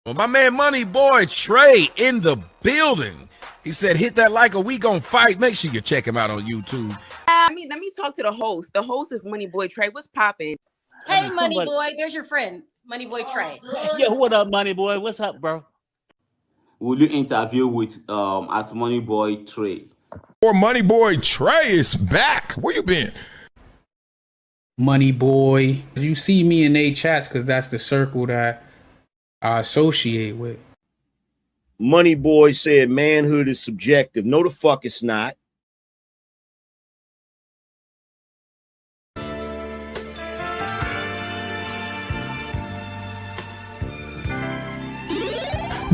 Well, my man MoneyBoy Trey in the building. He said, hit that like or we gon' fight. Make sure you check him out on YouTube. Let me talk to the host. The host is MoneyBoy Trey. What's popping? Hey, MoneyBoy. There's your friend, MoneyBoy Trey. Yeah, what up, MoneyBoy? What's up, bro? Will you interview with at MoneyBoy Trey? Or MoneyBoy Trey is back. Where you been? MoneyBoy. You see me in they chats because that's the circle that I associate with. MoneyBoy said manhood is subjective. No, the fuck it's not.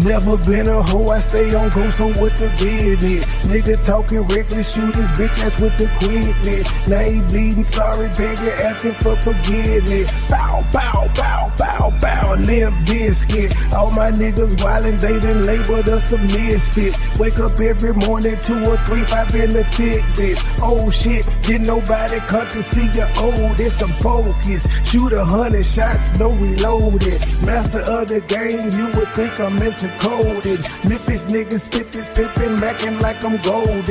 Never been a hoe, I stay on go, so what the business? Nigga talking reckless, shoot his bitch ass with the quickness. Now he bleeding, sorry, baby, asking for forgiveness. Bow, bow, bow, bow, bow, limp biscuit. All my niggas wildin', they done labeled us a misfit. Wake up every morning, 2 or 3, 5 in the tidbit. Oh shit, didn't nobody come to see you old, it's some focus. Shoot 100 shots, no reloaded. Master of the game, you would think I'm into coded. Memphis niggas spit this pippin', mackin' like I'm golden.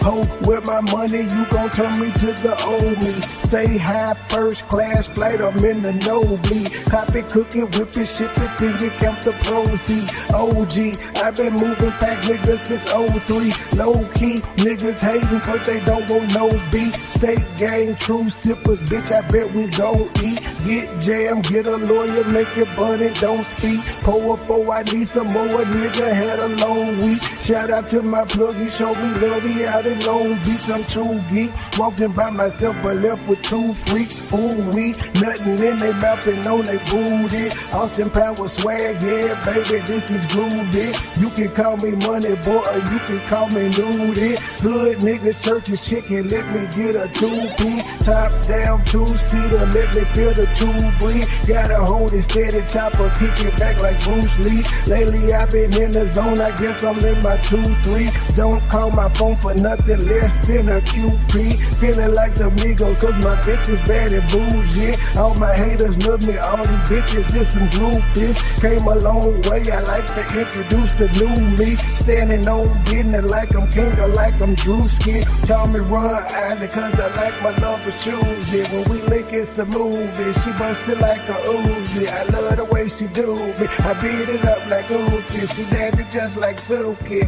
Ho, with my money, you gon' turn me to the old me. Say hi, first class flight, I'm in the nosebleed. Copy, cooking, whipping, shipping, till you count the proceeds. OG, I've been moving back niggas since 03. Low key, niggas hating, but they don't want no beat. State gang, true sippers, bitch, I bet we gon' eat. Get jam, get a lawyer, make it bunny, don't speak. Pour up, oh, I need some more. A nigga had a long week. Shout out to my plug, he showed me love, he out in Long Beach. I'm true geek, walking by myself but left with 2 freaks. Ooh wee, nothing in they mouth and on they booty. Austin Power swag, yeah baby, this is groovy. You can call me Money Boy or you can call me Nudie. Hood niggas, churches, chicken, let me get a 2-piece. Top down, 2-seater, let me feel the 2 breeze. Gotta hold it steady, chopper, kick it back like Bruce Lee. Lately I've been in the zone, I guess I'm in my 2-3. Don't call my phone for nothing less than a QP. Feeling like the Migos, cause my bitch is bad and bougie. All my haters love me, all these bitches just some groupies. Came a long way, I like to introduce the new me. Standing on business like I'm king or like I'm Drewski. Call me Ron Island cause I like my love for shoes. Yeah, when we link it's a movie, she bustin' like a Uzi. I love the way she do me, I beat it up like Uzi. She dancing just like Suki.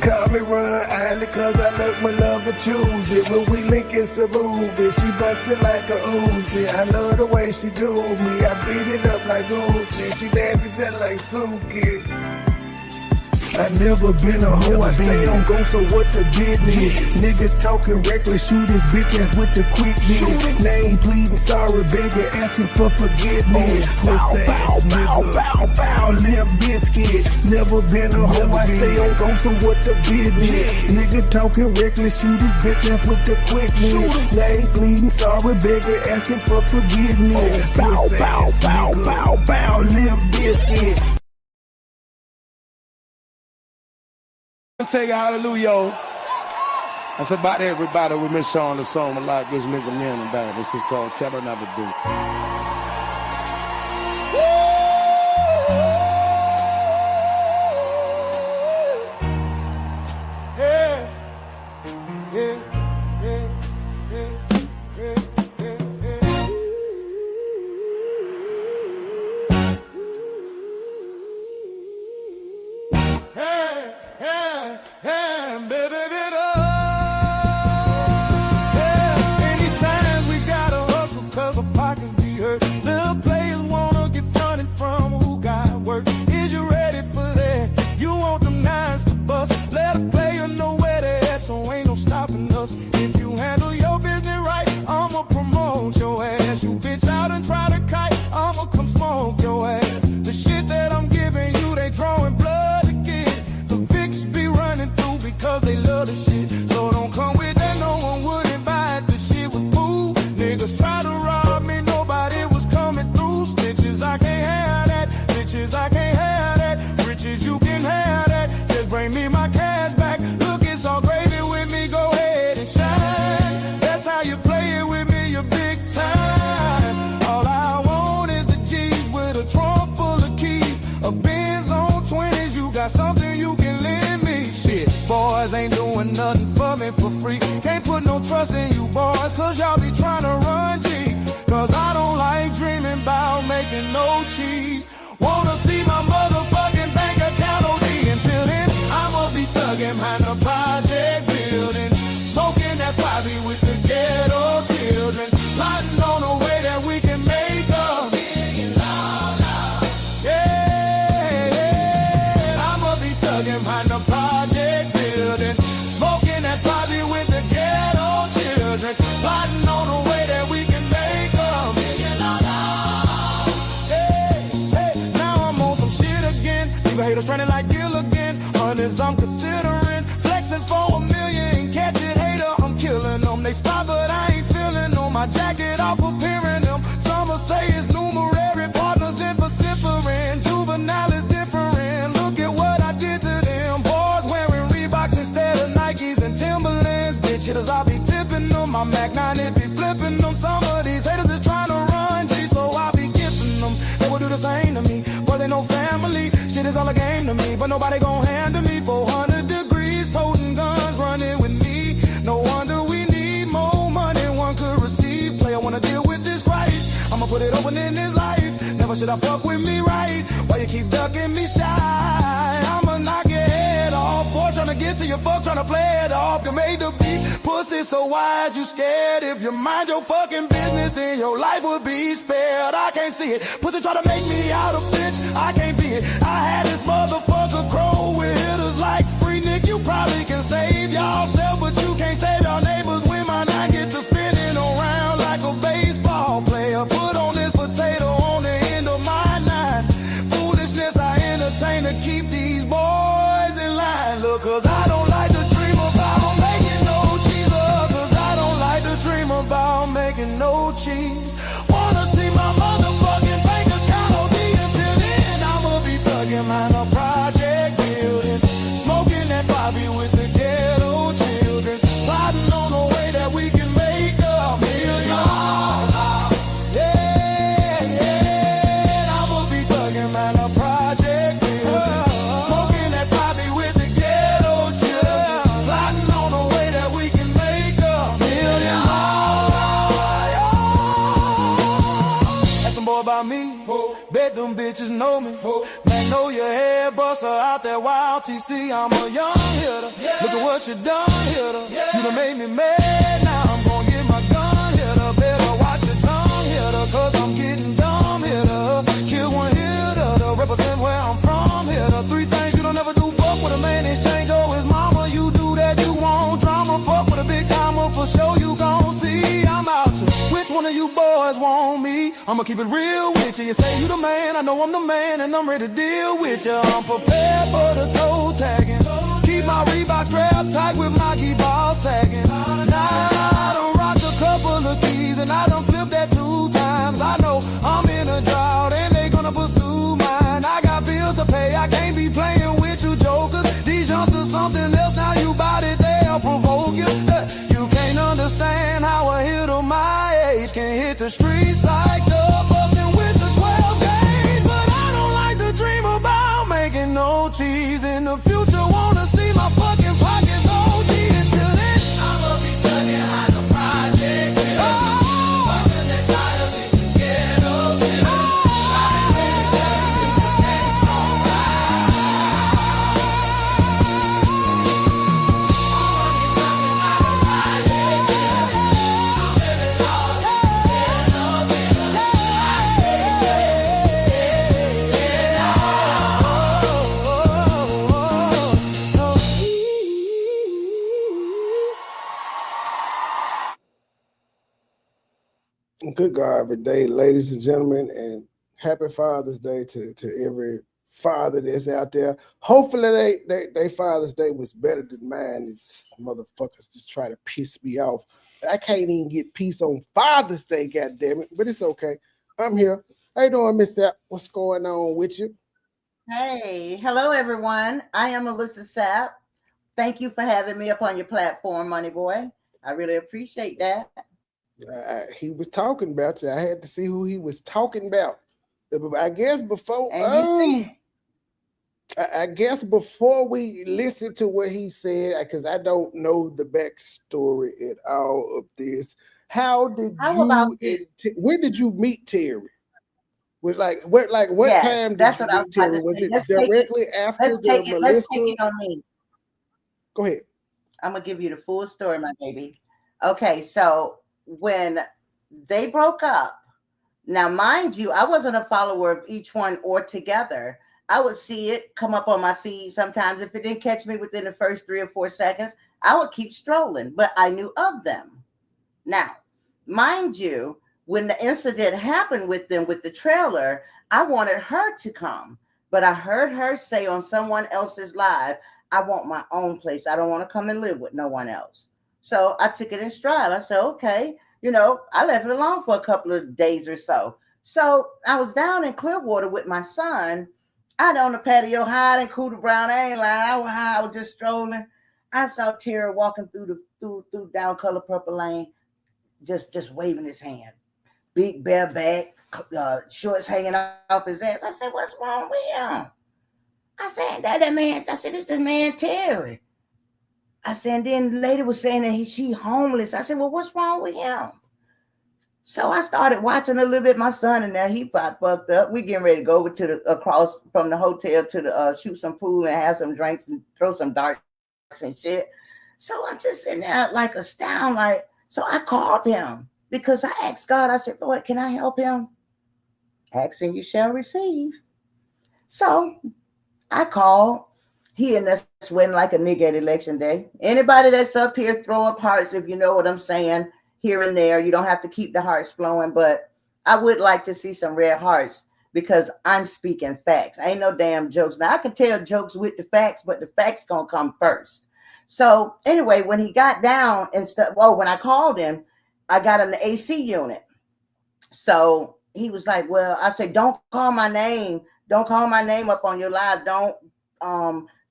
Call me Ron Island cause I love my love for choosy. When we link it's a movie, she bustin' like a Uzi. I love the way she do me, I beat it up like Uzi. She dancing just like Suki. I never been a hoe, I stay on go, so what the business? Nigga talking reckless, shoot his bitch ass with the quickness. Name pleading, sorry baby, asking for forgiveness. Bow, bow, bow, bow, bow, limp biscuit. Never been a hoe, I stay on go, so what the business? Nigga talking reckless, shoot his bitch ass with the quickness. Name pleading, sorry baby, asking for forgiveness. Bow, bow, bow, bow, bow, limp biscuit. Tell you hallelujah. That's about everybody. We miss Sean the song a lot. Gives me a man about it. This is called Tell Another Dude. All I want is the G's with a trunk full of keys. trusting you boys, cause y'all be trying to run G. Cause I don't like dreaming about making no cheese. Wanna see my motherfucking bank account OD. Until then, I'ma be thugging behind the project building, smoking that 5E with the ghetto children, plotting on a way that we can make $1 million. Yeah, I'ma be thugging behind the project building, smoking that 5E with the ghetto children, plotting on a way that we can make $1 million. Hey, now I'm on some shit again. Leave a hater stranded like Gilligan. Hundreds I'm considering, flexing for $1 million. Catch it, hater, I'm killing them. They spot, but I ain't feeling them. My jacket off appearing them. Some will say it's numerary, partners in vocifering. Juvenile is different. Look at what I did to them. Boys wearing Reeboks instead of Nikes and Timberlands. Bitch hitters, I be tipping them. My Mac 9, it be flipping them. Some of these haters is trying to run G, so I be gifting them. They will do the same to me. Boys ain't no family. Shit is all a game to me, but nobody gon' handle me. 400 degrees, toting guns, running with me. No wonder we need more money one could receive. Player wanna deal with this Christ, I'ma put it open in his life. Never should I fuck with me right. Why you keep ducking me shy? I'ma knock your head off. Boy, tryna get to your fuck, tryna play it off. You made the beat, pussy, so why is you scared? If you mind your fucking business, then your life would be spared. I can't see it. Pussy try to make me out a bitch, I can't be it. I had this motherfucker crow with hitters like Free Nick. You probably can save yourself, but you can't save your neighbors when my nine get to spinning around like a baseball player. Put on this potato on the end of my nine. Foolishness I entertain to keep these boys in line. Look, cause I don't like to dream about making no cheese. Cause I don't like to dream about making no cheese. Wanna see my motherfucking bank account OD. Until then, I'ma be thugging behind a project building, smoking that 5E with the ghetto children, plotting on a way that we can make $1 million. Yeah, I'ma be thugging behind a project building, smoking that 5E with the ghetto children, plotting on a way that we can make $1 million. That's some boy about me. Bet them bitches know me. Magnolia head buster out that wild TC. I'm a young hitter. Look at what you done, hitter. You done made me mad. Now I'm gonna get my gun, hitter. Better watch your tongue, hitter. Cause I'm getting dumb, hitter. Kill one hitter to represent where I'm from, hitter. 3 things you don't ever do. Fuck with a man, exchange or his mama. You do that, you want drama. Fuck with a big timer for sure. You gon' see I'm out to. Which one of you boys want me? I'ma keep it real with you. You say you the man, I know I'm the man, and I'm ready to deal with you. I'm prepared for the toe tagging. Keep my Reebok strapped tight with my key ball sagging. Now I done rocked a couple of keys, and I done flipped that 2 times. I know I'm in a drought, and they gonna pursue mine. I got bills to pay, I can't be playing with you jokers. These youngsters something else, now you bout it, they'll provoke you. You can't understand how a hitter my age can hit the streets like the bustin' with the 12 gauge. But I don't like to dream about making no cheese in the future. Wanna see my fucking pockets OD. Until then, I'ma be thugging behind the project. Fucking that fire with the ghetto children. Good God, every day, ladies and gentlemen, and happy Father's Day to every father that's out there. Hopefully they Father's Day was better than mine. These motherfuckers just try to piss me off. I can't even get peace on Father's Day, goddammit, but it's okay. I'm here. How you doing, Miss Sapp? What's going on with you? Hey, hello everyone. I am Alyssa Sapp. Thank you for having me up on your platform, MoneyBoy. I really appreciate that. He was talking about you. I had to see who he was talking about. I guess before. I guess before we listen to what he said, because I don't know the backstory at all of this. How about this? When did you meet Terry? With what Yes, time did that's you what I was meet about Terry? to Was say. it Let's take it- directly after Let's the take it. Let's take Melissa? it on me. Go ahead. I'm gonna give you the full story, my baby. Okay, so when they broke up, now mind you, I wasn't a follower of each one or together. I would see it come up on my feed sometimes. If it didn't catch me within the first 3 or 4 seconds, I would keep strolling, but I knew of them. Now, mind you, when the incident happened with them with the trailer, I wanted her to come, but I heard her say on someone else's live, I want my own place. I don't want to come and live with no one else. So I took it in stride. I said, okay, I left it alone for a couple of days or so. So I was down in Clearwater with my son. Out on the patio hiding, Cooter Brown. I ain't lying. I was high. I was just strolling. I saw Terry walking through down Color Purple Lane, just waving his hand. Big bare back, shorts hanging off his ass. I said, what's wrong with him? I said, that man. I said, it's the man Terry. I said, and then the lady was saying that she homeless. I said, well, what's wrong with him? So I started watching a little bit. My son and that he fucked up. We getting ready to go over to across from the hotel to the shoot some pool and have some drinks and throw some darts and shit. So I'm just sitting there like astounded. So I called him because I asked God. I said, Lord, can I help him? Asking you shall receive. So I called. He and us sweating like a nigga at election day. Anybody that's up here, throw up hearts if you know what I'm saying. Here and there, you don't have to keep the hearts flowing, but I would like to see some red hearts because I'm speaking facts. Ain't no damn jokes. Now I can tell jokes with the facts, but the facts gonna come first. So anyway, when he got down and stuff, when I called him, I got him the AC unit. So he was like, well, I said, don't call my name. Don't call my name up on your live. Don't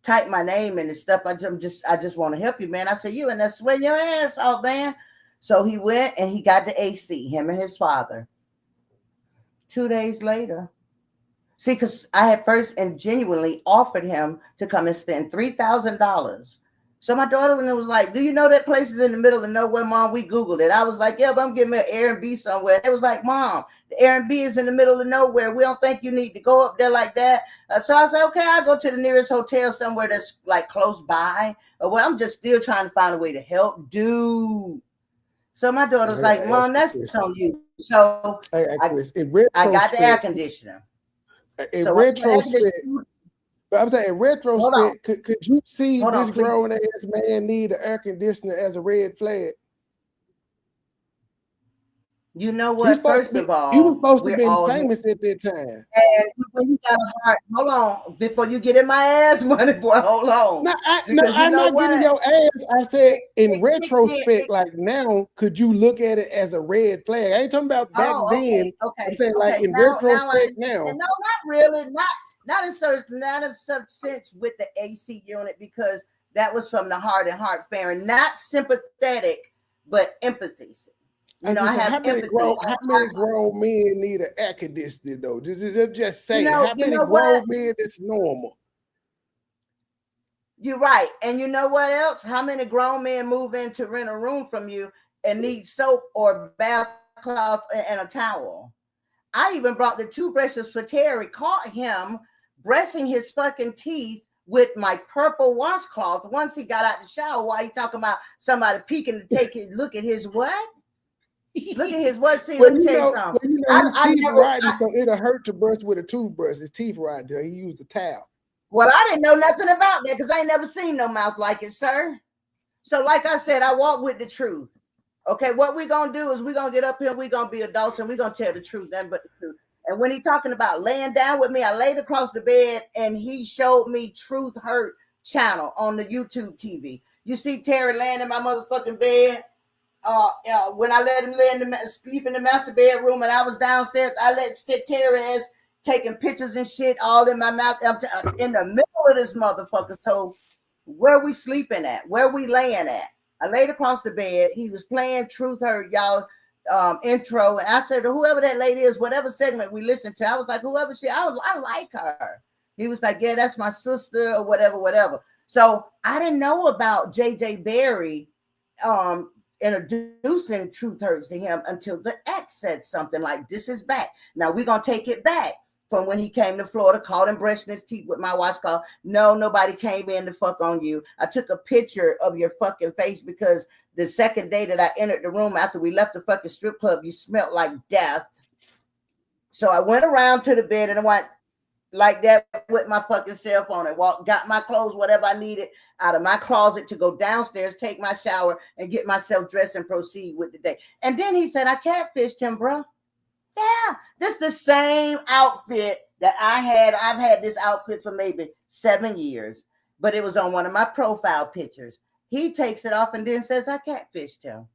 type my name in and stuff. I just want to help you, man. I said, you and that sweating your ass off, man. So he went and he got the AC, him and his father. 2 days later. See, because I had first and genuinely offered him to come and spend $3,000. So my daughter was like, do you know that place is in the middle of nowhere, Mom? We Googled it. I was like, yeah, but I'm getting me an Airbnb somewhere. It was like, Mom, the Airbnb is in the middle of nowhere. We don't think you need to go up there like that. So I said, okay, I'll go to the nearest hotel somewhere that's like close by. Well, I'm just still trying to find a way to help, dude. So my daughter's like, Mom, that's on you. So I got the air conditioner. In retrospect, but I'm saying in retrospect, could you see this grown ass man need an air conditioner as a red flag? You know what? First of all, you were supposed to have been famous at that time. And when you got a heart, hold on, before you get in my ass, money boy, hold on. I'm not getting your ass. I said in retrospect, like now, could you look at it as a red flag? I ain't talking about back then. Okay. I'm saying like in retrospect now. No, not really. Not in some sense with the AC unit, because that was from the heart and heart faring, not sympathetic, but empathy. I have how many grown men need an air conditioner though? Just saying, how many grown men that's normal? You're right. And you know what else? How many grown men move in to rent a room from you and need soap or bath cloth and a towel? I even brought the toothbrushes for Terry, caught him brushing his fucking teeth with my purple washcloth once he got out the shower. While he talking about somebody peeking to take a look at his what? Look at his what? See, let me tell you something. His teeth rotten, so it'll hurt to brush with a toothbrush. His teeth rotten, so he used a towel. Well, I didn't know nothing about that because I ain't never seen no mouth like it, sir. So, like I said, I walk with the truth. Okay, what we're gonna do is we're gonna get up here, we're gonna be adults, and we're gonna tell the truth, nothing but the truth. And when he talking about laying down with me, I laid across the bed and he showed me Truth Hurt channel on the YouTube TV. You see Terry laying in my motherfucking bed. When I let him sleep in the master bedroom and I was downstairs, I let Terry ass taking pictures and shit all in my mouth. In the middle of this motherfucker. So where we sleeping at? Where we laying at? I laid across the bed. He was playing Truth Hurt, y'all, intro. And I said, whoever that lady is, whatever segment we listened to, I was like, whoever I like her. He was like, yeah, that's my sister or whatever. So I didn't know about JJ Berry introducing Truth Hurts to him until the ex said something like, this is back. Now we're going to take it back from when he came to Florida, called him brushing his teeth with my watch call. No, nobody came in to fuck on you. I took a picture of your fucking face because the second day that I entered the room after we left the fucking strip club, you smelled like death. So I went around to the bed and I went like that with my fucking cell phone and got my clothes, whatever I needed out of my closet to go downstairs, take my shower and get myself dressed and proceed with the day. And then he said, I catfished him, bro. Yeah, this is the same outfit that I had. I've had this outfit for maybe 7 years, but it was on one of my profile pictures. He takes it off and then says, I catfished him.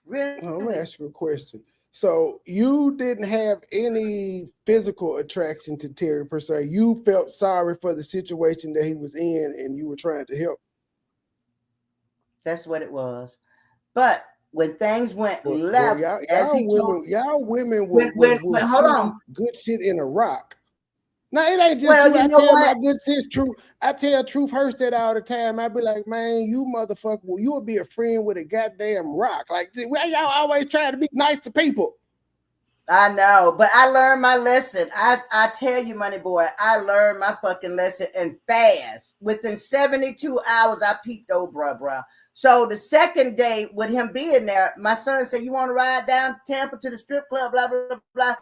Really? Let me ask you a question. So you didn't have any physical attraction to Terry per se. You felt sorry for the situation that he was in and you were trying to help. That's what it was. But when things went left, y'all women will hold on, good shit in a rock. Now it ain't just well, you. I know tell what? my good sis Truth. I tell Truth Hurts that all the time. I be like, man, you motherfucker, well, you will be a friend with a goddamn rock. Like, why y'all always try to be nice to people? I know, but I learned my lesson. I tell you, Money Boy, I learned my fucking lesson and fast. Within 72 hours, I peeped old bruh. So the second day with him being there, my son said, you want to ride down to Tampa to the strip club, blah, blah, blah.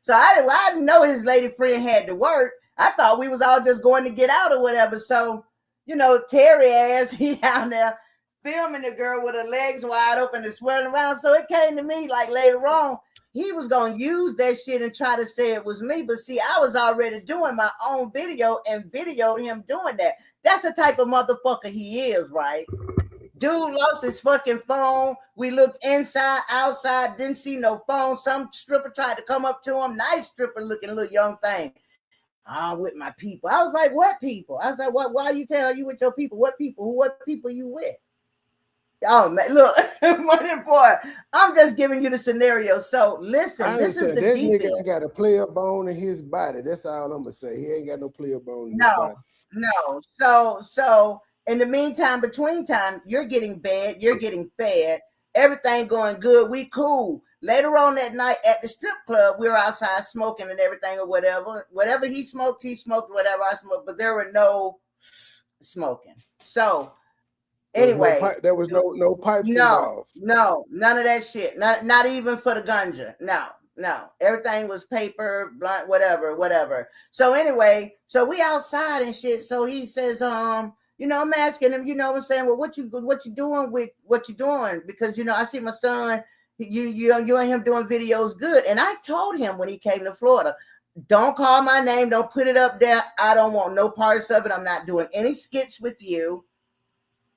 So I didn't know his lady friend had to work. I thought we was all just going to get out or whatever. So, you know, Terry ass, he down there filming the girl with her legs wide open and swirling around. So it came to me like later on, he was going to use that shit and try to say it was me. But see, I was already doing my own video and videoed him doing that. That's the type of motherfucker he is, right? Dude lost his fucking phone. We looked inside, outside, didn't see no phone. Some stripper tried to come up to him. Nice stripper looking little young thing. I'm with my people. I was like, what people? I was like, what? Why you tell you with your people? What people? What people you with? Oh man, look, Money Boy, I'm just giving you the scenario. So listen, this is the that deep nigga ain't got a player bone in his body. That's all I'm gonna say. He ain't got no player bone in his body. No. So in the meantime, between time, you're getting bad, you're getting fed, everything going good, we cool. Later on that night at the strip club, we were outside smoking and everything or whatever. Whatever he smoked, whatever I smoked, but there were no smoking. So anyway, there was no pipes involved. No, none of that shit. Not even for the ganja. No. Everything was paper, blunt, whatever. So anyway, so we outside and shit. So he says, you know, I'm asking him, you know what I'm saying? Well, what you doing with what you doing? Because, you know, I see my son, you and him doing videos good. And I told him when he came to Florida, don't call my name. Don't put it up there. I don't want no parts of it. I'm not doing any skits with you.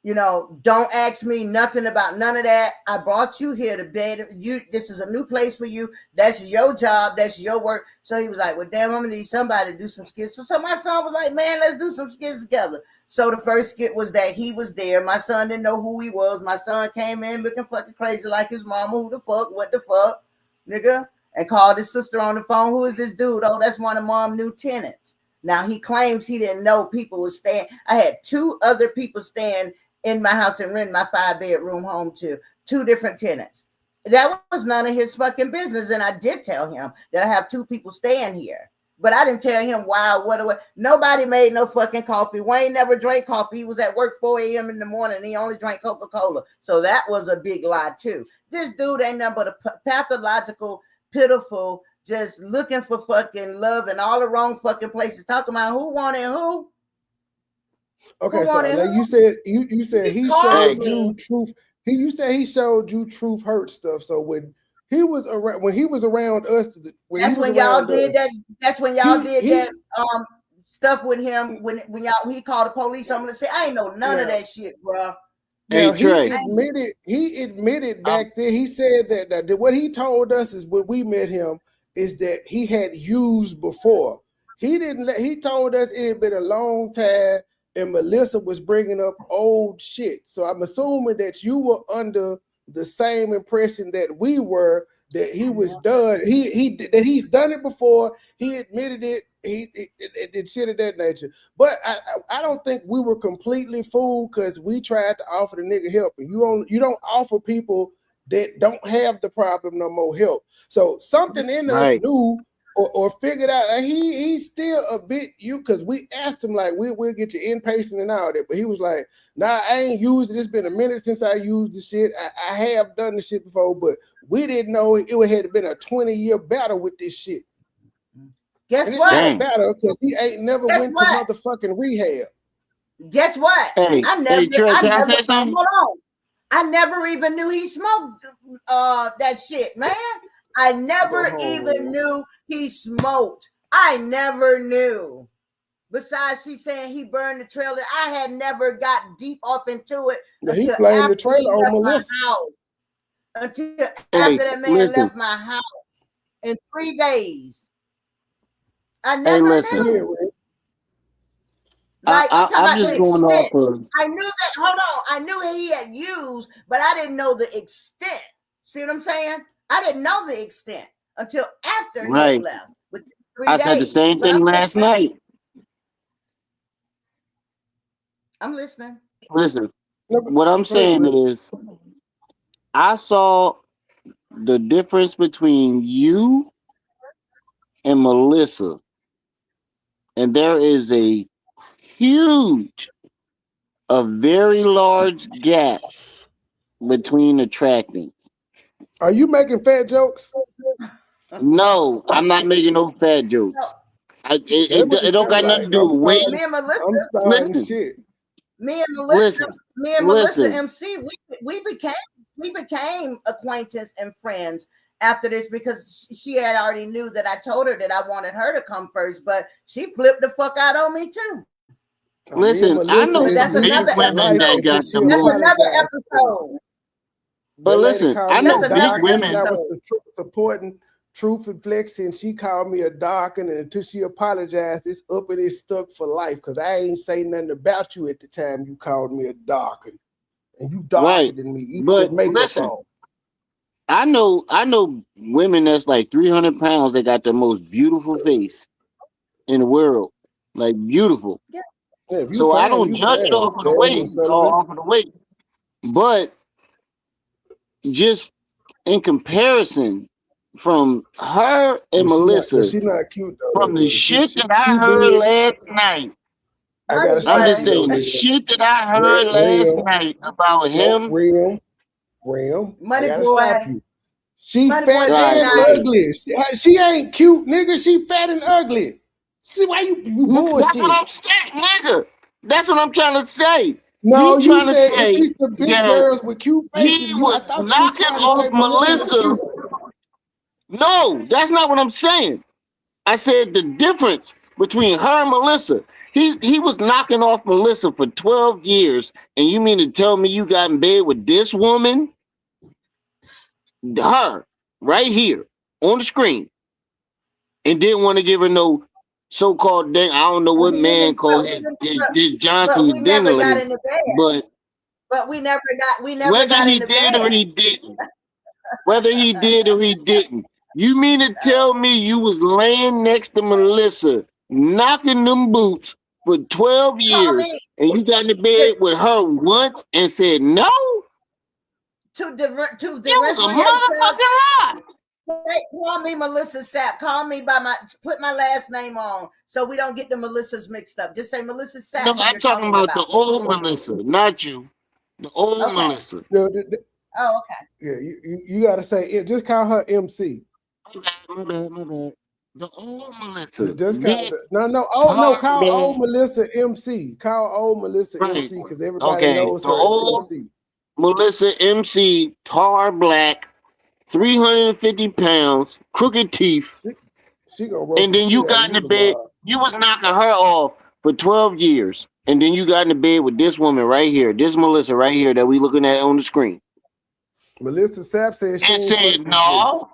You know, don't ask me nothing about none of that. I brought you here to bed. This is a new place for you. That's your job. That's your work. So he was like, well, damn, I'm going to need somebody to do some skits. So my son was like, man, let's do some skits together. So the first skit was that he was there. My son didn't know who he was. My son came in looking fucking crazy like his mama. Who the fuck? What the fuck? Nigga. And called his sister on the phone. Who is this dude? Oh, that's one of mom's new tenants. Now he claims he didn't know people were staying. I had 2 other people staying in my house and rent my 5-bedroom home to 2 different tenants. That was none of his fucking business. And I did tell him that I have 2 people staying here. But I didn't tell him why, what. Nobody made no fucking coffee. Wayne never drank coffee. He was at work 4 a.m. in the morning. And he only drank Coca-Cola. So that was a big lie too. This dude ain't nothing but a pathological, pitiful, just looking for fucking love in all the wrong fucking places. Talking about who wanted who. Okay, so like you said he showed you Truth. You said he showed you Truth Hurt stuff. So when he was around us, that's when y'all did that stuff with him. When he called the police, I'm gonna say I ain't know none of that shit, bro. Now, he admitted back then. He said that what he told us is when we met him is that he had used before. He told us it had been a long time. And Melissa was bringing up old shit. So I'm assuming that you were under the same impression that we were, that he was done. That he's done it before. He admitted it. and shit of that nature. But I don't think we were completely fooled because we tried to offer the nigga help, and you don't offer people that don't have the problem no more help. So something in us knew or figured out, and he's still a bit because we asked him like we'll get you inpatient and all that, but he was like, nah, I ain't used it. It's been a minute since I used the shit. I have done the shit before, but we didn't know it had been a 20-year battle with this shit. Guess what? Battle because he ain't never went to motherfucking rehab. Guess what? Hey, hold on. I never even knew he smoked that shit, man. I never even knew he smoked. I never knew. Besides, he's saying he burned the trailer. I had never got deep off into it. He blamed the trailer on Melissa. Until after that man left my house in 3 days. I never knew. Like, I'm just going off of. I knew that. Hold on. I knew he had used, but I didn't know the extent. See what I'm saying? I didn't know the extent until after he left. I said the same thing last night. I'm listening. Listen, what I'm saying is, I saw the difference between you and Melissa, and there is a very large gap between attractants. Are you making fat jokes? No, I'm not making no fat jokes. It don't got nothing to do with weight. Me and Melissa, I'm starting shit. Me and Melissa MC, we became acquaintance and friends after this because she had already knew that I told her that I wanted her to come first, but she flipped the fuck out on me too. Listen, I know that's another women that got the That's most. another episode. But listen, I know big women that was supporting Truth and Flexing. She called me a darkin, and until she apologized, it's up and it's stuck for life because I ain't say nothing about you at the time you called me a darkin, and you darker than me. Even but with listen, on. I know women that's like 300 pounds. They got the most beautiful face in the world, like beautiful. Yeah. So I don't judge it off of the weight, but just in comparison from her and Melissa, she's not cute though. From the shit that I heard last night. I'm just saying the shit that I heard last night about him. Rim. MoneyBoy. She fat and ugly. She ain't cute, nigga. She fat and ugly. See why you bullshit? That's what I'm saying, nigga. That's what I'm trying to say. No, you trying to say it's the big girls with cute faces. He was knocking off Melissa. No, that's not what I'm saying. I said the difference between her and Melissa. He was knocking off Melissa for 12 years, and you mean to tell me you got in bed with this woman? Her, right here on the screen, and didn't want to give her no so-called ding. I don't know what man called his Johnson dingling, but we never got whether he did or he didn't. Whether he did or he didn't. You mean to tell me you was laying next to Melissa, knocking them boots for 12 years, and you got in the bed with her once and said no? To it was a motherfucking lie. Call me Melissa Sapp. Call me put my last name on so we don't get the Melissas mixed up. Just say Melissa Sapp. No, I'm talking about the old Melissa, not you. The old Melissa. Oh, okay. Yeah, you gotta say it. Just call her MC. My bad. The old Melissa. Just call old Melissa MC. Call old Melissa MC because everybody knows her as MC. Melissa MC, tar black, 350 pounds, crooked teeth. And then you got in the bed. You was knocking her off for 12 years. And then you got in the bed with this woman right here. This Melissa right here that we looking at on the screen. Melissa Sapp said she said no.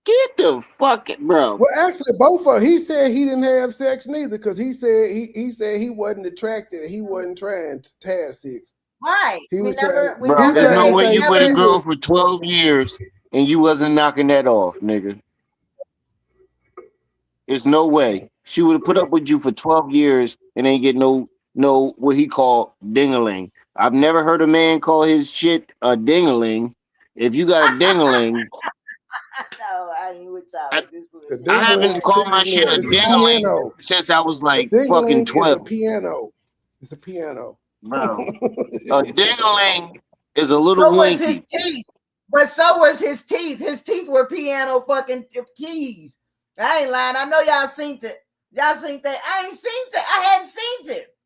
Get the fucking bro. Well, actually, both of them. He said he didn't have sex neither because he said he wasn't attracted and he wasn't trying to have sex. Right. There's no way you with a girl for 12 years and you wasn't knocking that off, nigga. There's no way. She would have put up with you for 12 years and ain't get no what he called dingaling. I've never heard a man call his shit a dingaling. If you got a dingaling, No, I ain't with y'all. I haven't called my shit a dingaling since I was like fucking 12. It's a piano. Bro, a dingaling is a little So was his winky. teeth. But so was his teeth. His teeth were piano fucking keys. I ain't lying. I know y'all seen it. Y'all seen that? I ain't seen it. I hadn't seen it.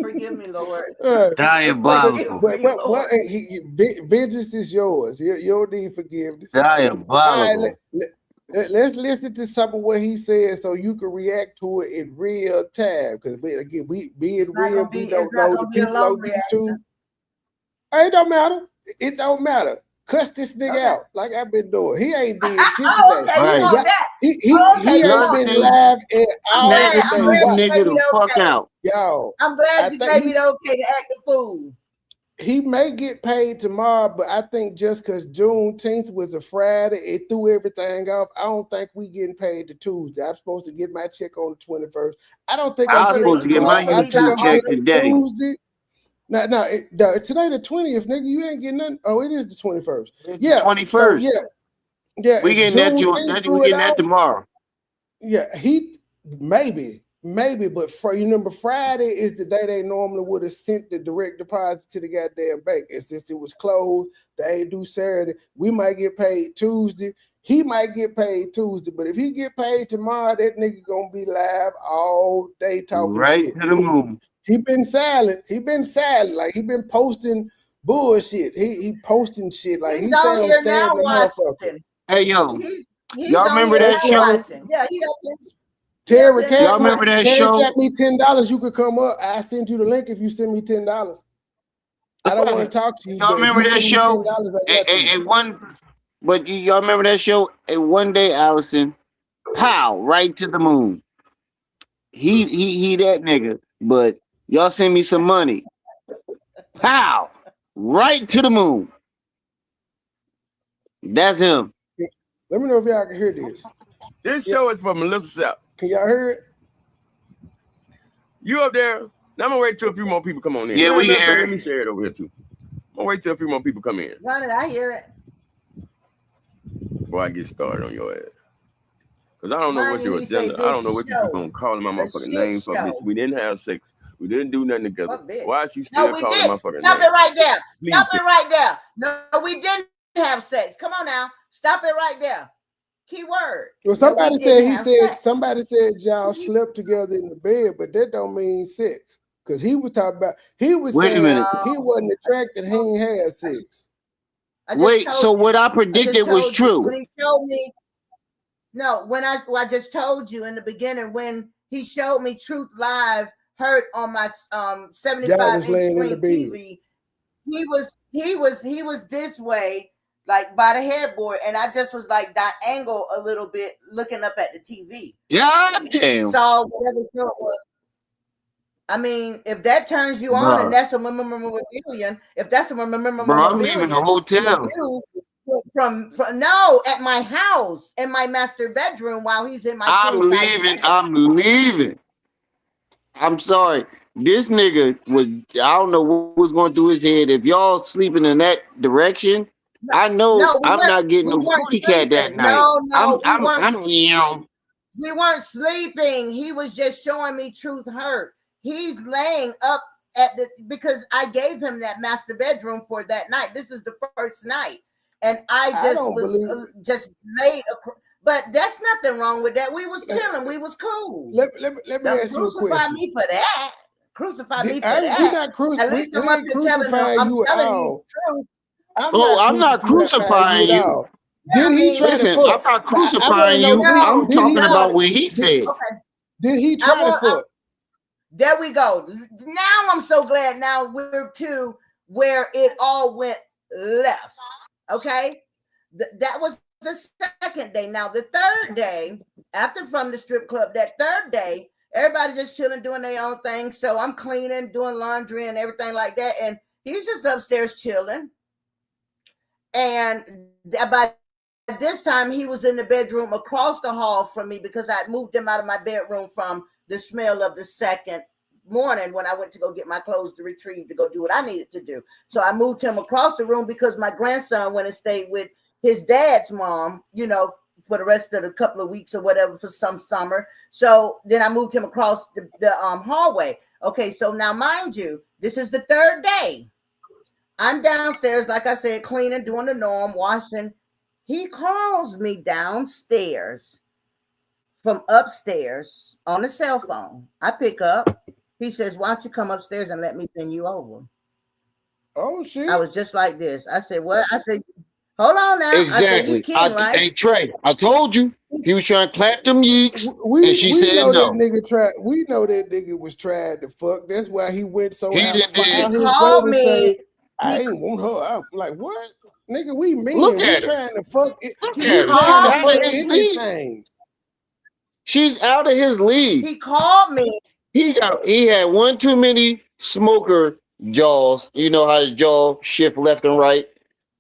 Forgive me, Lord. Diabolical. Vengeance is yours. You don't need forgiveness. Diabolical. All right, let's listen to some of what he said so you can react to it in real time. Because again, we being real, we don't know the people on YouTube. It don't matter. It don't matter. Cuss this nigga out like I've been doing. He ain't did shit today. Right. He ain't been live at all today. This nigga the fuck out. Yo, I'm glad you gave me the okay to act the fool. He may get paid tomorrow, but I think just because Juneteenth was a Friday, it threw everything off. I don't think we getting paid the Tuesday. I'm supposed to get my check on the 21st. I don't think I'm supposed to get my YouTube check today. Tuesday. No, today the 20th, nigga. You ain't getting nothing. Oh, it is the 21st. Yeah, 21st. So, yeah. We getting that. We getting that tomorrow. Yeah, maybe, but for you remember, Friday is the day they normally would have sent the direct deposit to the goddamn bank. And since it was closed, they ain't do Saturday. We might get paid Tuesday. He might get paid Tuesday, but if he get paid tomorrow, that nigga gonna be live all day talking right shit. To the moon. He been silent. Like he been posting bullshit. He posting shit. Like he's sounds sad motherfucker. Hey yo, y'all remember that show? Watching. Yeah, he don't. Terry, y'all remember that show? Cash me $10. You could come up. I send you the link if you send me $10. I don't want to talk to you. Y'all remember that show? Y'all remember that show? And one day, Allison, pow, right to the moon. He that nigga, but y'all send me some money. Pow, right to the moon. That's him. Let me know if y'all can hear this. This show is from Melissa Sapp. Can y'all hear it? You up there? Now I'm gonna wait till a few more people come on in. Yeah, we hear it. Let me share it over here too. I'm gonna wait till a few more people come in. Run it, I hear it. Before I get started on your ass. Because I don't know what's your agenda. I don't know what you're gonna call my motherfucking name for this. We didn't have sex. We didn't do nothing together. Why is you still calling my fucking name? Stop it right there. Please Stop it right there. No, we didn't have sex. Come on now. Stop it right there. Key word. Well, somebody said y'all slept together in the bed, but that don't mean sex. Because he was talking about, he was saying he wasn't attracted, he ain't had sex. Wait, so what I predicted was true. When he showed me, when I just told you in the beginning, when he showed me Truth Live, heard on my 75-inch screen TV, he was this way, like by the headboard, and I just was like that angle a little bit, looking up at the TV. Yeah, damn. So whatever show it was. I mean, if that turns you on, and that's a memorabilia, if that's a memorabilia, I'm leaving the hotel. From at my house, in my master bedroom, while he's in my. I'm leaving. I'm sorry. This nigga was. I don't know what was going through his head. If y'all sleeping in that direction, I know I'm not getting no booty cat that night. We weren't sleeping. He was just showing me Truth Hurt. He's laying up because I gave him that master bedroom for that night. This is the first night. And I just laid, but that's nothing wrong with that. We was chilling. We was cool. Let me ask you a question. Crucify me for that. Crucify me for that. We're not crucifying you at all. I'm not crucifying you. Did he try to fuck? I'm not crucifying you. I'm talking about what he said. Did he try to fuck? There we go. Now I'm so glad. Now we're to where it all went left. Okay, that was the second day. Now the third day, after from the strip club, that third day, everybody just chilling, doing their own thing. So I'm cleaning, doing laundry and everything like that, and he's just upstairs chilling. And by this time he was in the bedroom across the hall from me because I moved him out of my bedroom from the smell of the second morning when I went to go get my clothes to retrieve to go do what I needed to do. So I moved him across the room because my grandson went and stayed with his dad's mom, you know, for the rest of the couple of weeks or whatever for some summer. So then I moved him across the hallway. Okay, so now mind you, this is the third day. I'm downstairs, like I said, cleaning, doing the norm, washing. He calls me downstairs from upstairs on the cell phone. I pick up. He says, why don't you come upstairs and let me bend you over? Oh, shit. I was just like this. I said, what? I said, hold on now. Exactly. I said, you kidding, right? Hey, Trey, I told you he was trying to clap them yeeks, and she said know no. That nigga tried. We know that nigga was trying to fuck. That's why he went so He out. did. He called me. Say, I ain't want her. I'm like, what? Nigga, we mean Look we at her. trying to fuck it. Look We at her. trying to She's out of fuck his league. anything. She's out of his league. He called me. He had one too many smoker jaws. You know how his jaw shift left and right.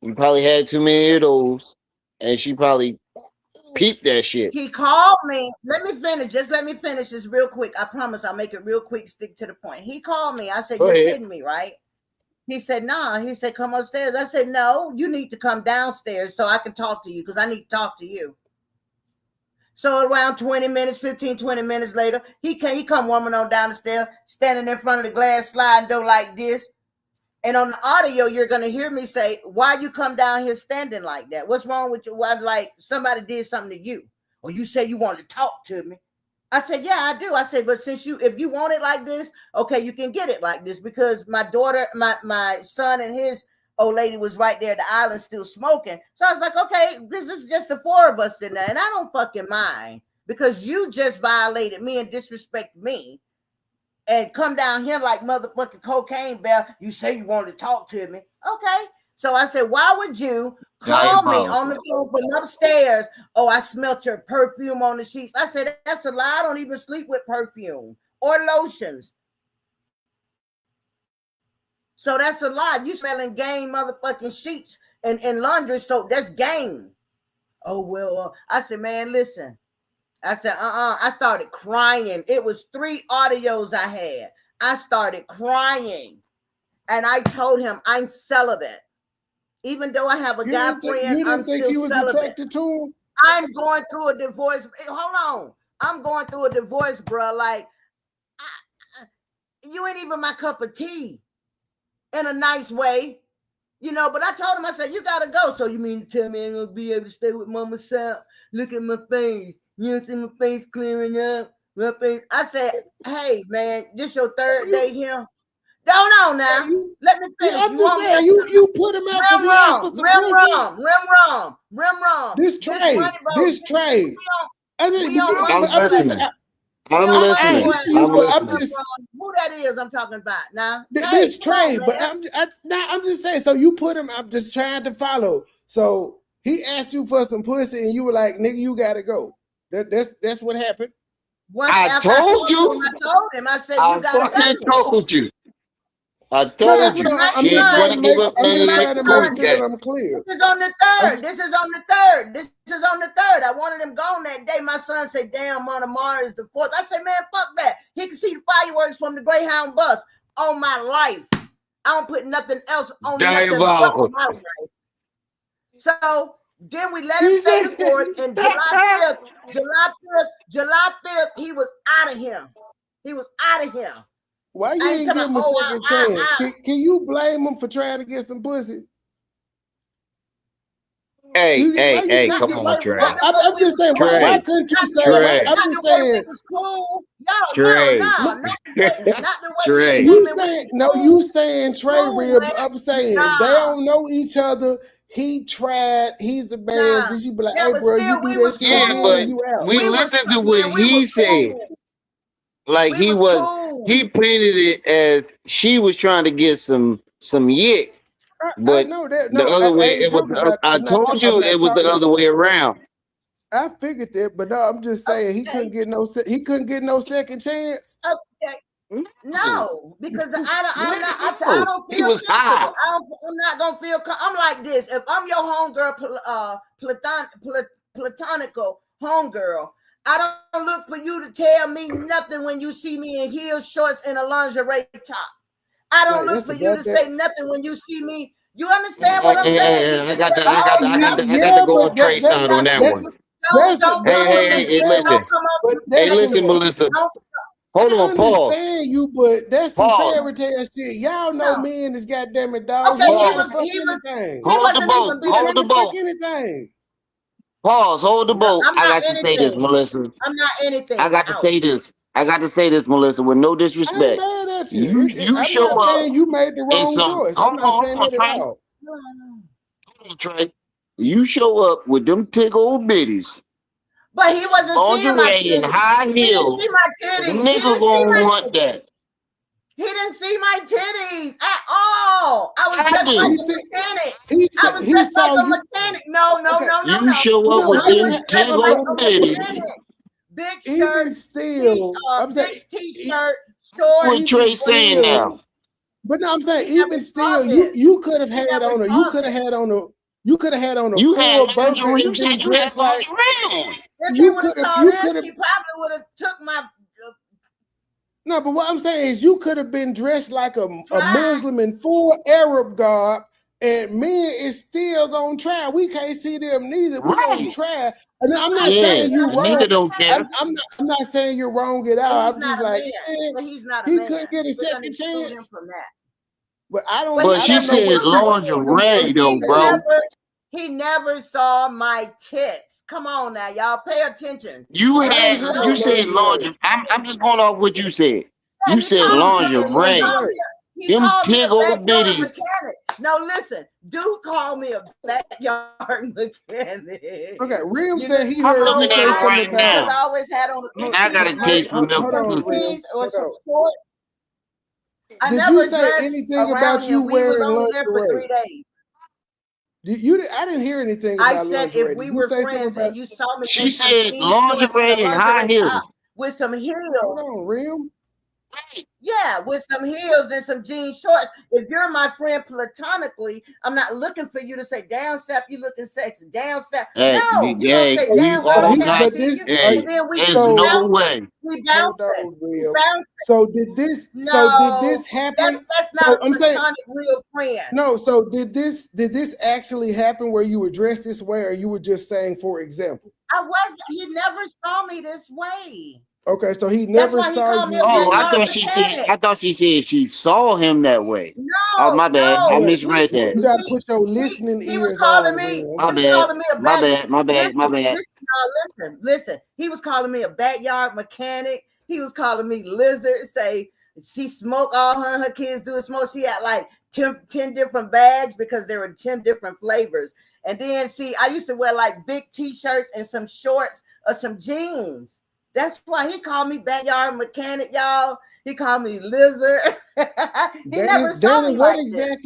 You probably had too many of those, and she probably peeped that shit. He called me. Let me finish. Just let me finish this real quick. I promise I'll make it real quick, stick to the point. He called me. I said, Go you're ahead. kidding me, right? He said, nah. He said, come upstairs. I said, no, you need to come downstairs so I can talk to you because I need to talk to you. So around 20 minutes, 15, 20 minutes later, he come warming on down the stairs, standing in front of the glass sliding door like this. And on the audio, you're going to hear me say, why you come down here standing like that? What's wrong with you? Why, like somebody did something to you? Or you said you wanted to talk to me. I said, yeah, I do. I said, but if you want it like this, okay, you can get it like this because my daughter, my son and his old lady was right there at the island still smoking. So I was like, okay, this is just the four of us in there. And I don't fucking mind because you just violated me and disrespected me and come down here like motherfucking cocaine bear. You say you want to talk to me. Okay. So I said, why would you call me on the phone from upstairs? Oh, I smelt your perfume on the sheets. I said, that's a lie. I don't even sleep with perfume or lotions. So that's a lie. You smelling game motherfucking sheets and laundry soap. That's game. Oh, well, I said, man, listen. I said, I started crying. It was 3 audios I had. I started crying. And I told him I'm celibate. Even though I have a guy friend, I'm still celibate. To him? I'm going through a divorce. Hold on. I'm going through a divorce, bro. Like, you ain't even my cup of tea in a nice way. You know, but I told him, I said, you got to go. So you mean to tell me I ain't going to be able to stay with Mama Sapp? Look at my face. You don't see my face clearing up? My face. I said, hey, man, this your third day here? Don't know now. Let me finish. I'm just saying, you put him out. Rim wrong. This trade. I'm listening. I'm just who that is I'm talking about now. This trade, but I'm just saying. So you put him. I'm just trying to follow. So he asked you for some pussy, and you were like, "Nigga, you gotta go." That's what happened. I told you. I told him. I said, "You gotta go." I told you. I told you. I'm trying to make sure I'm clear. This is on the third. This is on the third. I wanted him gone that day. My son said, damn, tomorrow is the 4th. I said, man, fuck that. He can see the fireworks from the Greyhound bus on my life. I don't put nothing else on nothing but my life. So then we let him stay the 4th. And July 5th, he was out of here. Why you ain't give him a second chance? Can you blame him for trying to get some pussy? Hey, come on, Trey. I'm just saying, why couldn't you say it? I'm just saying. Trey. You saying Trey real. I'm saying they don't know each other. He tried. He's the man. Did you be like, hey, bro, you do this shit? Yeah, but we listened to what he said. Like he painted it as she was trying to get some yick, but the other way it was. I told you it was the other way around. I figured that, but no, I'm just saying he couldn't get no second chance. Okay. No, because I don't He feel was high. comfortable. I'm not gonna feel. I'm like this. If I'm your homegirl, platonical homegirl, I don't look for you to tell me nothing when you see me in heels, shorts, and a lingerie top. I don't look for you to say nothing when you see me. You understand what I'm saying? I got to go on Trey side on that one. Hey, listen. Hey, listen, Melissa. Hold on, pause. I understand you, but that's some Pause. fairy tale shit. Y'all know men is goddamn it, dog. Okay, Hold the boat. Anything. Pause. Hold the boat. I got to say this, Melissa. I'm not anything. I got to say this, Melissa, with no disrespect. I ain't mad at you. I'm show not up. saying you made the wrong choice. I'm not saying that at all. Hold on, Trey. You show up with them tick old bitties. But he wasn't seeing my titties. And high heels. He didn't see my titties. Nigga gonna want that. He didn't see my titties at all. I was just like a mechanic. I was just like a mechanic. No. You show up with them tick old bitties. Big even shirt, still, I'm saying t-shirt, short. What Trey saying now? But no, I'm saying even still, you could have had on a full burger. You said dress like if you could have. He probably would have took my. No, but what I'm saying is you could have been dressed like a Muslim in full Arab garb, and men is still gonna try. We can't see them neither. We're gonna try. And I'm not saying you're wrong. Don't care. I'm not saying you're wrong at all. I'm just like, but he's not a he man. couldn't get a second chance. From that. But I don't. But she said lingerie though, bro. He never saw my tits. Come on now, y'all. Pay attention. You said lingerie. I'm just going off what you said. You said lingerie. Them tick old bitties. No, listen. Do call me a backyard mechanic. Okay, Rim said he heard you say something right now. I always had on. I gotta take from them or some shorts. Did you say anything about you wearing lingerie? I didn't hear anything about lingerie. I said if we were friends and you saw me. She said lingerie and high heels. With some heels. Hold on, Rim. Yeah, with some heels and some jean shorts. If you're my friend platonically, I'm not looking for you to say, "Damn, Sapp, you looking sexy." Damn, Sapp. No, you gonna say, "Damn, there's no way. We bounce it. So did this happen? That's not a platonic real friend. No, so did this actually happen where you were dressed this way, or you were just saying, for example? He never saw me this way. Okay, so he never saw you. Oh, I thought she said she saw him that way. No. Oh, my bad. I misread that. You gotta put your listening ears on. He was calling me. My bad. No, listen. He was calling me a backyard mechanic. He was calling me lizard. Say she smoked all her kids do smoke. She had like 10 different bags because there were 10 different flavors. And then I used to wear like big t-shirts and some shorts or some jeans. That's why he called me backyard mechanic, y'all. He called me lizard. He never saw me like this.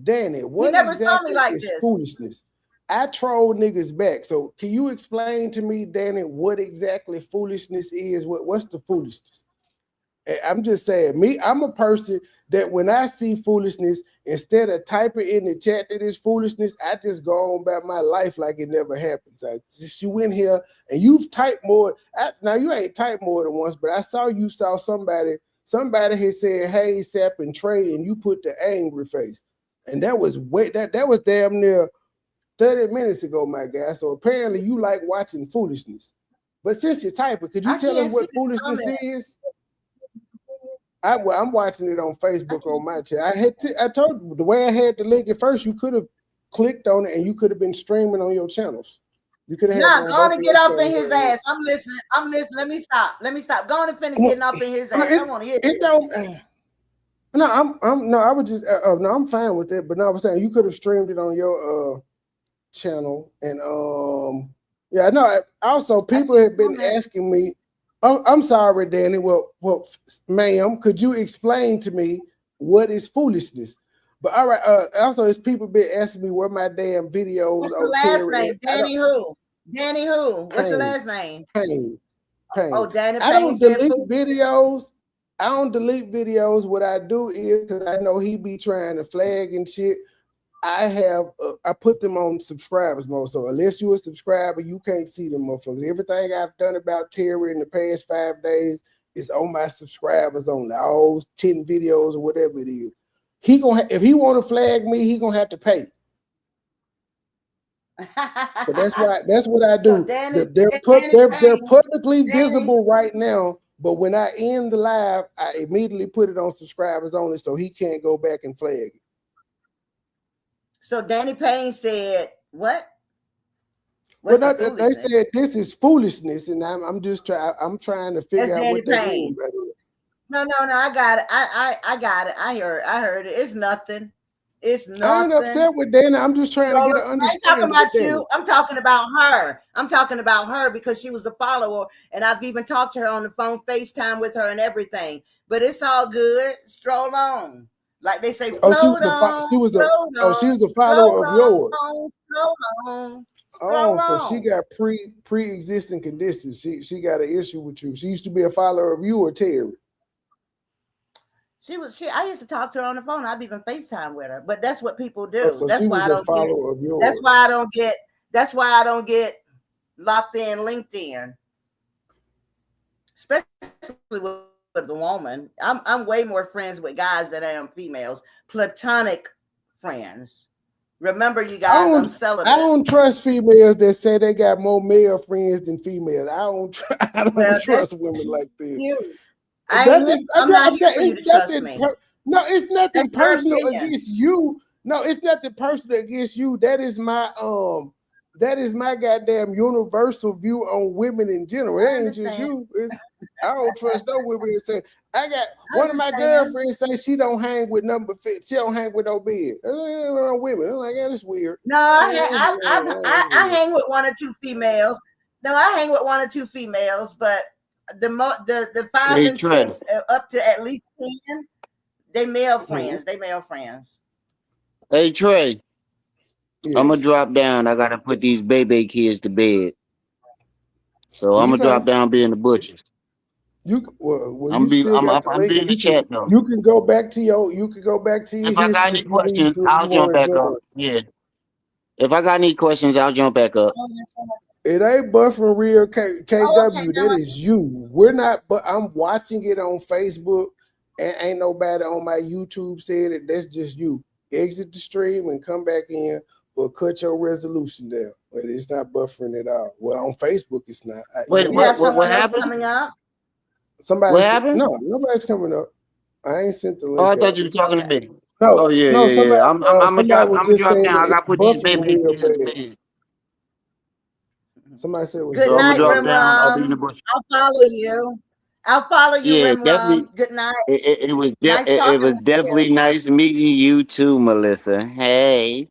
Danny, what exactly is foolishness? I troll niggas back. So can you explain to me, Danny, what exactly foolishness is? What's the foolishness? I'm just saying, I'm a person that when I see foolishness, instead of typing in the chat that it's foolishness, I just go on about my life like it never happened. So you in here and you've typed more. Now you ain't typed more than once, but I saw you saw somebody had said, "Hey, Sapp and Trey," and you put the angry face. And that was that was damn near 30 minutes ago, my guy. So apparently you like watching foolishness. But since you're typing, could you tell us what foolishness is? I'm watching it on Facebook on my chat. I told you the way I had the link at first, you could have clicked on it and you could have been streaming on your channels. You could have. Nah, go on and get up in his ass. I'm listening. Let me stop. Go on and finish getting up in his ass. I want to hear it. No, I would just I'm fine with it. But no, I was saying you could have streamed it on your channel and yeah, no. Also, people have been asking me. I'm sorry, Danny. Well, ma'am, could you explain to me what is foolishness? But all right, also, it's people been asking me where my damn videos. What's the last name? Danny who? Danny who? What's the last name? Payne. Oh, Danny Payne. I don't delete videos. I don't delete videos. What I do is, because I know he be trying to flag and shit, I put them on subscribers mode. So unless you're a subscriber, you can't see them motherfuckers. Everything I've done about Terry in the past 5 days is on my subscribers only. All 10 videos or whatever it is. If he want to flag me, he gonna have to pay. But that's what I do. So they're publicly visible right now. But when I end the live, I immediately put it on subscribers only, so he can't go back and flag it. So Danny Payne said, "What?" Well, they said this is foolishness, and I'm trying to figure out what they're doing. No, I got it. I got it. I heard it. It's nothing. It's nothing. I ain't upset with Dana. I'm just trying to get an understanding. I'm talking about you. I'm talking about her. I'm talking about her because she was a follower, and I've even talked to her on the phone, FaceTime with her and everything. But it's all good. Stroll on. Like they say, she was a follower of yours. So she got pre-existing conditions. She got an issue with you. She used to be a follower of you or Terry. I used to talk to her on the phone. I've even FaceTime with her. But that's what people do. So that's she why was I don't a follower of yours. That's why I don't get locked in LinkedIn. Especially with the woman. I'm way more friends with guys than I am females. Platonic friends. Remember, you guys, I'm celibate. I don't trust females that say they got more male friends than females. I don't trust women like this. No, it's nothing personal against you. No, it's nothing personal against you. That is my goddamn universal view on women in general. It ain't just you. I don't trust no women that say I got one of my girlfriends say she don't hang with number fit. She don't hang with no bed. Women. I'm like, yeah, that's weird. No, I hang with one or two females. No, I hang with one or two females, but the 5 and 6 up to at least 10, they male friends. They male friends. Hey Trey, yes. I'm gonna drop down. I gotta put these baby kids to bed, so I'm gonna drop down, be in the bushes. I'm be in the chat though. You can go back to your. If I got any questions, I'll jump back up. Yeah. If I got any questions, I'll jump back up. It ain't buffering real KW. That is you. We're not. But I'm watching it on Facebook, and ain't nobody on my YouTube said it. That's just you. Exit the stream and come back in, or cut your resolution down. But it's not buffering at all. Well, on Facebook, it's not. Wait, what happened? Coming up? Somebody. What happened? No, nobody's coming up. I ain't sent the link. Oh, I thought you were talking to me. No. Oh yeah, no, yeah. I'm gonna drop down. I got to put these baby kids to bed. Somebody said, "Good night, Rim Rom. I'll follow you. Yeah, Rim Rom. Good night." It was definitely nice meeting you too, Melissa. Hey,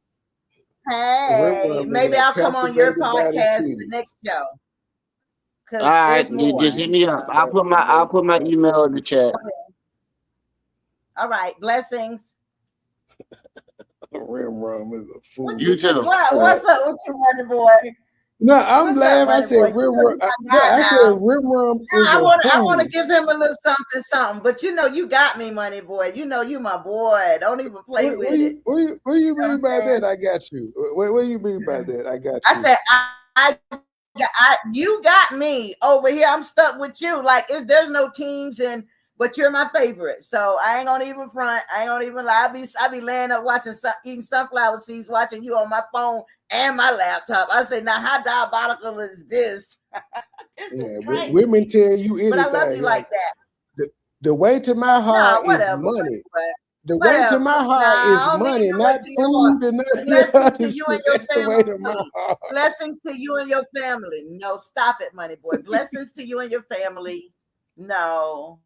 maybe I'll come on your podcast the next show. All right, just hit me up. I'll put my email in the chat. Okay. All right, blessings. Rim Rom is a fool. You too. What's up with you, MoneyBoy? No, I'm laughing. I said Rim Rom. I said Rim Rom is I want to give him a little something. But you know, you got me, MoneyBoy. You know, you my boy. Don't even play with it. What do you mean by that? I got you. What do you mean by that? I got you. I said you got me over here. I'm stuck with you. Like there's no teams but you're my favorite. So I ain't gonna even front. I ain't gonna even lie. I be laying up eating sunflower seeds, watching you on my phone and my laptop. I say, now how diabolical is this? This is crazy. Women tell you anything. But I love you like that. The way to my heart is money. The way to my heart is money, not food and nothing. To you and your family. Blessings to you and your family. No, stop it, MoneyBoy. Blessings to you and your family. No.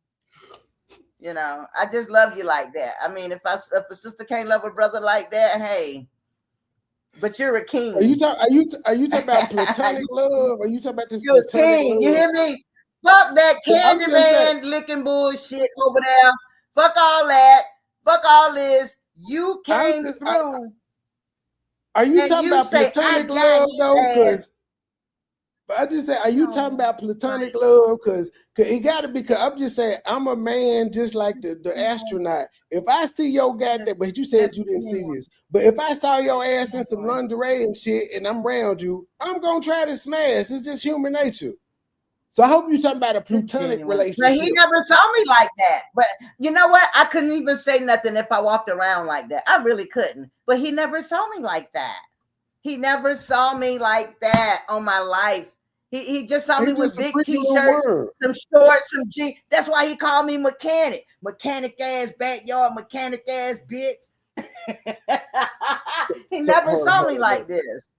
You know, I just love you like that. I mean, if a sister can't love a brother like that, hey. But you're a king. Are you talking about platonic love? Are you talking about this? You're a king. Love? You hear me? Fuck that Candyman licking bullshit over there. Fuck all that. Fuck all this. You came through. Are you talking about platonic love though? Because I just say, are you talking about platonic love? Because It got to be, because I'm just saying, I'm a man just like the astronaut. If I see your goddamn, but you said you didn't see this, but if I saw your ass in some lingerie and shit and I'm around you, I'm going to try to smash. It's just human nature. So I hope you're talking about a platonic relationship. But he never saw me like that. But you know what? I couldn't even say nothing if I walked around like that. I really couldn't. But he never saw me like that. He never saw me like that on my life. He just saw me with big t-shirts, some shorts, some jeans. That's why he called me mechanic. Mechanic ass backyard, mechanic ass bitch. He never saw me like this.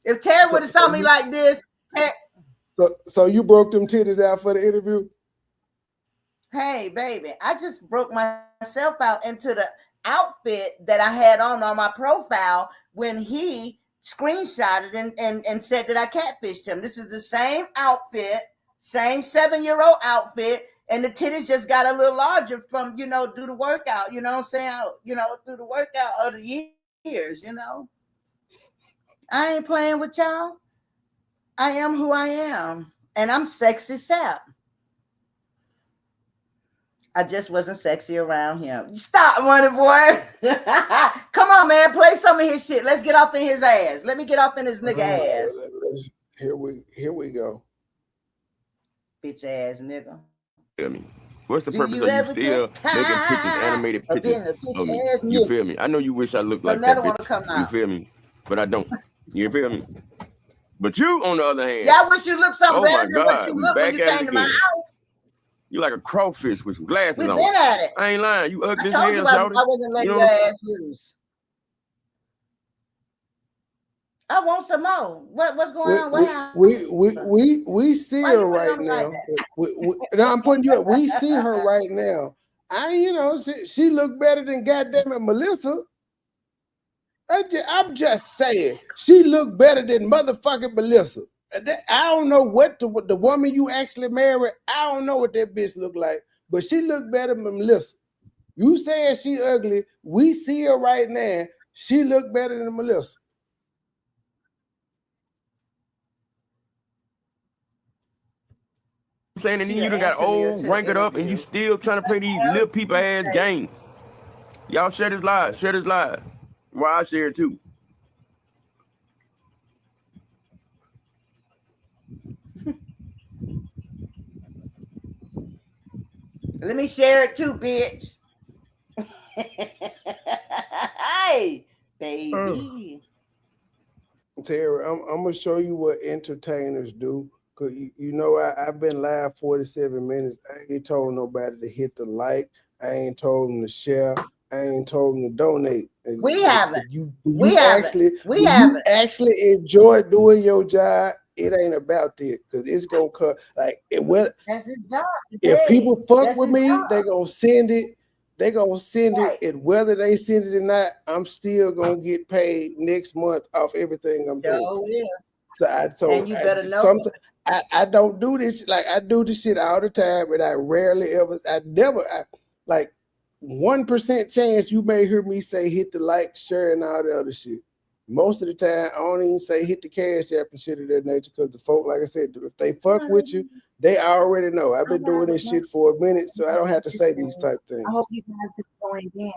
If Terry would have saw me like this, so you broke them titties out for the interview? Hey, baby, I just broke myself out into the outfit that I had on my profile when he screenshotted and said that I catfished him. This is the same outfit, same 7-year-old outfit, and the titties just got a little larger from, do the workout, you know what I'm saying? Through the workout of the years, I ain't playing with y'all. I am who I am, and I'm sexy Sapp. I just wasn't sexy around him. Stop, MoneyBoy. Come on, man. Play some of his shit. Let's get up in his ass. Let me get up in his nigga ass. Here we go. Bitch ass nigga. Feel me? What's the purpose of you still making pictures, animated pictures of me? You feel me? I know you wish I looked like that, bitch. You feel me? But I don't. You feel me? But you, on the other hand, yeah, I wish you looked something better than what you look when you came to my house. You like a crawfish with some glasses on. We've been at it. I ain't lying. You ugly as hell, shouty. I wasn't letting your ass loose. I want some more. What's going on? What happened? We see her right now. Now I'm putting you up. We see her right now. She look better than goddamn it, Melissa. I'm just saying, she look better than motherfucking Melissa. I don't know what the woman you actually married, I don't know what that bitch look like, but she look better than Melissa. You saying she ugly, we see her right now, she look better than Melissa. I'm saying, and then you done got old, rank it up, and you still trying to play these little people ass games. Y'all share this live, Well, I share it too. Let me share it too, bitch. Hey, baby. Terry, I'm gonna show you what entertainers do. Cause I've been live 47 minutes. I ain't told nobody to hit the like. I ain't told them to share. I ain't told them to donate. We haven't. You actually enjoy doing your job. It ain't about that, because it's gonna cut like it will. That's his job. If people fuck with me, they gonna send it. They gonna send it, and whether they send it or not, I'm still gonna get paid next month off everything I'm doing. Oh yeah. And you better know. I don't do this. Like, I do this shit all the time, and I never. 1% chance you may hear me say hit the like, share, and all the other shit. Most of the time, I don't even say hit the cash app and shit of that nature, because the folk, like I said, if they fuck with you, they already know. I've been doing this shit for a minute, so I don't have to say these type things. I hope you guys are going in.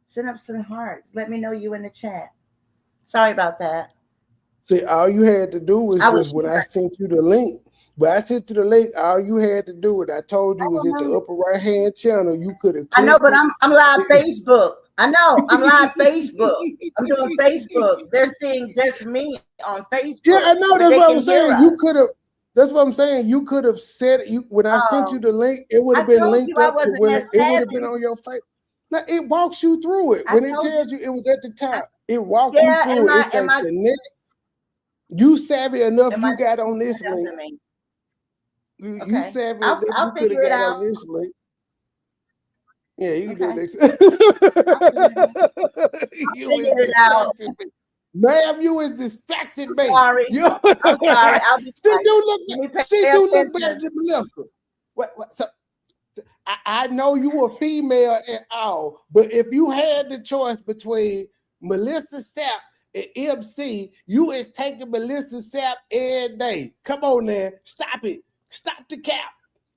Send up some hearts. Let me know you in the chat. Sorry about that. See, all you had to do was just when I sent you the link. But I sent you the link. All you had to do, what I told you, was at the upper right hand channel. You could have. I know, but I'm live Facebook. I know I'm live Facebook. I'm doing Facebook. They're seeing just me on Facebook. Yeah, I know. That's what I'm saying. You could have. That's what I'm saying. You could have said it. When I sent you the link, it would have been linked up to when it would have been on your face. Now it walks you through it. When it tells you it was at the top, it walks you through it. It says connect. You savvy enough. You got on this link. You savvy enough. You could have got on this link. Yeah, you can do it. You figure it out. Ma'am, you is distracted, man. Sorry. I'm sorry. I'll be she do look better than Melissa. So, I know you a female and all, but if you had the choice between Melissa Sapp and MC, you is taking Melissa Sapp every day. Come on now. Stop it. Stop the cap.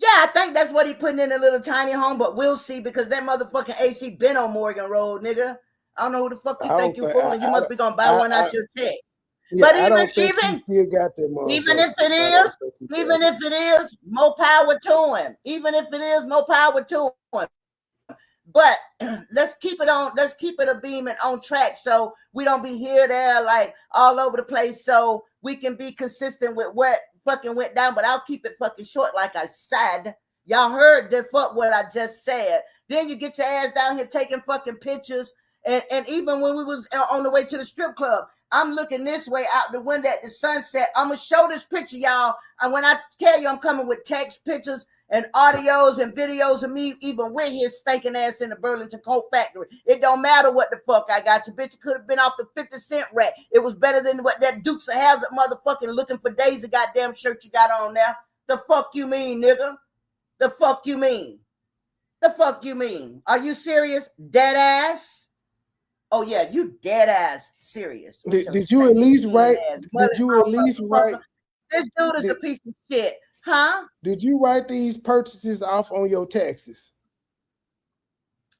Yeah, I think that's what he putting in a little tiny home, but we'll see because that motherfucking AC been on Morgan Road, nigga. I don't know who the fuck you think you're fooling. You must be gonna buy one out your check. Yeah, But I don't think he still got that motherfucker. even if it is, more power to him. Even if it is, more power to him. But let's keep it a beam and on track so we don't be here, there, like all over the place so we can be consistent with what fucking went down. But I'll keep it fucking short like I said. Y'all heard the fuck what I just said. Then you get your ass down here taking fucking pictures. And even when we was on the way to the strip club, I'm looking this way out the window at the sunset. I'm going to show this picture, y'all. And when I tell you I'm coming with text pictures and audios and videos of me, even with his stinking ass in the Burlington Coat Factory. It don't matter what the fuck I got. Your bitch could have been off the 50-cent rack. It was better than what that Dukes of Hazzard motherfucking looking for days of goddamn shirt you got on there. The fuck you mean, nigga? The fuck you mean? The fuck you mean? Are you serious? Dead ass? Oh yeah, you dead ass serious. Did you at least write? Did you at least write? This dude is a piece of shit, huh? Did you write these purchases off on your taxes?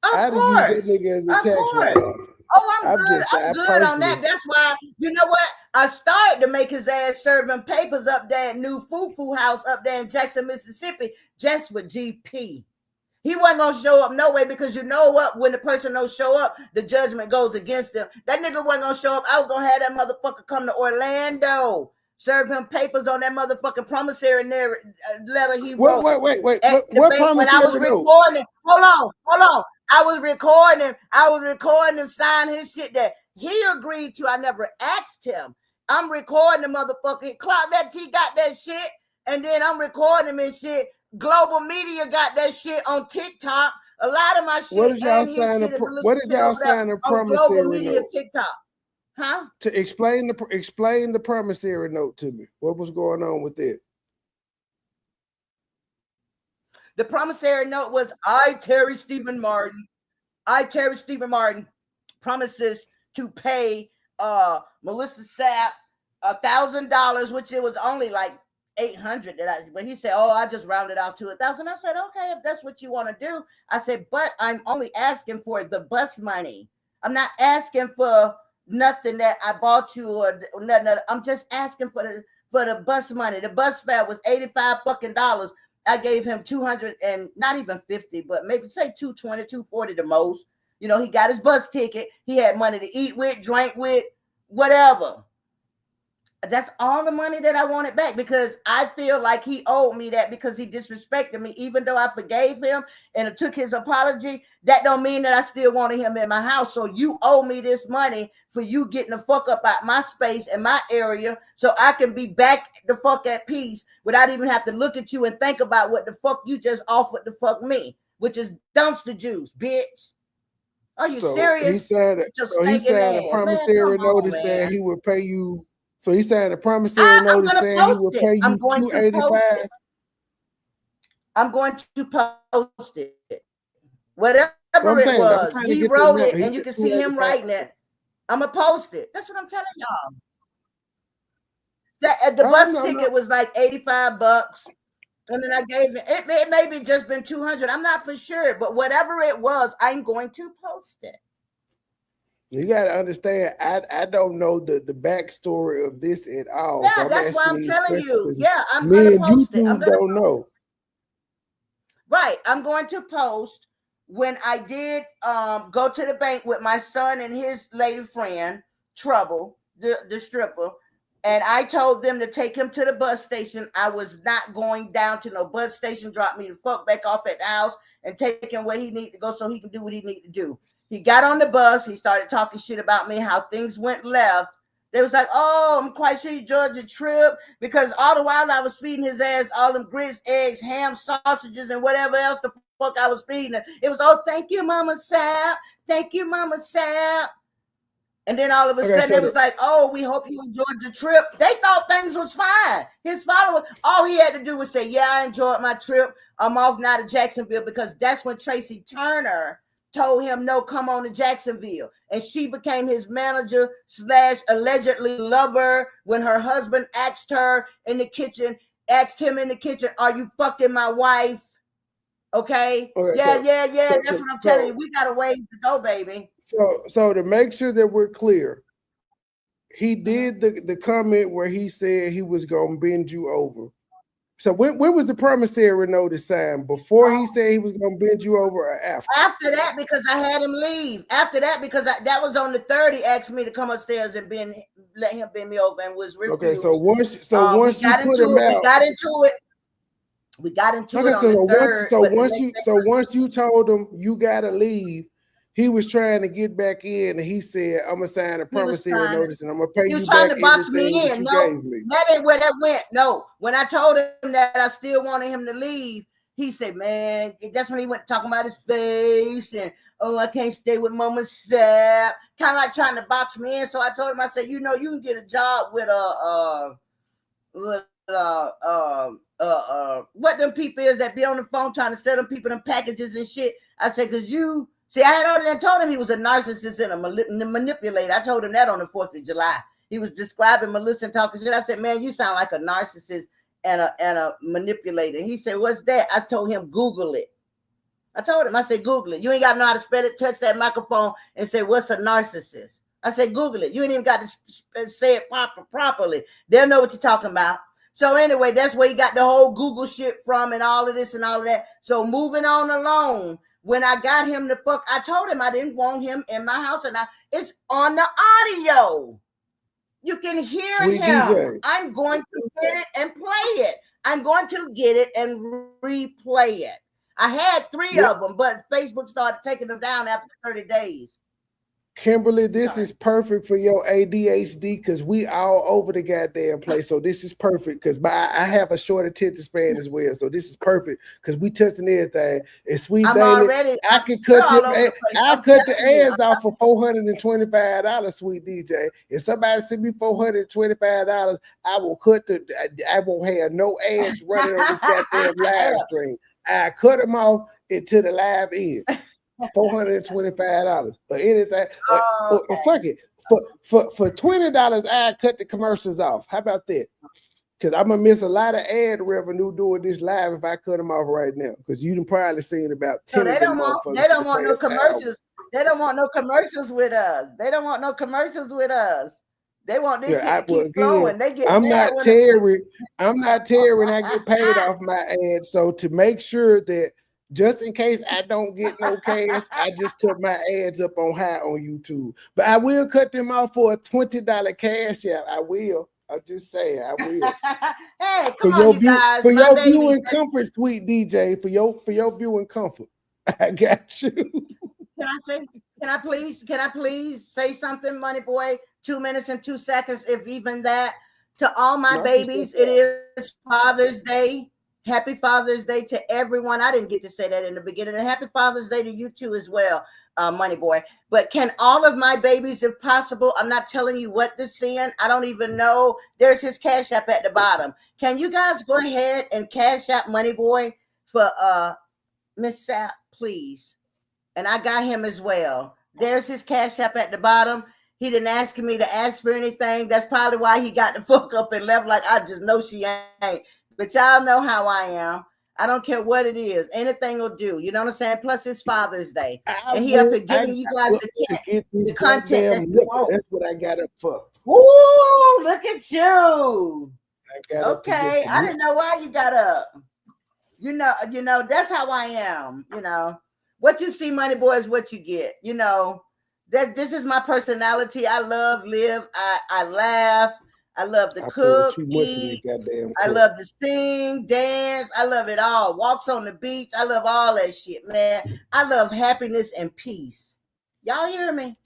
Of course. Use that nigga as a tax write-off. Oh, I'm good on that. That's why, you know what? I started to make his ass serving papers up there at New Foo House up there in Jackson, Mississippi, just with GP. He wasn't going to show up no way because you know what? When the person don't show up, the judgment goes against them. That nigga wasn't going to show up. I was going to have that motherfucker come to Orlando, serve him papers on that motherfucking promissory letter he wrote. Wait. What promissory when I was recording, hold on. I was recording him sign his shit that he agreed to. I never asked him. I'm recording the motherfucker. Clock that T got that shit. And then I'm recording him and shit. Global media got that shit on TikTok. A lot of my shit. What did y'all sign a promissory note? TikTok, huh? To explain the promissory note to me. What was going on with it? The promissory note was Terry Stephen Martin, promises to pay Melissa Sapp $1,000, which it was only like $800 but he said, I just rounded out to $1,000. I said, okay, if that's what you want to do. I said, but I'm only asking for the bus money. I'm not asking for nothing that I bought you or nothing. I'm just asking for the bus money. The bus fare was $85 fucking dollars. I gave him 200 and not even 50, but maybe say 220, 240 the most. You know, he got his bus ticket. He had money to eat with, drink with, whatever. That's all the money that I wanted back because I feel like he owed me that because he disrespected me. Even though I forgave him and I took his apology, that don't mean that I still wanted him in my house. So you owe me this money for you getting the fuck up out my space and my area so I can be back the fuck at peace without even have to look at you and think about what the fuck you just offered to fuck me, which is dumpster juice, bitch. Are you serious? He said a promissory notice that he would pay you. So he signed a promissory notice saying he will pay you $285. I'm going to post it. Whatever it was, he wrote it, and you can see him writing it. I'm gonna post it. That's what I'm telling y'all. The bus ticket was like $85, and then I gave it. It maybe just been $200. I'm not for sure, but whatever it was, I'm going to post it. You got to understand, I don't know the backstory of this at all. Yeah, so that's why I'm telling you. Yeah, I'm me going to and post you it. don't know. Right. I'm going to post when I did go to the bank with my son and his lady friend, Trouble, the stripper, and I told them to take him to the bus station. I was not going down to no bus station, drop me the fuck back off at the house and take him where he need to go so he can do what he need to do. He got on the bus. He started talking shit about me, how things went left. They was like, I'm quite sure you enjoyed your trip because all the while I was feeding his ass all them grits, eggs, ham, sausages, and whatever else the fuck I was feeding him. It was, thank you, Mama Sapp. Thank you, Mama Sapp. And then all of a sudden it was like, we hope you enjoyed your trip. They thought things was fine. His followers, all he had to do was say, yeah, I enjoyed my trip. I'm off now to Jacksonville because that's when Tracy Turner told him, no, come on to Jacksonville. And she became his manager / allegedly lover when her husband asked her in the kitchen, asked him in the kitchen, "Are you fucking my wife?" Okay. Okay, Yeah. so- That's what I'm telling you. We got a ways to go, baby. So to make sure that we're clear, he did the comment where he said he was gonna bend you over. So when was the promissory notice signed? Before he said he was gonna bend you over, or after? After that, because I had him leave. After that, because that was on the 3rd, he asked me to come upstairs and let him bend me over, and was refused. Okay, so once you put him out, we got into it. We got into it on the 3rd. Once you told him you gotta leave, he was trying to get back in, and he said, "I'm gonna sign a promissory notice, and I'm gonna pay you back." He was trying to box me in. No, that ain't where that went. No, when I told him that I still wanted him to leave, he said, "Man," that's when he went talking about his face and, "Oh, I can't stay with Mama Sapp," kind of like trying to box me in. So I told him, I said, "You know, you can get a job with what them people is that be on the phone trying to sell them people them packages and shit." I said, "Cause you." See, I had already told him he was a narcissist and a manipulator. I told him that on the 4th of July. He was describing Melissa and talking shit. I said, "Man, you sound like a narcissist and a manipulator." He said, "What's that?" I told him, "Google it." I told him, I said, "Google it. You ain't got to know how to spell it, touch that microphone and say, what's a narcissist?" I said, "Google it. You ain't even got to say it properly. They'll know what you're talking about." So anyway, that's where he got the whole Google shit from and all of this and all of that. So moving on along. When I got him the fuck, I told him I didn't want him in my house, and it's on the audio. You can hear Sweet him. DJ. I'm going to get it and play it. I'm going to get it and replay it. I had 3 of them, but Facebook started taking them down after 30 days. Kimberly, this is perfect for your ADHD because we all over the goddamn place. So this is perfect because I have a short attention span as well. So this is perfect because we touching everything. And Sweet Daily, I could cut the ads off for $425, Sweet DJ. If somebody send me $425, I won't have no ads running on this goddamn live stream. I cut them off until the live end. $425 or anything. Or fuck it. For $20, I cut the commercials off. How about that? Because I'm gonna miss a lot of ad revenue doing this live if I cut them off right now. Because you done probably seen about 10 they don't want no commercials. Hour. They don't want no commercials with us. They don't want no commercials with us. They want this shit to keep flowing. I'm not Terry. I get paid off my ads. So to make sure that just in case I don't get no cash, I just put my ads up on high on YouTube. But I will cut them off for a $20 cash app. I will. I'm just saying, I will. Hey, come on, you guys. For your viewing comfort, Sweet DJ. For your viewing comfort, I got you. Can I please say something, Money Boy? 2 minutes and 2 seconds, if even that. To all my babies, it is Father's Day. Happy Father's Day to everyone. I didn't get to say that in the beginning. And happy Father's Day to you too as well, Money Boy. But can all of my babies, if possible, I'm not telling you what to send. I don't even know. There's his Cash App at the bottom. Can you guys go ahead and Cash App Money Boy for Miss Sapp, please? And I got him as well. There's his Cash App at the bottom. He didn't ask me to ask for anything. That's probably why he got the fuck up and left like I just know she ain't. But y'all know how I am. I don't care what it is. Anything will do. You know what I'm saying? Plus, it's Father's Day. And he up here giving you guys the content that you want. That's what I got up for. Ooh, look at you. Okay. I didn't know why you got up. You know, that's how I am. You know, what you see, Money Boy, is what you get. You know, that this is my personality. I love, live, I laugh. I love to cook, eat. I love to sing, dance. I love it all. Walks on the beach. I love all that shit, man. I love happiness and peace. Y'all hear me?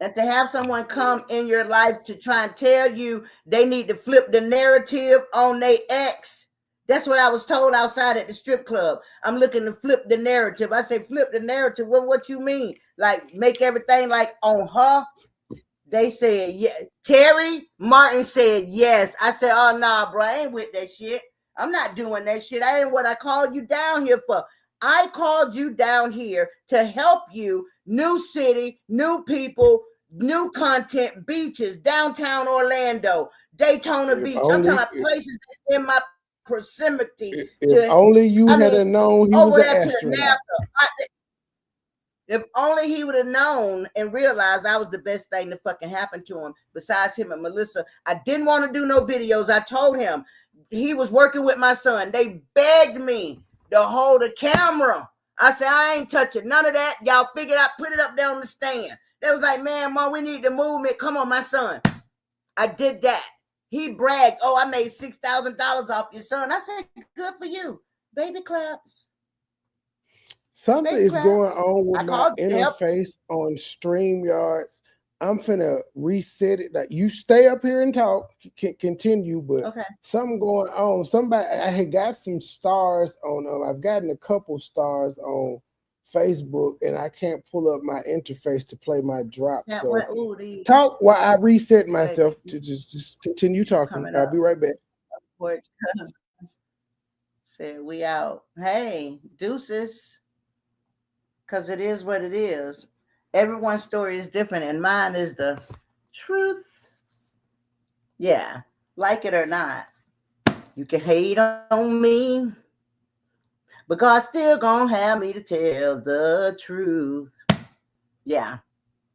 And to have someone come in your life to try and tell you they need to flip the narrative on their ex. That's what I was told outside at the strip club. I'm looking to flip the narrative. I say, flip the narrative. Well, what you mean? Like make everything like on her? They said, yeah. Terry Martin said, yes. I said, oh, nah, bro, I ain't with that shit. I'm not doing that shit. I ain't what I called you down here for. I called you down here to help you. New city, new people, new content, beaches, downtown Orlando. Daytona If Beach. I'm only, talking about places that's in my proximity. if only you had known he was over an there to astronaut. NASA. If only he would have known and realized I was the best thing to fucking happen to him, besides him and Melissa. I didn't want to do no videos. I told him he was working with my son. They begged me to hold a camera. I said, I ain't touching none of that. Y'all figure it out, put it up there on the stand. They was like, man, Mom, we need the movement. Come on, my son. I did that. He bragged, oh, I made $6,000 off your son. I said, good for you. Baby claps. Something is going on with my called to help. interface on StreamYards. I'm finna reset it. Like, you stay up here and talk, continue, but something going on. Somebody, I had got some stars on. I've gotten a couple stars on Facebook, and I can't pull up my interface to play my drop. Yeah, so talk while I reset myself to just continue talking. I'll be right back. Said we out. Hey, deuces. Because it is what it is. Everyone's story is different, and mine is the truth. Yeah, like it or not. You can hate on me, but God's still gonna have me to tell the truth. Yeah,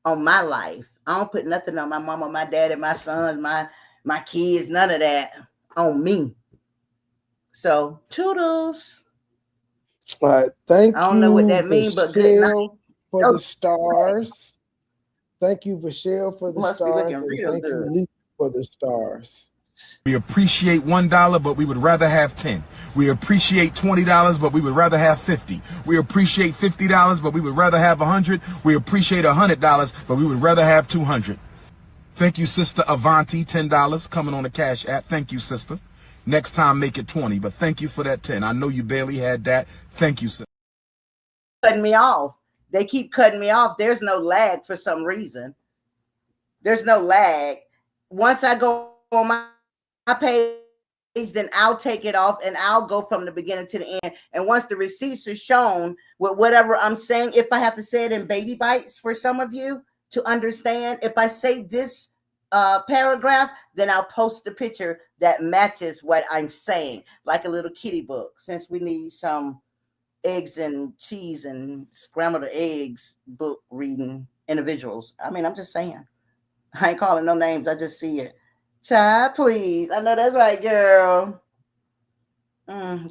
on my life. I don't put nothing on my mama, my daddy, my sons, my kids, none of that on me. So, toodles. Thank you. I don't know what that means, but good night. For the stars. Thank you, Vashelle, for the stars. And thank you, Lee, for the stars. We appreciate $1, but we would rather have 10. We appreciate $20, but we would rather have 50. We appreciate $50, but we would rather have 100. We appreciate $100, but we would rather have 200. Thank you, Sister Avanti, $10 coming on the Cash App. Thank you, sister. Next time, make it 20, but thank you for that 10. I know you barely had that. Thank you, sir. Cutting me off. They keep cutting me off. There's no lag for some reason. There's no lag. Once I go on my page, then I'll take it off and I'll go from the beginning to the end. And once the receipts are shown with whatever I'm saying, if I have to say it in baby bites for some of you to understand, if I say this paragraph, then I'll post the picture that matches what I'm saying, like a little kitty book, since we need some eggs and cheese and scrambled eggs book reading individuals. I mean, I'm just saying. I ain't calling no names. I just see it. Child, please. I know that's right, girl.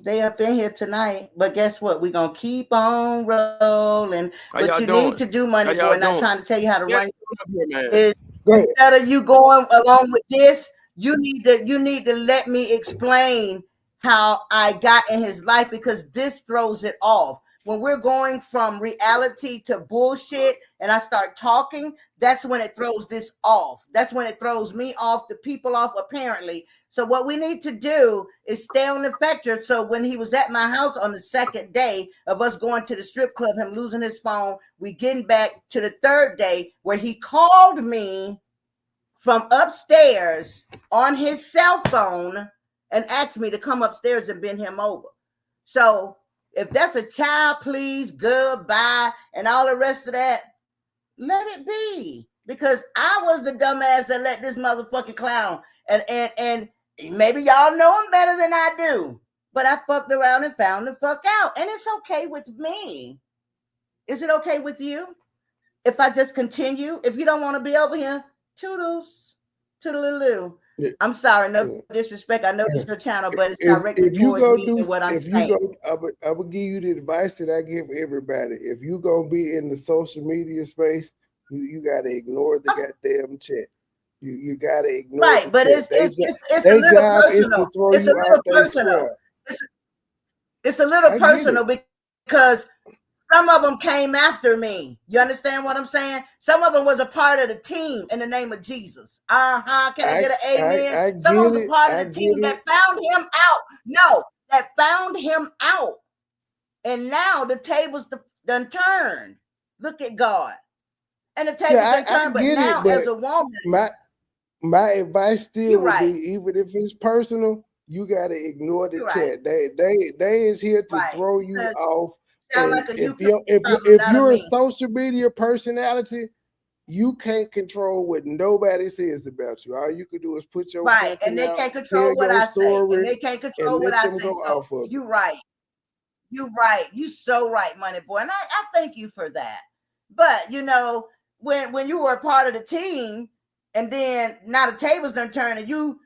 They up in here tonight, but guess what? We're gonna keep on rolling. What you need to do, Money Boy, and I'm trying to tell you how to run is instead of you going along with this, you need to let me explain how I got in his life, because this throws it off. When we're going from reality to bullshit and I start talking, that's when it throws this off. That's when it throws me off, the people off, apparently. So what we need to do is stay on the factor. So when he was at my house on the second day of us going to the strip club, him losing his phone, we getting back to the third day where he called me from upstairs on his cell phone and asked me to come upstairs and bend him over. So if that's a child, please, goodbye, and all the rest of that, let it be. Because I was the dumbass that let this motherfucking clown, and maybe y'all know him better than I do, but I fucked around and found the fuck out. And it's okay with me. Is it okay with you if I just continue? If you don't want to be over here, toodles, toodaloo. I'm sorry, no disrespect. I know it's your channel, but it's directed towards me and what I'm saying. I would give you the advice that I give everybody. If you're gonna be in the social media space, you gotta ignore the goddamn chat. You gotta ignore. Right, but it's a little personal. It's a little personal. It's a little personal because some of them came after me. You understand what I'm saying? Some of them was a part of the team in the name of Jesus. Can I get an amen? Some of them was a part of the team that found him out. No, that found him out. And now the tables done turned. Look at God. And the tables done turned, but now as a woman. My advice still would be, even if it's personal, you gotta ignore the chat. They is here to throw you off. If you're a social media personality, you can't control what nobody says about you. All you can do is put your right, and they can't control what I say, and they can't control what I say. So you're right. You're right. You so right, Money Boy, and I thank you for that. But you know, when you were a part of the team, and then now the tables done turn, and you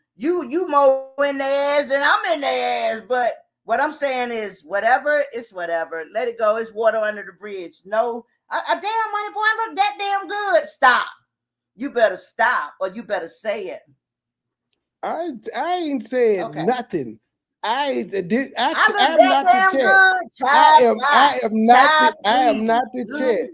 more in their ass than I'm in their ass. But what I'm saying is, whatever, it's whatever. Let it go. It's water under the bridge. No, damn, Money Boy, I look that damn good. Stop. You better stop, or you better say it. I ain't saying nothing. I'm not the chat. I am not the chat.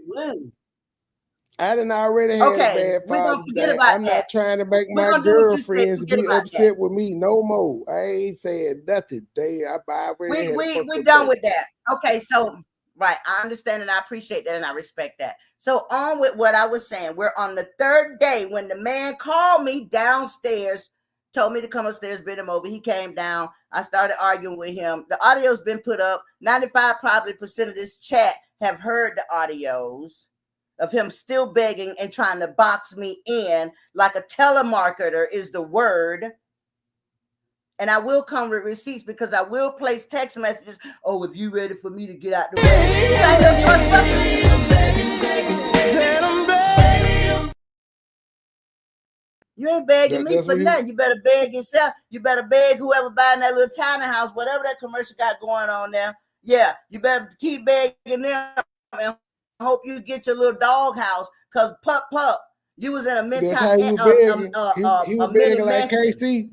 I didn't already have a bad Father's Day. I'm not trying to make my girlfriends be upset with me no more. I ain't saying nothing. We done with that. Okay, so right, I understand and I appreciate that and I respect that. So on with what I was saying. We're on the third day when the man called me downstairs, told me to come upstairs, bid him over. He came down. I started arguing with him. The audio's been put up. 95% of this chat have heard the audios of him still begging and trying to box me in like a telemarketer is the word. And I will come with receipts because I will place text messages. Oh, if you ready for me to get out the way. You ain't begging me for nothing. You better beg yourself. You better beg whoever buying that little tiny house, whatever that commercial got going on there. Yeah, you better keep begging them and hope you get your little dog house. Cause pup, you was in a mini mansion.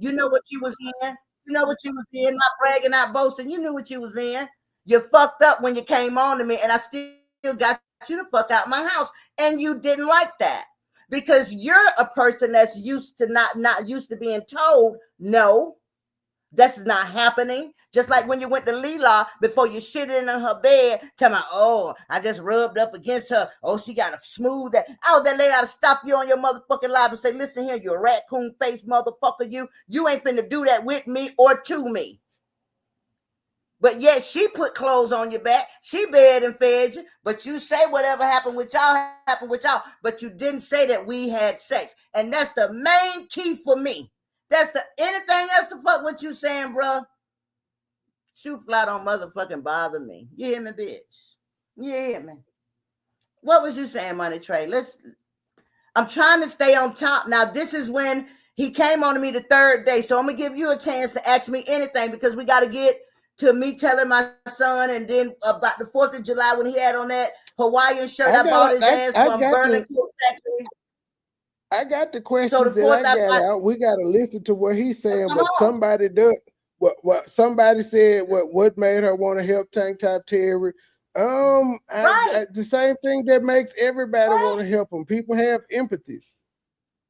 You know what you was in. You know what you was in. Not bragging, not boasting. You knew what you was in. You fucked up when you came on to me, and I still got you to fuck out my house, and you didn't like that. Because you're a person that's used to not used to being told, no, that's not happening. Just like when you went to Leela before you shitted in her bed, tell me, oh, I just rubbed up against her. Oh, she got a smooth that. Oh, that lady ought to stop you on your motherfucking live and say, listen here, you raccoon face motherfucker, you ain't finna do that with me or to me. But yet she put clothes on your back. She bed and fed you. But you say whatever happened with y'all. But you didn't say that we had sex. And that's the main key for me. That's the anything else to fuck what you saying, bro. Shoot fly don't motherfucking bother me. You hear me, bitch? You hear me? What was you saying, Money Trey? I'm trying to stay on top. Now, this is when he came on to me the third day. So I'm gonna give you a chance to ask me anything because we got to get to me telling my son, and then about the 4th of July when he had on that Hawaiian shirt, I bought his ass from Berlin Factory. I got the questions that I got out. We got to listen to what he's saying, but somebody does. What somebody said, what made her want to help Tank Top Terry? The same thing that makes everybody want to help them. People have empathy.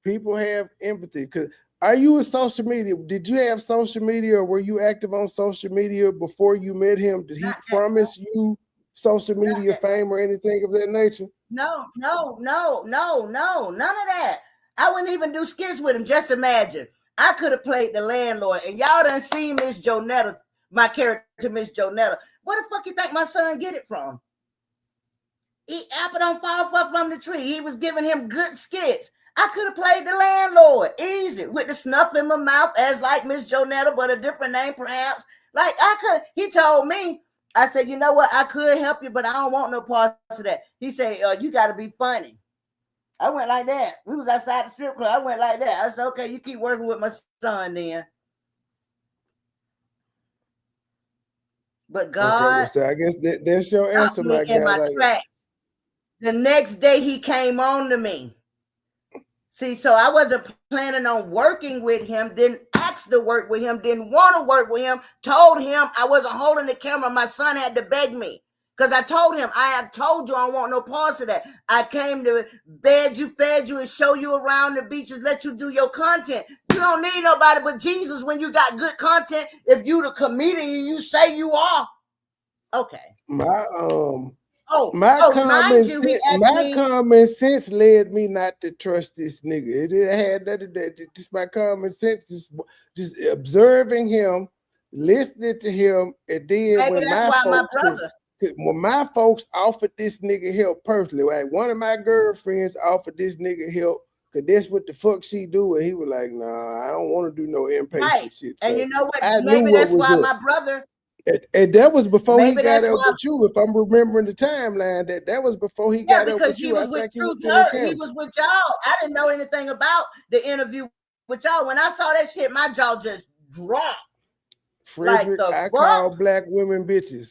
Because are you a social media? Did you have social media, or were you active on social media before you met him? Did he promise you social media fame or anything of that nature? No, none of that. I wouldn't even do skits with him. Just imagine. I could have played the landlord, and y'all done seen Miss Jonetta, my character, Miss Jonetta. Where the fuck you think my son get it from? Apple don't fall far from the tree. He was giving him good skits. I could have played the landlord, easy, with the snuff in my mouth as like Miss Jonetta, but a different name perhaps. Like I could, he told me, I said, you know what, I could help you, but I don't want no parts of that. He said, you got to be funny. I went like that. We was outside the strip club. I went like that. I said, okay, you keep working with my son then. But God, okay, so I guess that's your answer, my guy. The next day he came on to me. See, so I wasn't planning on working with him, didn't ask to work with him, didn't want to work with him, told him I wasn't holding the camera. My son had to beg me because I told him, I have told you I don't want no parts of that. I came to bed you, fed you, and show you around the beaches, let you do your content. You don't need nobody but Jesus when you got good content. If you the comedian you say you are. Okay. My common sense led me not to trust this nigga. It had that. Just my common sense, just observing him, listening to him, and then maybe that's why my brother. When my folks offered this nigga help personally, right? One of my girlfriends offered this nigga help because that's what the fuck she do. And he was like, nah, I don't want to do no inpatient shit. So and you know what? I Maybe knew that's what was why up. my brother. And that was before he Maybe got that's up why. with you. If I'm remembering the timeline, that was before he got up Because with he you. was I with think he was Truth in the Hurt. He camera. was with y'all. I didn't know anything about the interview with y'all. When I saw that shit, my jaw just dropped. Frederick, Like the I fuck? call black women bitches.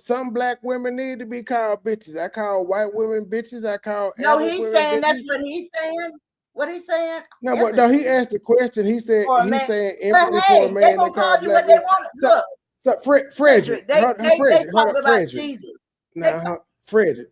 Some black women need to be called bitches. I call white women bitches. I call No, Arab he's women saying bitches. that's what he's saying. What he's saying? No, but no, he asked the question. He said For a he's man. saying But empathy hey, for a they man. gonna They call call you black what they women. want. So, Look, Frederick, they talk about Frederick. Jesus. Now, Frederick,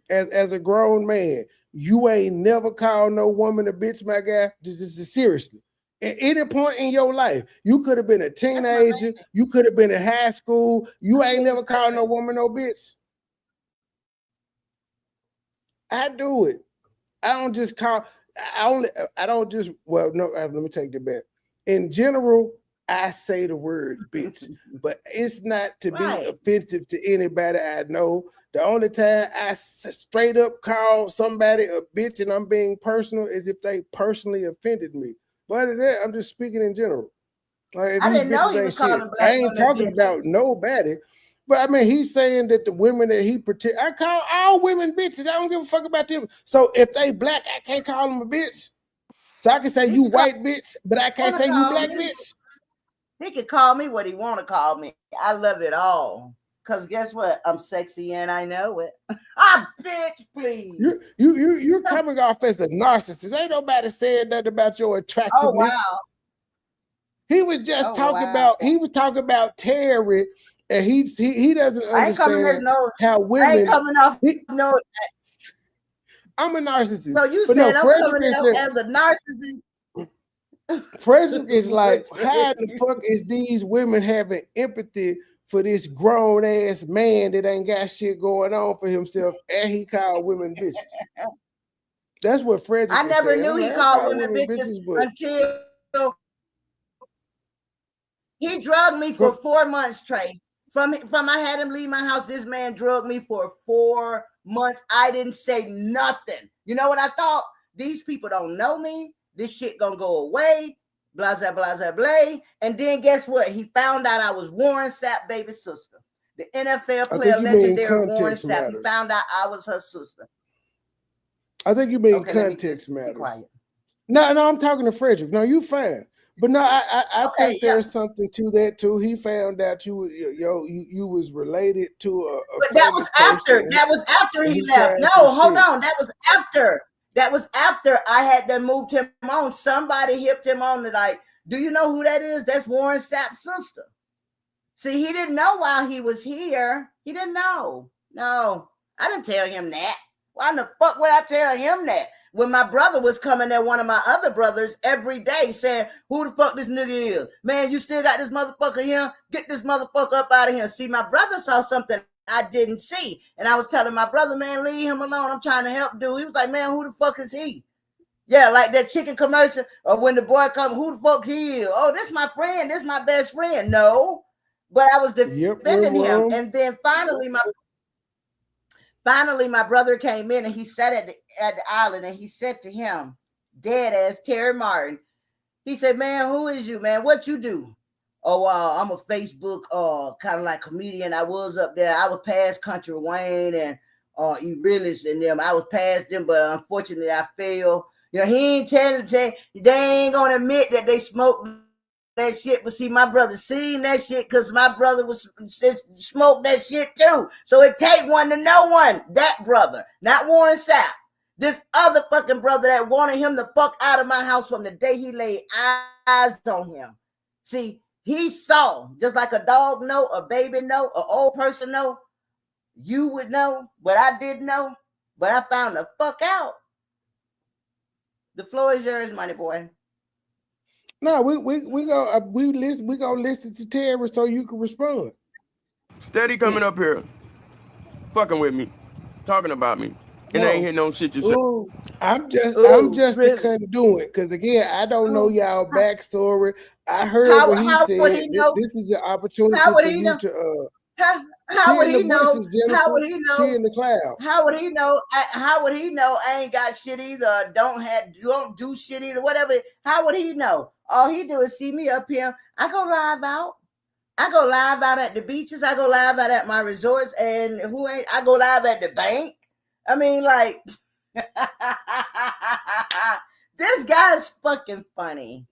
as a grown man, you ain't never called no woman a bitch, my guy. Just seriously. At any point in your life, you could have been a teenager, you could have been in high school, you ain't never called no woman no bitch. I do it. I don't just call. I don't just. Well, no. Let me take that back. In general, I say the word bitch, but it's not to be offensive to anybody I know. The only time I straight up call somebody a bitch and I'm being personal is if they personally offended me. But other than that, I'm just speaking in general. Like, I these didn't know bitches he ain't was shit. calling black I ain't women talking bitches. about nobody. But I mean, he's saying that the women that he protect, I call all women bitches. I don't give a fuck about them. So if they black, I can't call them a bitch. So I can say you white bitch, but I can't say you black bitch. He could call me what he want to call me. I love it all. Cause guess what? I'm sexy and I know it. Bitch, please. You're coming off as a narcissist. Ain't nobody saying nothing about your attractiveness. Oh wow. He was just talking about Terry, and he doesn't understand how women. I ain't coming off no. I'm a narcissist. So you but said no, I'm Frederick coming is out as a narcissist. Frederick is like, how the fuck is these women having empathy for this grown ass man that ain't got shit going on for himself, and he called women bitches? That's what Frederick. I never knew he called women bitches until he drugged me for 4 months, Trey. From I had him leave my house, this man drugged me for 4 months. I didn't say nothing. You know what I thought? These people don't know me. This shit gonna go away. Blah, blah, blah, blah, blah. And then guess what? He found out I was Warren Sapp baby's sister. The NFL player, legendary Warren Sapp. He found out I was her sister. I think you mean context matters. No, I'm talking to Frederick. No, you fine. But no, I think there's something to that too. He found out you was related to a but that was after. That was after he left. No, hold on. That was after. That was after I had to move him on. Somebody hipped him on to like, do you know who that is? That's Warren Sapp's sister. See, he didn't know while he was here. He didn't know. No, I didn't tell him that. Why in the fuck would I tell him that? When my brother was coming there, one of my other brothers every day saying, who the fuck this nigga is? Man, you still got this motherfucker here? Get this motherfucker up out of here. See, my brother saw something I didn't see. And I was telling my brother, man, leave him alone. I'm trying to help dude. He was like, man, who the fuck is he? Yeah, like that chicken commercial. Or when the boy comes, who the fuck he is? Oh, this my friend. This my best friend. No. But I was defending him. And then finally my brother came in and he sat at the island and he said to him, dead ass Terry Martin, he said, man, who is you, man? What you do? Oh, I'm a Facebook kind of like comedian. I was up there. I was past Country Wayne and E-Realist and them. I was past them, but unfortunately I failed. You know, he ain't telling they ain't gonna admit that they smoked that shit, but see, my brother seen that shit because my brother was smoked that shit too. So it take one to know one. That brother, not Warren Sapp. This other fucking brother that wanted him the fuck out of my house from the day he laid eyes on him. See, he saw, just like a dog know, a baby know, an old person know. You would know, but I didn't know. But I found the fuck out. The floor is yours, money boy. No, we gonna listen to Terry so you can respond. Steady coming up here, fucking with me, talking about me, and I ain't hear no shit you said. I'm just a conduit because again, I don't know y'all backstory. I heard what he said. This is an opportunity for you to How would he know? How would he know? She in the cloud. How would he know? How would he know? I ain't got shit either. Don't do shit either. Whatever. How would he know? All he do is see me up here. I go live out. I go live out at the beaches. I go live out at my resorts. And I go live at the bank. I mean, like, this guy's fucking funny.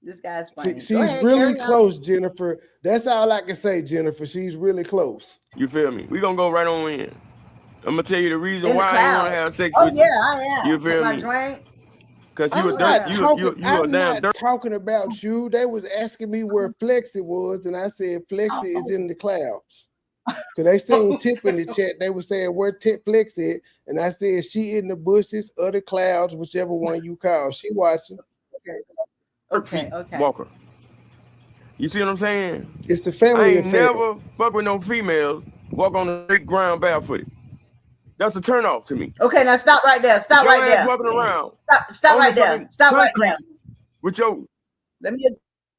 This guy's funny. She's really close, Jennifer. That's all I can say, Jennifer. She's really close. You feel me? We gonna go right on in. I'm gonna tell you the reason why I ain't wanna have sex with you. I am. You feel me? Because you I'm not talking about you. They was asking me where Flexi was, and I said Flexi is in the clouds. Because they seen Tip in the chat. They were saying where Tip Flexi, and I said she in the bushes or the clouds, whichever one you call. She watching. Okay. Walker. You see what I'm saying? It's the family. I ain't never fuck with no females walk on the straight ground barefooted. That's a turn off to me. Okay, now stop right there. Stop right there. Walking around. Stop right there. Stop right there. With your. Let me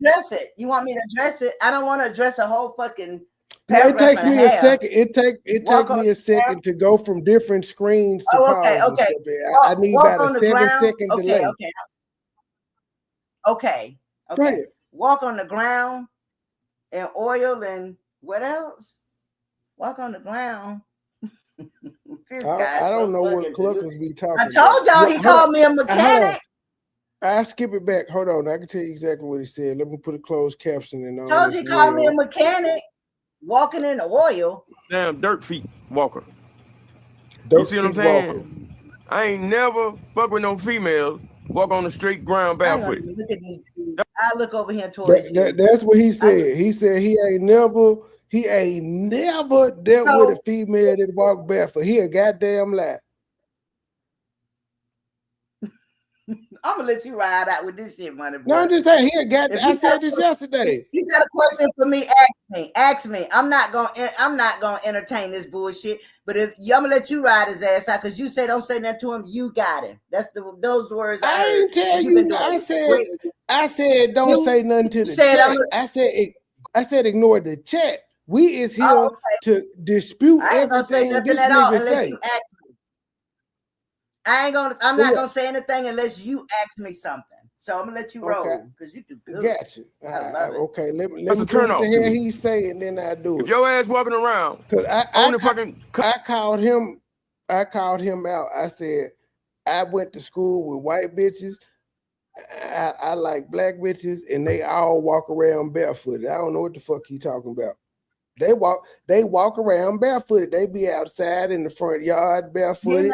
address it. You want me to address it? I don't want to address a whole fucking. It takes me a second. It take me a second to go from different screens to okay. I need about a 7-second delay. Okay. Walk on the ground and oil and what else? Walk on the ground. I don't know what Cluckers be talking about. I told y'all he called me a mechanic. I skip it back. Hold on. I can tell you exactly what he said. Let me put a closed caption in on. Told you he called me a mechanic walking in the oil. Damn dirt feet walker. You see what I'm saying? I ain't never fuck with no females walk on the straight ground barefoot. Look at these dudes. I look over here towards you. That's what he said. He said he ain't never dealt with a female that walked barefoot. He a goddamn lie. I'm gonna let you ride out with this shit, money boy. No, I'm just saying I said this yesterday. You got a question for me? Ask me. I'm not gonna entertain this bullshit. But if I'm gonna let you ride his ass out because you say don't say nothing to him, you got him. That's those words. I ain't tell you. I said don't say nothing to the chat. I said ignore the chat. We is here to dispute everything this nigga say. I'm not gonna say anything unless you ask me something. So I'm gonna let you roll because you do good. Got you. Okay, let me turn off. He's saying, then I do it. If your ass walking around, because I called him out. I said I went to school with white bitches. I like black bitches, and they all walk around barefooted. I don't know what the fuck he talking about. They walk around barefooted. They be outside in the front yard barefooted.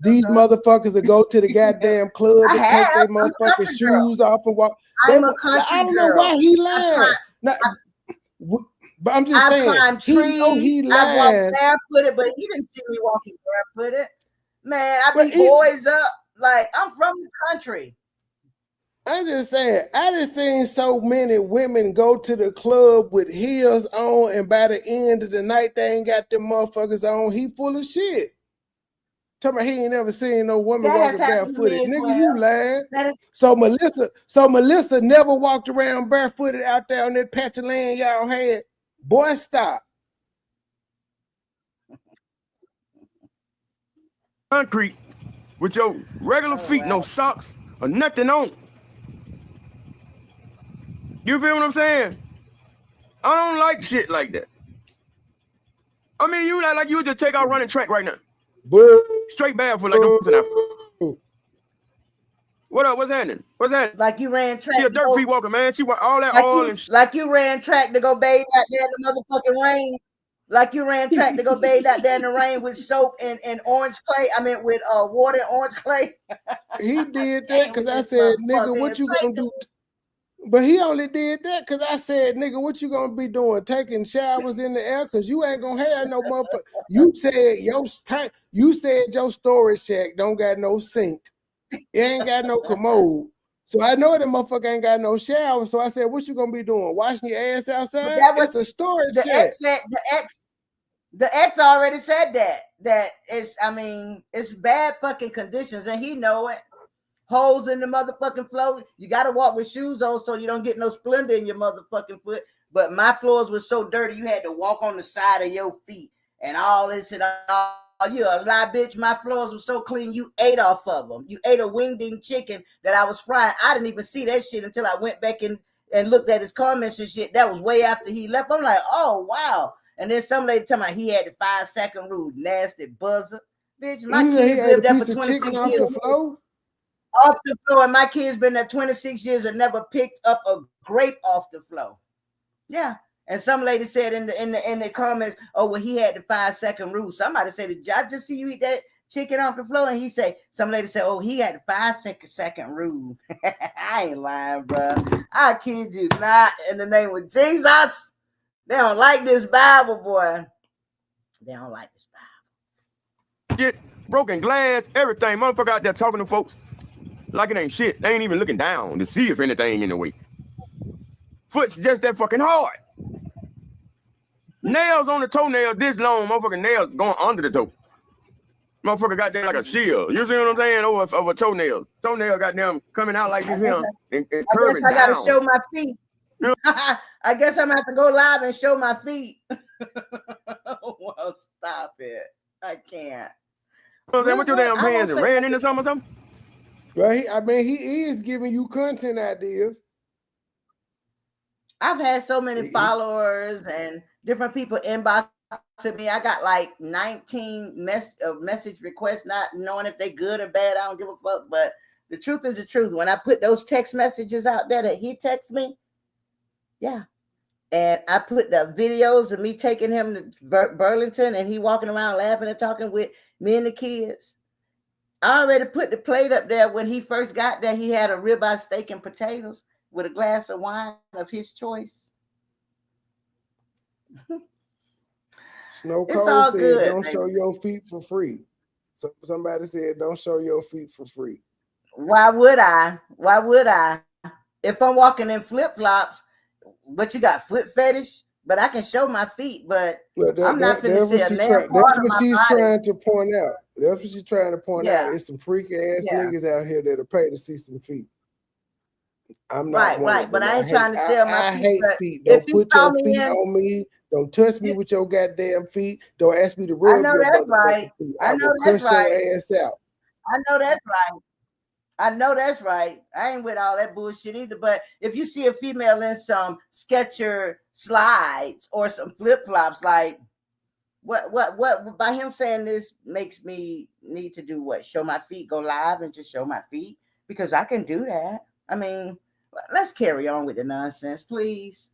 These motherfuckers that go to the goddamn club and take their motherfucking shoes off and walk. I don't know why he lied. But I'm just saying, he lied. I walk barefooted, but he didn't see me walking barefooted. Man, I beat boys up. Like, I'm from the country. I'm just saying, I just seen so many women go to the club with heels on, and by the end of the night, they ain't got them motherfuckers on. He full of shit. Tell me he ain't never seen no woman walking barefooted. Nigga, you lying. So Melissa never walked around barefooted out there on that patch of land y'all had. Boy, stop. Concrete with your regular feet, no socks or nothing on. You feel what I'm saying? I don't like shit like that. I mean, you like you would just take out running track right now. Boo. Straight barefoot like those in Africa. What up? What's happening? Like you ran track. She a dirt feet walker, man. She walk all that oil and shit. Like you ran track to go bathe out there in the motherfucking rain. Like you ran track to go bathe out there in the rain with soap and orange clay. I mean, with water and orange clay. He did that because I said, nigga, what you gonna do? But he only did that because I said, nigga, what you gonna be doing? Taking showers in the air? Because you ain't gonna have no motherfucker. You said your storage shack don't got no sink. It ain't got no commode. So I know that motherfucker ain't got no shower. So I said, what you gonna be doing? Washing your ass outside? That's a storage shack. The ex already said that it's bad fucking conditions, and he know it. holes in the motherfucking floor. You got to walk with shoes on so you don't get no splendor in your motherfucking foot. But my floors were so dirty, you had to walk on the side of your feet and all this and all. You a lie, bitch. My floors were so clean, you ate off of them. You ate a wingding chicken that I was frying. I didn't even see that shit until I went back in and looked at his comments and shit. That was way after he left. I'm like, oh, wow. And then some lady telling me he had the 5-second rule. Nasty buzzer. Bitch, my kids lived there for 26 years. Off the floor? Off the floor. And my kids been there 26 years and never picked up a grape off the floor. Yeah. And some lady said in the comments, oh, well, he had the 5-second rule. Somebody said, did I just see you eat that chicken off the floor? And he said, some lady said, oh, he had the 5-second rule. I ain't lying, bro. I kid you not. In the name of Jesus, they don't like this Bible, boy. They don't like this Bible. Shit, broken glass, everything. Motherfucker out there talking to folks like it ain't shit. They ain't even looking down to see if anything in the way. Foot's just that fucking hard. Nails on the toenail this long, motherfucking nails going under the toe. Motherfucker got there like a shield. You see what I'm saying? Over toenails. Toenail got them coming out like this here and curving down. I gotta show my feet. I guess I'm gonna have to go live and show my feet. Well, stop it. I can't. What your damn hands ran into something or something? Well, he is giving you content ideas. I've had so many followers and different people inbox to me. I got like 19 message requests, not knowing if they good or bad. I don't give a fuck. But the truth is the truth. When I put those text messages out there that he texts me, yeah. And I put the videos of me taking him to Burlington and he walking around laughing and talking with me and the kids. I already put the plate up there when he first got there. He had a ribeye steak and potatoes with a glass of wine of his choice. Snow Cold said, don't show your feet for free. So somebody said, don't show your feet for free. Why would I? Why would I? If I'm walking in flip-flops, but you got foot fetish, but I can show my feet, but I'm not going to say a man. That's what she's trying to point out. That's what she's trying to point out. It's some freaky ass niggas out here that'll pay to see some feet. I'm not right, but I ain't trying to sell my feet. I hate feet. Don't put your feet on me. Don't touch me with your goddamn feet. Don't ask me to rub your motherfucking feet. I know that's right. Your ass out. I know that's right. I know that's right. I ain't with all that bullshit either. But if you see a female in some Skechers slides or some flip-flops, like what by him saying this makes me need to do what? Show my feet, go live and just show my feet? Because I can do that. I mean, let's carry on with the nonsense, please.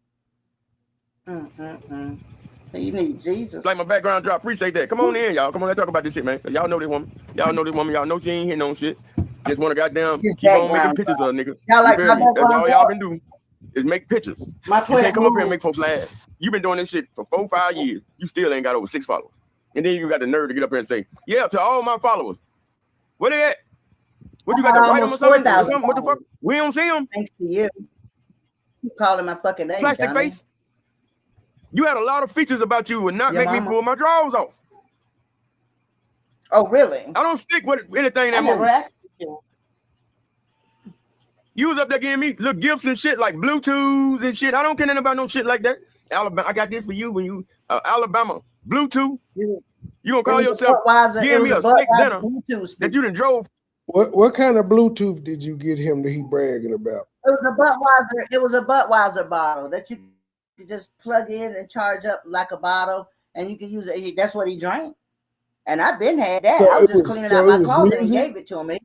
You need Jesus. Like my background drop. Appreciate that. Come on in, y'all. Come on, let's talk about this shit, man. Y'all know this woman. Y'all know this woman. Y'all know she ain't hitting on shit. Just want to goddamn keep on making pictures of a nigga. Y'all like That's all y'all been doing is make pictures. You can't come up here and make folks laugh. You've been doing this shit for 4-5 years. You still ain't got over 6 followers. And then you got the nerve to get up here and say, yeah, to all my followers. Where they at? What you got to write them or something? What the fuck? We don't see them. Thanks to you. You calling my fucking name. Plastic face. You had a lot of features about you would not make me pull my drawers off. Oh, really? I don't stick with anything that moves. You was up there giving me little gifts and shit like Bluetooth and shit. I don't care nothing about no shit like that. Alabama, I got this for you when you Alabama Bluetooth. You gonna call yourself give me a steak dinner that you done drove. What kind of Bluetooth did you get him that he bragging about? It was a Budweiser bottle that you could just plug in and charge up like a bottle, and you can use it. That's what he drank. And I've been had that. I was just cleaning out my closet and gave it to him.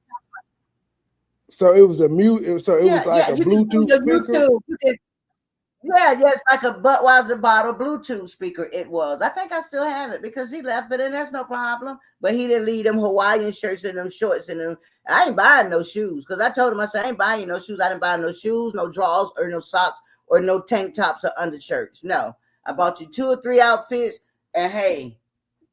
So it was a mute. So it was like a Bluetooth speaker. Yes, like a Budweiser bottle Bluetooth speaker. It was. I think I still have it because he left it, and that's no problem. But he didn't leave them Hawaiian shirts and them shorts and them. I ain't buying no shoes because I told him I said I ain't buying no shoes. I didn't buy no shoes, no drawers, or no socks, or no tank tops or undershirts. No, I bought you 2 or 3 outfits, and hey,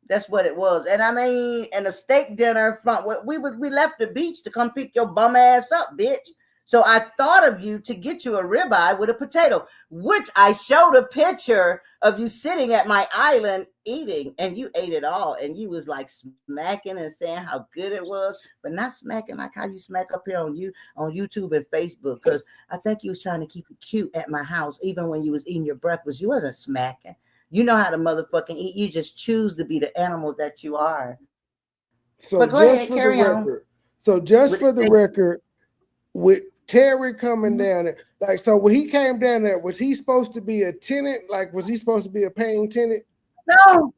that's what it was. And I mean, and a steak dinner from we left the beach to come pick your bum ass up, bitch. So I thought of you to get you a ribeye with a potato, which I showed a picture of you sitting at my island eating and you ate it all and you was like smacking and saying how good it was, but not smacking like how you smack up here on YouTube and Facebook. Because I think you was trying to keep it cute at my house, even when you was eating your breakfast. You wasn't smacking. You know how to motherfucking eat. You just choose to be the animal that you are. So just for the record, with Terry coming down there, like, so when he came down there, was he supposed to be a tenant? Like, was he supposed to be a paying tenant? No.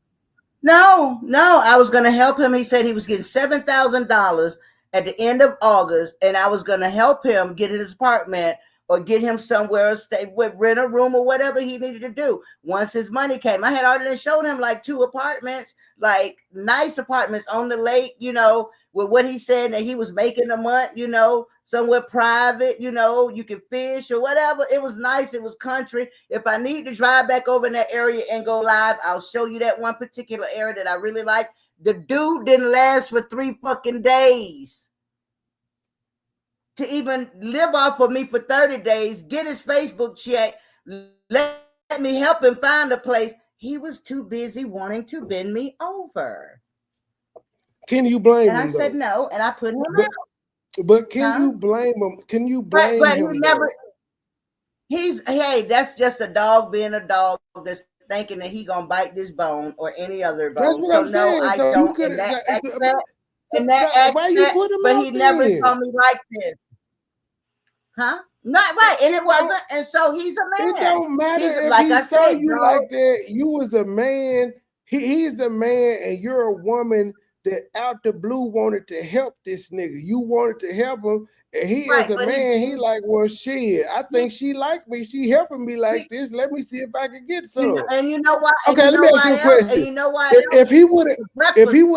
I was going to help him. He said he was getting $7,000 at the end of August, and I was going to help him get his apartment or get him somewhere, stay with, rent a room or whatever he needed to do. Once his money came, I had already showed him like 2 apartments, like nice apartments on the lake, you know, with what he said that he was making a month, you know, somewhere private, you know, you can fish or whatever. It was nice. It was country. If I need to drive back over in that area and go live, I'll show you that one particular area that I really like. The dude didn't last for 3 fucking days. To even live off of me for 30 days, get his Facebook check, let me help him find a place. He was too busy wanting to bend me over. Can you blame him? And I said no, and I put him out. But can you blame him? Can you blame him? Hey, that's just a dog being a dog that's thinking that he gonna bite this bone or any other bone. That's what I'm saying. I so don't in that aspect, but he never saw me like this. Huh? Not right, and it wasn't, and so he's a man. It don't matter if he saw you like that. You was a man. He's a man, and you're a woman that out the blue wanted to help this nigga. You wanted to help him, and he is a man. He like, well, shit. I think she like me. She helping me like this. Let me see if I can get some. And you know why? Okay, let me ask you a question. And you know why? If he would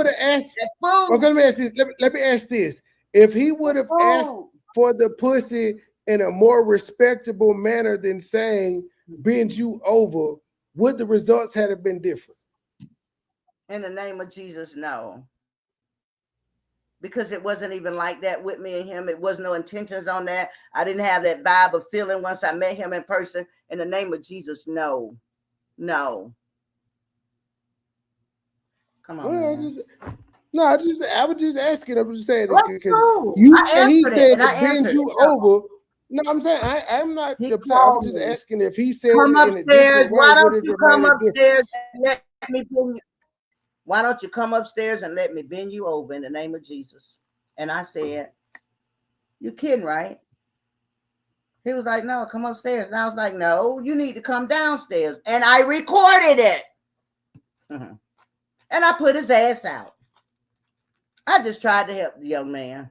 have asked, okay, let me ask you. Let me ask this. If he would have asked for the pussy in a more respectable manner than saying bend you over, would the results have been different? In the name of Jesus, no. Because it wasn't even like that with me and him. It was no intentions on that. I didn't have that vibe of feeling once I met him in person. In the name of Jesus, no. Come on. Well, I was just asking. I was just saying because he said to bend you over. No, I'm saying I'm not upset. I was just asking if he said come upstairs. Why don't you come upstairs and let me bend you? Why don't you come upstairs and let me bend you over in the name of Jesus? And I said, you kidding, right? He was like, no, come upstairs. And I was like, no, you need to come downstairs. And I recorded it. And I put his ass out. I just tried to help the young man.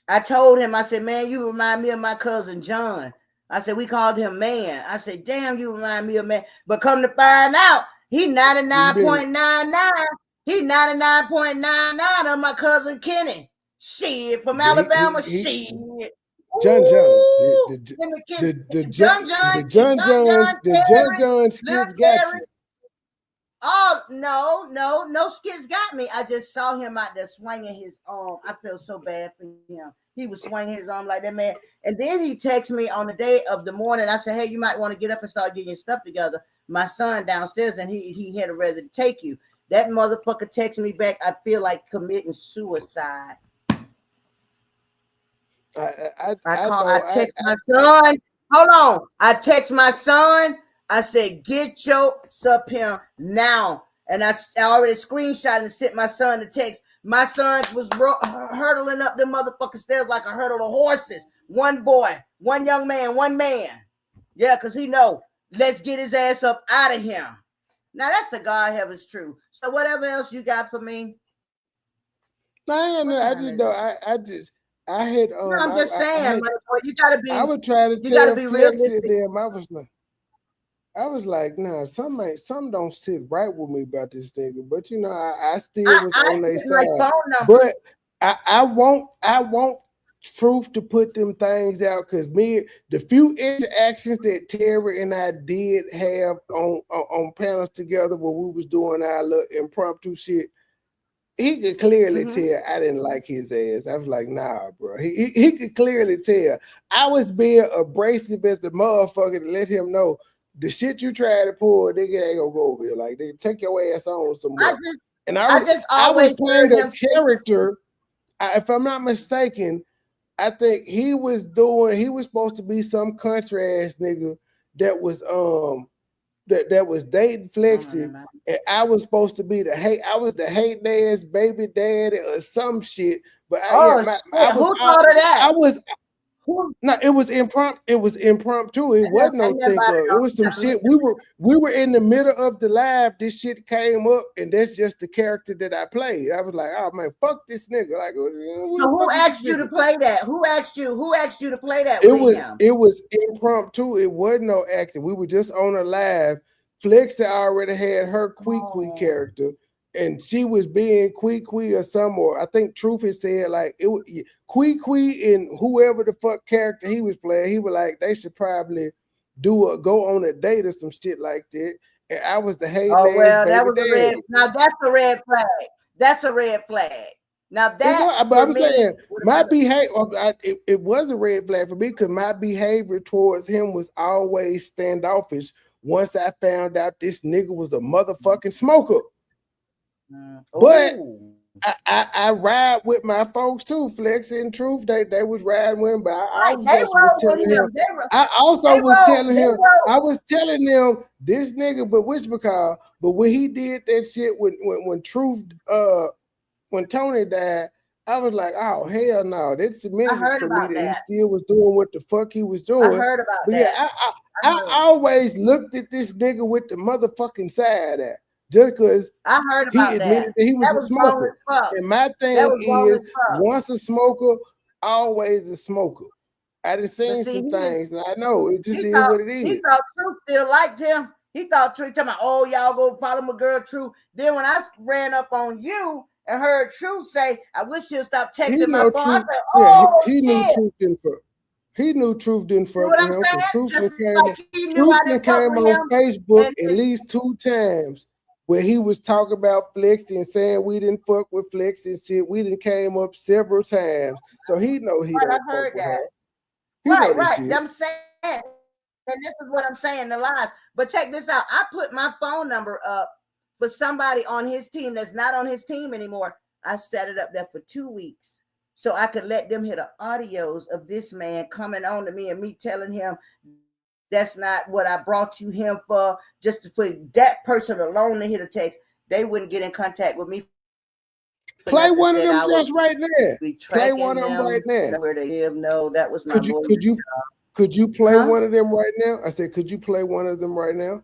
I told him, I said, man, you remind me of my cousin John. I said, we called him man. I said, damn, you remind me of man. But come to find out, he 99.99. He 99.99 of my cousin Kenny. Shit, from Alabama. Shit. John John skits got you. Oh, no skits got me. I just saw him out there swinging his arm. I feel so bad for him. He was swinging his arm like that, man. And then he texted me on the day of the morning. I said, hey, you might want to get up and start getting your stuff together. My son downstairs, and he had a ready to take you. That motherfucker texted me back. I feel like committing suicide. I text my son. Hold on. I text my son. I said, get your up here now. And I already screenshot and sent my son the text. My son was hurdling up the motherfucking stairs like a hurdle of horses. One boy, one young man, one man. Yeah, because he know. Let's get his ass up out of here. Now that's the God heaven's truth. So whatever else you got for me. I'm just saying, you gotta be. I would try to tell be realistic. I was like, nah, some don't sit right with me about this nigga. But you know, I still was on their side. But I want truth to put them things out, because the few interactions that Terry and I did have on panels together when we was doing our little impromptu shit, he could clearly tell I didn't like his ass. I was like, nah, bro. He could clearly tell. I was being abrasive as the motherfucker to let him know, the shit you try to pull, nigga ain't gonna go over here. Like they take your ass on somewhere. I was playing a character. If I'm not mistaken, I think he was supposed to be some country ass nigga that was that was dating Flexi, and I was supposed to be I was the hating ass baby daddy or some shit. But who thought of that? It was impromptu. It wasn't no think of. It was some shit. We were in the middle of the live. This shit came up, and that's just the character that I played. I was like, oh man, fuck this nigga. Like, so who asked you to play that? Who asked you to play that? It was impromptu. It wasn't no acting. We were just on a live. Flex already had her Quee character, and she was being Quee or some more. I think Truth had said like it was Quee and whoever the fuck character he was playing. He was like they should probably go on a date or some shit like that. And I was the hate. Oh well, that was a red. Now that's a red flag. That's a red flag. Now that. But I'm saying my behavior. It was a red flag for me because my behavior towards him was always standoffish. Once I found out this nigga was a motherfucking smoker. But I ride with my folks too, Flex and Truth. They was riding with him, but I was telling them this nigga, but whatchamacallit. But when he did that shit when Truth when Tony died, I was like, oh hell no, that's cemented for me that he still was doing what the fuck he was doing. I heard about that. Yeah, I always looked at this nigga with the motherfucking side at. Just because I heard about he admitted that he was a smoker. And my thing is, once a smoker, always a smoker. I done seen some things, and I know it just is what it is. He thought Truth still liked him. He thought Truth talking about, oh, y'all go follow my girl Truth. Then when I ran up on you and heard Truth say, I wish you'd stop texting my phone. I said, oh, he knew Truth didn't fuck. He knew Truth didn't fuck with him. Truth came on Facebook at least 2 times. Where he was talking about Flex and saying we didn't fuck with Flex and shit. We done came up several times. So he know he don't fuck with her. Right. I'm saying, and this is what I'm saying, the lies. But check this out. I put my phone number up for somebody on his team that's not on his team anymore. I set it up there for 2 weeks so I could let them hear the audios of this man coming on to me and me telling him, that's not what I brought you him for. Just to put that person alone to hit a text, they wouldn't get in contact with me. Play one of them just right there. Play one of them right now. Where they live? No, that was not. Could you play one of them right now? I said, could you play one of them right now?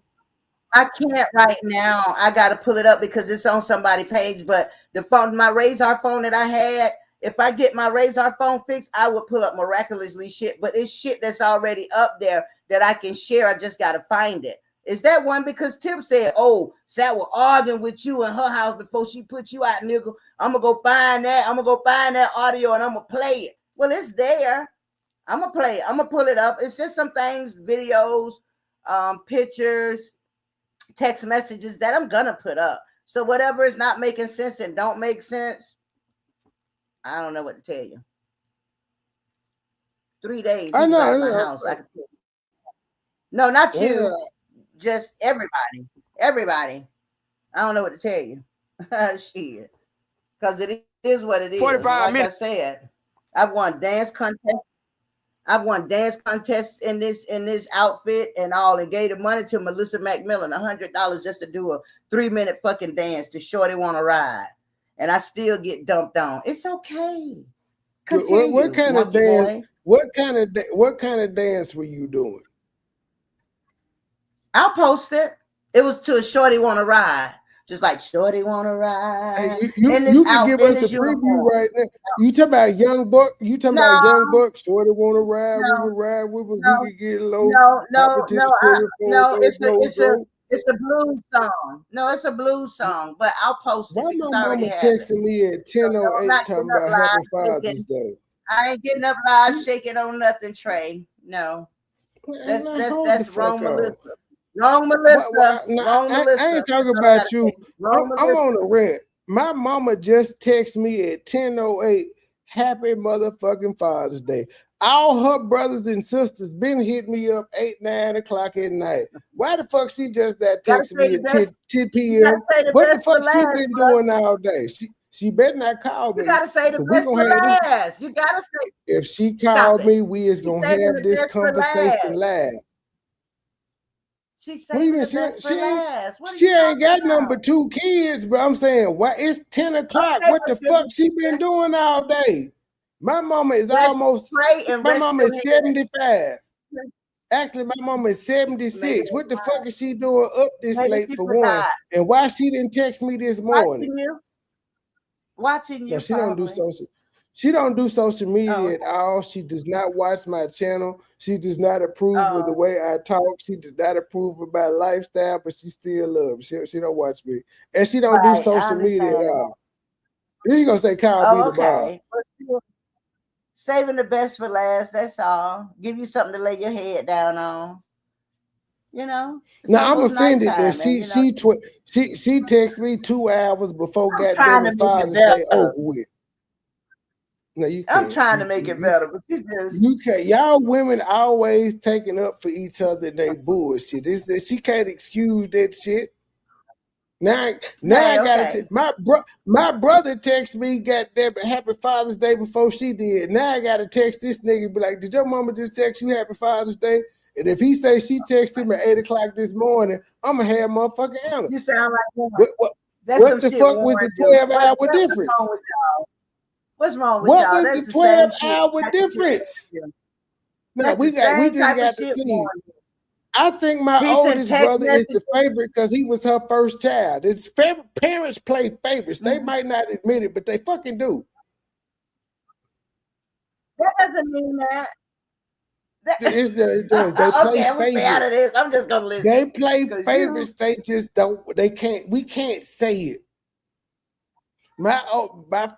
I can't right now. I got to pull it up because it's on somebody's page. But the phone, my Razor phone that I had. If I get my Razor phone fixed, I would pull up miraculously shit. But it's shit that's already up there that I can share. I just got to find it. Is that one? Because Tip said, oh, Sapp was arguing with you in her house before she put you out, nigga. I'm going to go find that. I'm going to go find that audio and I'm going to play it. Well, it's there. I'm going to play it. I'm going to pull it up. It's just some things, videos, pictures, text messages that I'm going to put up. So whatever is not making sense and don't make sense, I don't know what to tell you. 3 days. I know. My house. No, not you. Yeah. Just everybody. Everybody. I don't know what to tell you. Shit. Because it is what it is. 45 minutes. I said, I've won dance contest. I've won dance contests in this outfit and all, and gave the money to Melissa McMillan, $100 just to do a 3-minute fucking dance to Shorty Wanna Ride. And I still get dumped on. It's okay. Continue, what kind of dance? Boy. What kind of dance were you doing? I'll post it. It was to a Shorty Wanna Ride. Just like Shorty Wanna Ride. Hey, you can give us a preview right now. You talking about Young Buck? You talking about Young Buck? Shorty Wanna Ride? We can ride with us. We can get low. No. It's a blues song. No, it's a blues song. But I'll post it. Why my mama texting me at 10:08 talking about Happy Father's Day? I ain't getting up live shaking on nothing, Trey. No. That's wrong, Melissa. Wrong, Melissa. I ain't talking about you. I'm on a rant. My mama just texted me at 10:08. Happy motherfucking Father's Day. all her brothers and sisters been hitting me up 8, 9 o'clock at night. Why the fuck she just that text me at 10 p.m.? What the fuck she been doing all day? She better not call me. You gotta say the best for last. You gotta say. If she called me, we is gonna have this conversation live. She's saying the best for last. She ain't got number 2 kids, but I'm saying, why it's 10 o'clock? What the fuck she been doing all day? My mama is almost. My mama is 75. Actually, my mama is 76. What the fuck is she doing up this late for one? And why she didn't text me this morning? Watching you. No, she don't do social. She don't do social media at all. She does not watch my channel. She does not approve of the way I talk. She does not approve of my lifestyle, but she still loves. She don't watch me, and she don't do social media at all. She's gonna say, "Call me tomorrow." Saving the best for last. That's all. Give you something to lay your head down on. You know. Now I'm offended that she texted me 2 hours before goddamn Father's Day over with. No, you can't. I'm trying to make it better, but you can't. Y'all women always taking up for each other and they bullshit. She can't excuse that shit. Now I gotta my brother texted me goddamn Happy Father's Day before she did. Now I gotta text this nigga and be like, did your mama just text you Happy Father's Day? And if he says she texted him at 8 o'clock this morning, I'm gonna have motherfucking answer. You sound like what the fuck was the 12-hour difference? What's wrong with y'all? What was the 12-hour difference? No, we just got to see. I think my oldest brother is the favorite because he was her first child. It's parents play favorites. They might not admit it, but they fucking do. That doesn't mean that. It does. They play I'm gonna stay out of this. I'm just gonna listen. They play favorites. They just don't. They can't. We can't say it. My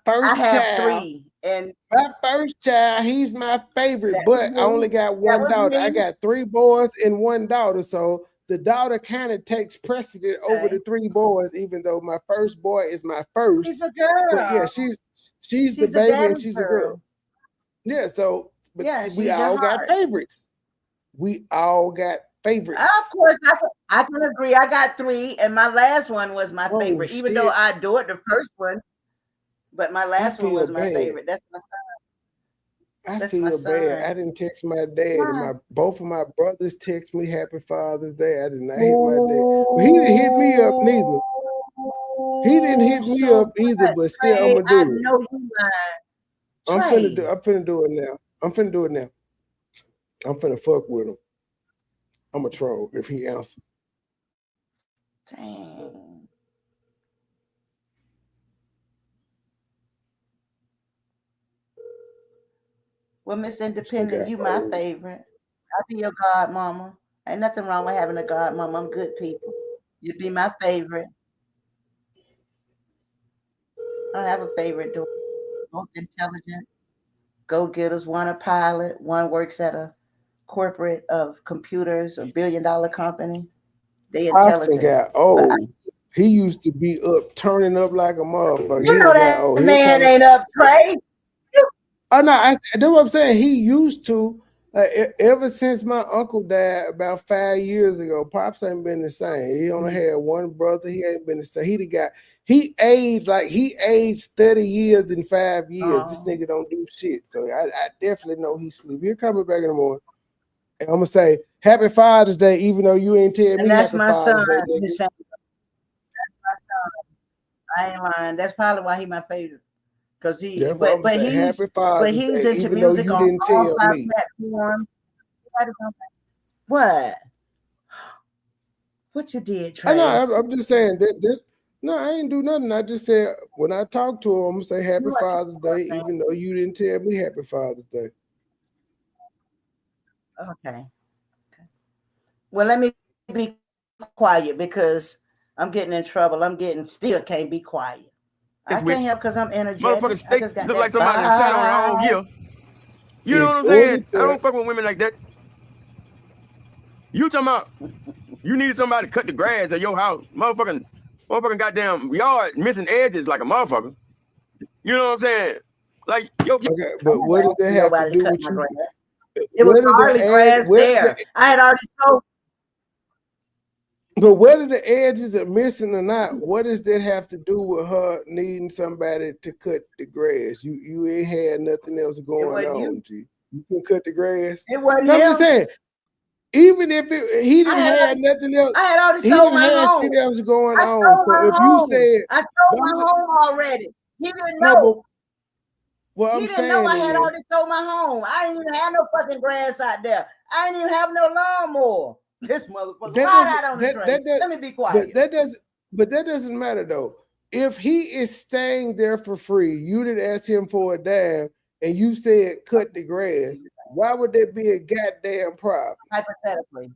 first child. And my first child, he's my favorite, but I only got one daughter. I got 3 boys and 1 daughter, so the daughter kind of takes precedent over the 3 boys, even though my first boy is my first. She's a girl. But yeah, she's the baby and she's a girl. Yeah, so we all got favorites. We all got favorites. Of course, I can agree. I got 3, and my last one was my favorite, even though I adored the first one. But my last one was my favorite. That's my son. I feel bad. I didn't text my dad, and both of my brothers text me Happy Father's Day. I did not hit my dad. But he didn't hit me up neither. He didn't hit me up either, but still I'm gonna do it. I know you lying. I'm finna do it now. I'm finna fuck with him. I'm a troll if he answers. Dang. Well, Miss Independent, you my favorite. I'll be your godmama. Ain't nothing wrong with having a godmama. I'm good people. You'd be my favorite. I don't have a favorite daughter. Both intelligent, go-getters. One a pilot. One works at a corporate of computers, a $1 billion company. They intelligent. Got old. He used to be up, turning up like a motherfucker. You know that man ain't up, Trey. Oh no, that's what I'm saying. He used to, ever since my uncle died about 5 years ago. Pops ain't been the same. He only had 1 brother. He ain't been the same. He aged 30 years in 5 years. This nigga don't do shit. So I definitely know he sleep. He'll come back in the morning, and I'm gonna say Happy Father's Day, even though you ain't tell me. That's Happy my Father's son. Day, That's my son. I ain't lying. That's probably why he my favorite. Because he's into music on all platforms. What you did, Trey? I know. I'm just saying that. No, I ain't do nothing. I just said when I talk to him, I'm gonna say Happy Father's Day, even though you didn't tell me Happy Father's Day. Okay. Well, let me be quiet because I'm getting in trouble. Still can't be quiet. I can't help because I'm energetic. Motherfucking steak look like somebody that sat on it all year. You know what I'm saying? I don't fuck with women like that. You talking about you needed somebody to cut the grass at your house. Motherfucking goddamn yard missing edges like a motherfucker. You know what I'm saying? Like, okay, but what does that have to do with you? It was hardly grass there. I had already sold. But whether the edges are missing or not, what does that have to do with her needing somebody to cut the grass? You ain't had nothing else going on, G. You can cut the grass. It wasn't I'm him. just saying, even if he didn't have nothing else, I had already sold my home. Shit else going I on. sold So my if home. you said I sold my home already. He didn't know. no, but what He I'm didn't know I saying had is, already sold my home. I didn't even have no fucking grass out there. I didn't even have no lawnmower. This motherfucker right out on the train. Let me be quiet. But that doesn't matter though. If he is staying there for free, you didn't ask him for a dime, and you said cut the grass. Why would that be a goddamn problem? Hypothetically.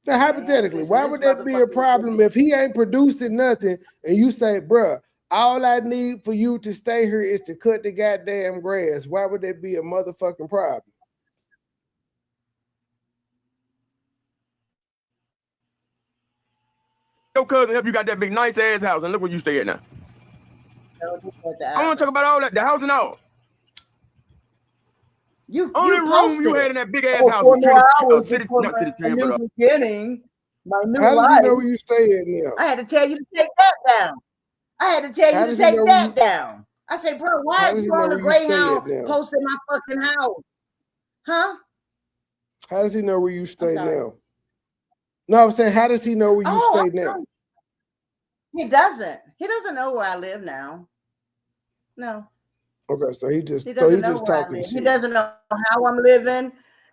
Now, hypothetically, why would that be a problem if he ain't producing nothing and you say, bruh, all I need for you to stay here is to cut the goddamn grass? Why would that be a motherfucking problem? Your cousin help you got that big nice ass house, and look where you stay at now. I want to talk about all that, the house and all. Only room you had in that big ass house was city, not city trim, but beginning, my new how does life. he know where you stay at now? I had to tell you to take that down. I had to tell you to take that down. I said, bro, why are you on the Greyhound posting my fucking house? Huh? How does he know where you stay now? No, I'm saying, how does he know where you stay now? He doesn't. He doesn't know where I live now. No. Okay, so he just talking shit. He doesn't know how I'm living.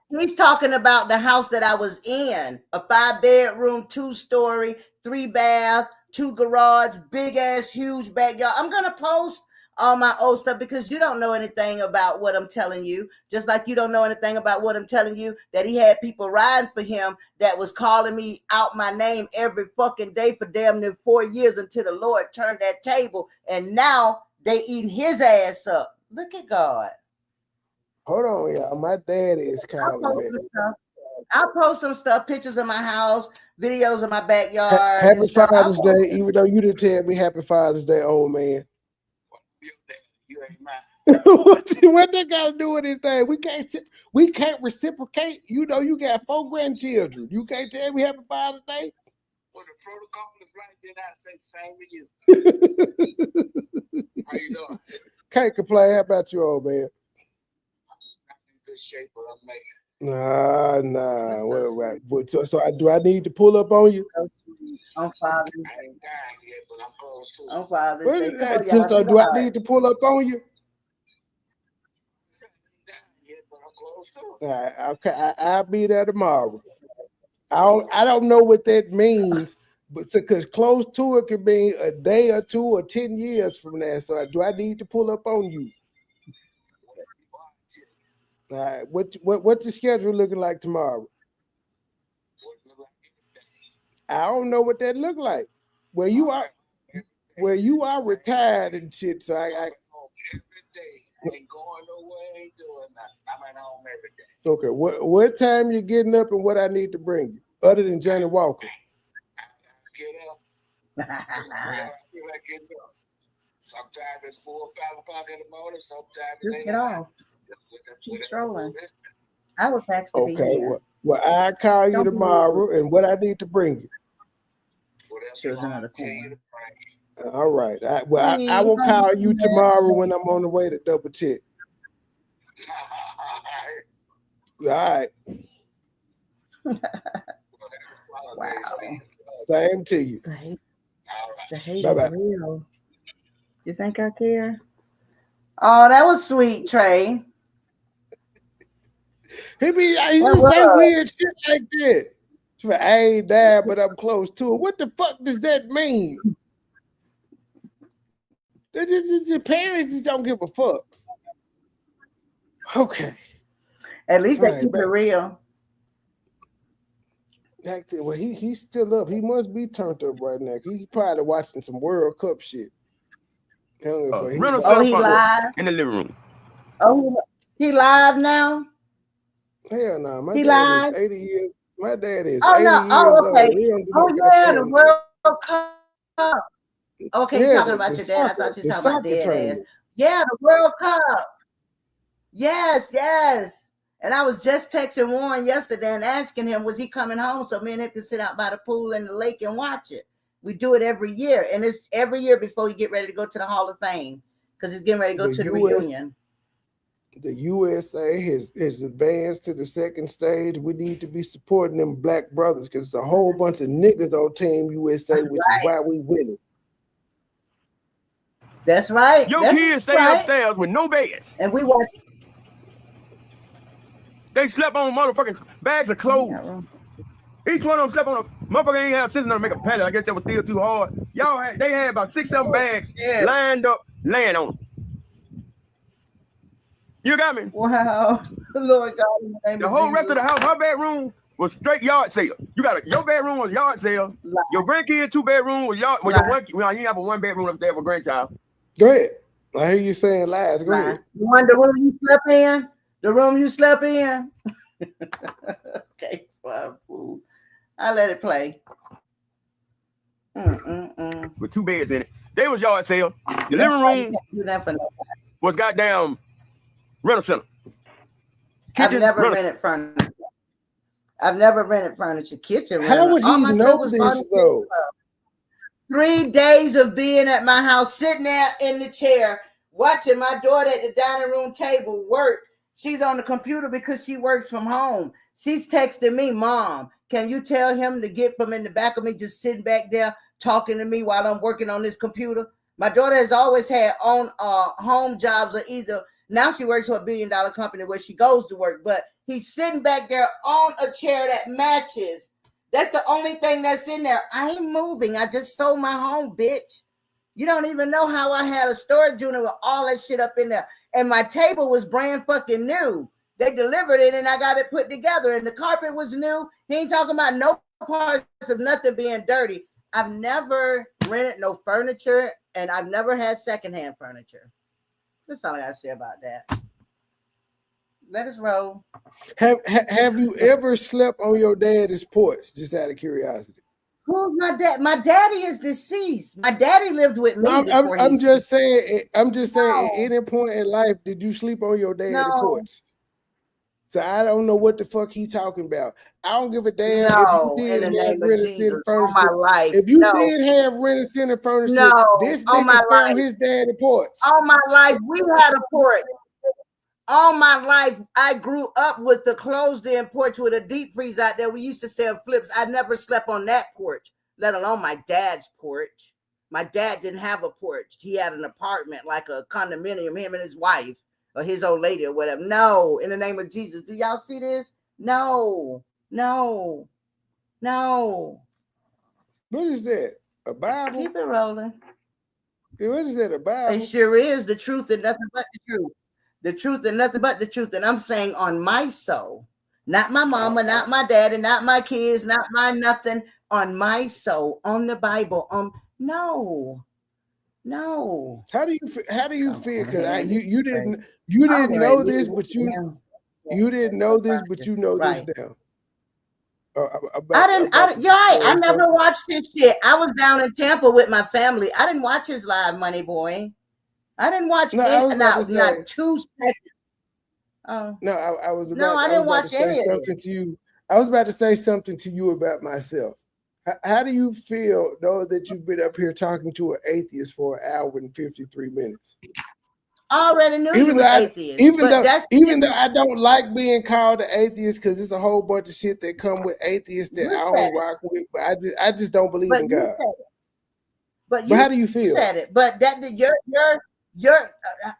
He's talking about the house that I was in, a 5-bedroom, 2-story, 3-bath, 2 garage, big ass, huge backyard. I'm gonna post all my old stuff because you don't know anything about what I'm telling you. Just like you don't know anything about what I'm telling you, that he had people riding for him that was calling me out my name every fucking day for damn near 4 years until the Lord turned that table. And now they eating his ass up. Look at God. Hold on, y'all. My dad is calling me. I'll post some stuff, pictures of my house, videos of my backyard. Happy Father's Day, even though you didn't tell me Happy Father's Day, old man. What they got to do with anything? We can't reciprocate. You know, you got 4 grandchildren. You can't tell me Happy Father's Day. Well, the protocol is right, then I say the same to you. How you doing? Can't complain. How about you, old man? I'm in good shape, but I'm making. Nah. Do I need to pull up on you? I'm Father's Day. I ain't dying yet, but I'm close to it. I'm Father's Day. So do I need to pull up on you? All right, okay, I'll be there tomorrow. I don't know what that means, but because close to it could be a day or 2 or 10 years from now. So do I need to pull up on you? All right, what's your schedule looking like tomorrow? I don't know what that look like. Where you are retired and shit. So I every day. Ain't going nowhere, ain't doing nothing. I'm at home every day. Okay, what time you getting up and what I need to bring you, other than Johnny Walker? I get up. I feel like getting up. Sometimes it's 4 or 5 o'clock in the morning. Sometimes it's 8 get off. Keep strolling. I was actually okay. Well, I call you tomorrow, and what I need to bring you. All right. I will call you tomorrow when I'm on the way to double check. All right. Wow. Same to you. The hate is real. You think I care? Oh, that was sweet, Trey. He just say weird shit like that. I ain't died, but I'm close to it. What the fuck does that mean? Your parents just don't give a fuck. Okay. At least they keep it real. Well, he's still up. He must be turned up right now. He probably watching some World Cup shit. He live in the living room. Oh, he live now? Hell no. My he dad live? is 80 years. My dad is 80 years okay. old. The World Cup. Okay, yeah, you're talking about your dad. I thought you were talking about dead ass. Yeah, the World Cup. Yes, yes. And I was just texting Warren yesterday and asking him, was he coming home so me and him could sit out by the pool in the lake and watch it. We do it every year. And it's every year before you get ready to go to the Hall of Fame because he's getting ready to go to the reunion. The USA has advanced to the second stage. We need to be supporting them black brothers because it's a whole bunch of niggas on Team USA, which is why we winning. That's right. Your kids stay upstairs with no beds. And we watch. They slept on motherfucking bags of clothes. Each one of them slept on a motherfucker ain't have sense enough to make a pallet. I guess that was still too hard. They had about 6-7 bags lined up, laying on them. You got me? Wow. Lord God. In the name the of whole Jesus. rest of the house, her bedroom was straight yard sale. You got your bedroom was yard sale. Your grandkid 2-bedroom was yard. Well, you have a 1-bedroom upstairs with grandchild. Go ahead. I hear you saying lies. Go ahead. You want the room you slept in? The room you slept in? Okay. Well, I let it play. With 2 beds in it. They was yard sale. The living room was goddamn rental center. I've never rented furniture. I've never rented furniture. Kitchen rental. How would he know this though? 3 days of being at my house, sitting there in the chair, watching my daughter at the dining room table work. She's on the computer because she works from home. She's texting me, Mom, can you tell him to get from in the back of me, just sitting back there talking to me while I'm working on this computer? My daughter has always had on home jobs, or either now she works for $1 billion company where she goes to work, but he's sitting back there on a chair that matches. That's the only thing that's in there. I ain't moving. I just sold my home, bitch. You don't even know how I had a storage unit with all that shit up in there. And my table was brand fucking new. They delivered it and I got it put together. And the carpet was new. He ain't talking about no parts of nothing being dirty. I've never rented no furniture and I've never had secondhand furniture. That's all I gotta say about that. Let us roll. Have you ever slept on your daddy's porch? Just out of curiosity. Who's my dad? My daddy is deceased. My daddy lived with me. I'm just saying. I'm just saying. At any point in life, did you sleep on your daddy's porch? So I don't know what the fuck he talking about. I don't give a damn if you did have rent-a-center furniture. My life. If you did have rent-a-center furniture, this nigga on his daddy's porch. All my life, we had a porch. All my life, I grew up with the closed-in porch with a deep freeze out there. We used to sell flips. I never slept on that porch, let alone my dad's porch. My dad didn't have a porch. He had an apartment, like a condominium, him and his wife or his old lady or whatever. No, in the name of Jesus. Do y'all see this? No. What is that? A Bible? Keep it rolling. What is that, a Bible? It sure is the truth and nothing but the truth. The truth and nothing but the truth. And I'm saying on my soul, not my mama, not my daddy, not my kids, not my nothing, on my soul, on the Bible. No. How do you feel? Because you didn't know this, but you didn't know this, but you know this now. I never watched his shit. I was down in Tampa with my family. I didn't watch his live, MoneyBoy. I didn't watch not 2 seconds. Oh no, I was about. No, I didn't watch any of something to you. I was about to say something to you about myself. How do you feel though that you've been up here talking to an atheist for 1 hour and 53 minutes? I already knew you was atheist. Even though I don't like being called an atheist because there's a whole bunch of shit that come with atheists that I don't rock with. But I just don't believe in God. But how do you feel? Said it. But that your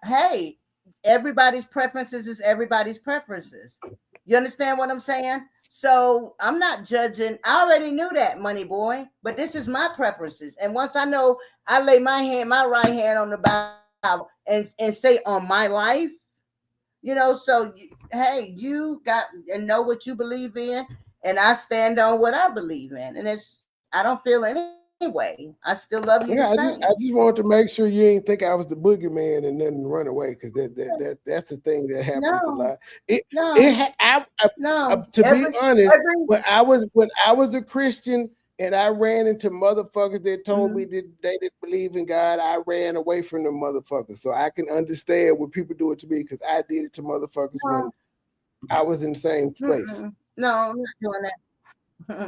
hey, everybody's preferences is everybody's preferences. You understand what I'm saying? So I'm not judging. I already knew that, MoneyBoy. But this is my preferences. And once I know, I lay my right hand on the Bible and say on my life, so you got and know what you believe in, and I stand on what I believe in. And I don't feel anyway. I still love you. I just wanted to make sure you ain't think I was the boogeyman and then run away, because that's the thing that happens a lot. To be honest, when I was a Christian and I ran into motherfuckers that told me that they didn't believe in God. I ran away from them motherfuckers. So I can understand when people do it to me because I did it to motherfuckers when I was in the same place. No, I'm not doing that.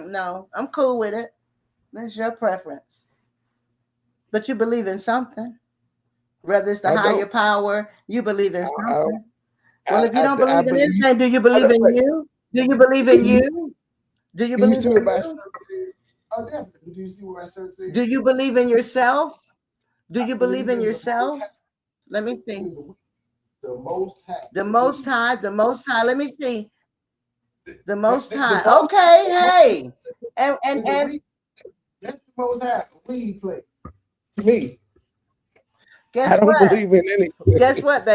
No, I'm cool with it. That's your preference. But you believe in something. Whether it's the higher power, you believe in something. Well, if you don't believe in anything, do you believe in you? Do you believe in you? Do you believe in you? Oh, definitely. Do you see what my shirt says? Do you believe in yourself? Do you believe in yourself? Let me see. The Most High. The Most High. The Most High. Let me see. The Most High. Okay, hey. And that's the Most High. We play. To me. Guess I don't what? believe in anything. Guess what?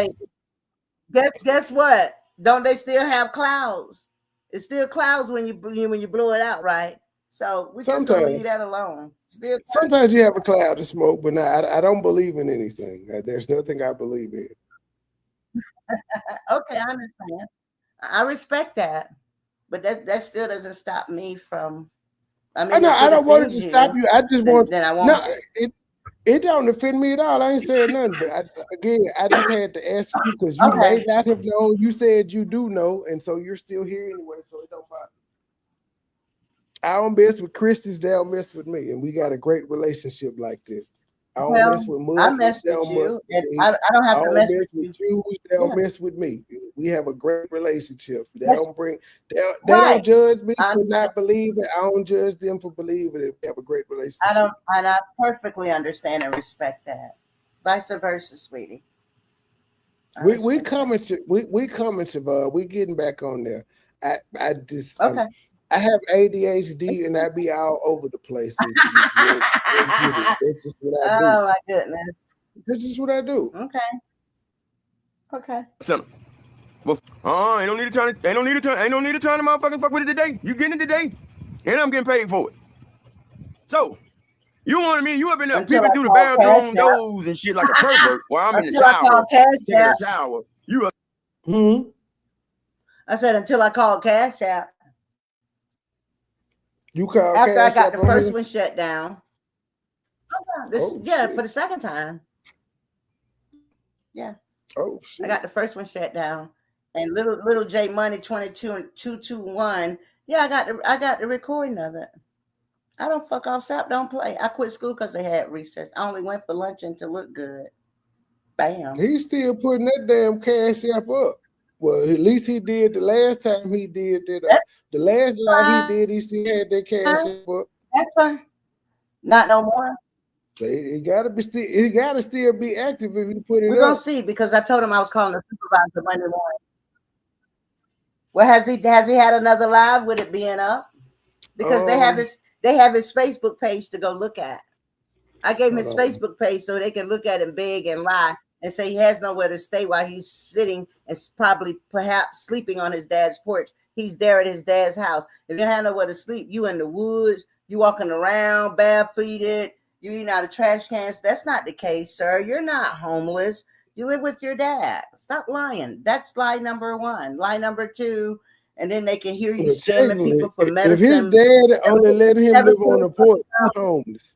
Guess what? Don't they still have clouds? It's still clouds when you blow it out, right? So we just gonna leave that alone. Sometimes you have a cloud of smoke, but I don't believe in anything. There's nothing I believe in. Okay, I understand. I respect that, but that still doesn't stop me from. I mean, I don't want it to stop you. I just want. Then I won't. No, it don't offend me at all. I ain't saying nothing, but I just had to ask you because you may not have known. You said you do know, and so you're still here anyway, so it don't bother. I don't mess with Christians, they don't mess with me, and we got a great relationship like this. I don't mess with Muslims, I mess they with don't you, mess with and me. I don't have to mess with with you. They don't mess with me. We have a great relationship. They don't judge me for not believing. I don't judge them for believing it. We have a great relationship. I perfectly understand and respect that. Vice versa, sweetie. We coming, Siobhan. We getting back on there. I just I have ADHD and I be all over the place. That's just what I do. Oh my goodness. That's just what I do. Okay. Simple. Well, ain't no need to turn the motherfucking fuck with it today. You getting it today, and I'm getting paid for it. So you wanted me? You up in there peeping through the bathroom doors and shit like a pervert while I'm in the shower taking a shower. You up? I said until I called Cash App. You called after Cash I got App the first here? one shut down. For the second time. Yeah. Oh shit. I got the first one shut down. And little J Money 221. Yeah, I got the recording of it. I don't fuck off. Sapp don't play. I quit school because they had recess. I only went for lunch and to look good. Bam. He's still putting that damn Cash App up. Well, at least he did the last time he did that. The last live he did, he still had that Cash App up. That's fine. Not no more. So he gotta still be active if you put it up. We're gonna see because I told him I was calling the supervisor Monday morning. Well, has he had another live with it being up? Because they have his Facebook page to go look at. I gave him his Facebook page so they can look at him beg and lie and say he has nowhere to stay while he's sitting and perhaps sleeping on his dad's porch. He's there at his dad's house. If you have nowhere to sleep, you in the woods, you walking around barefooted, you eating out of trash cans. That's not the case, sir. You're not homeless. You live with your dad. Stop lying. That's lie number one. Lie number two, and then they can hear you scamming people for medicine. If his dad only let him live on the porch, he's homeless.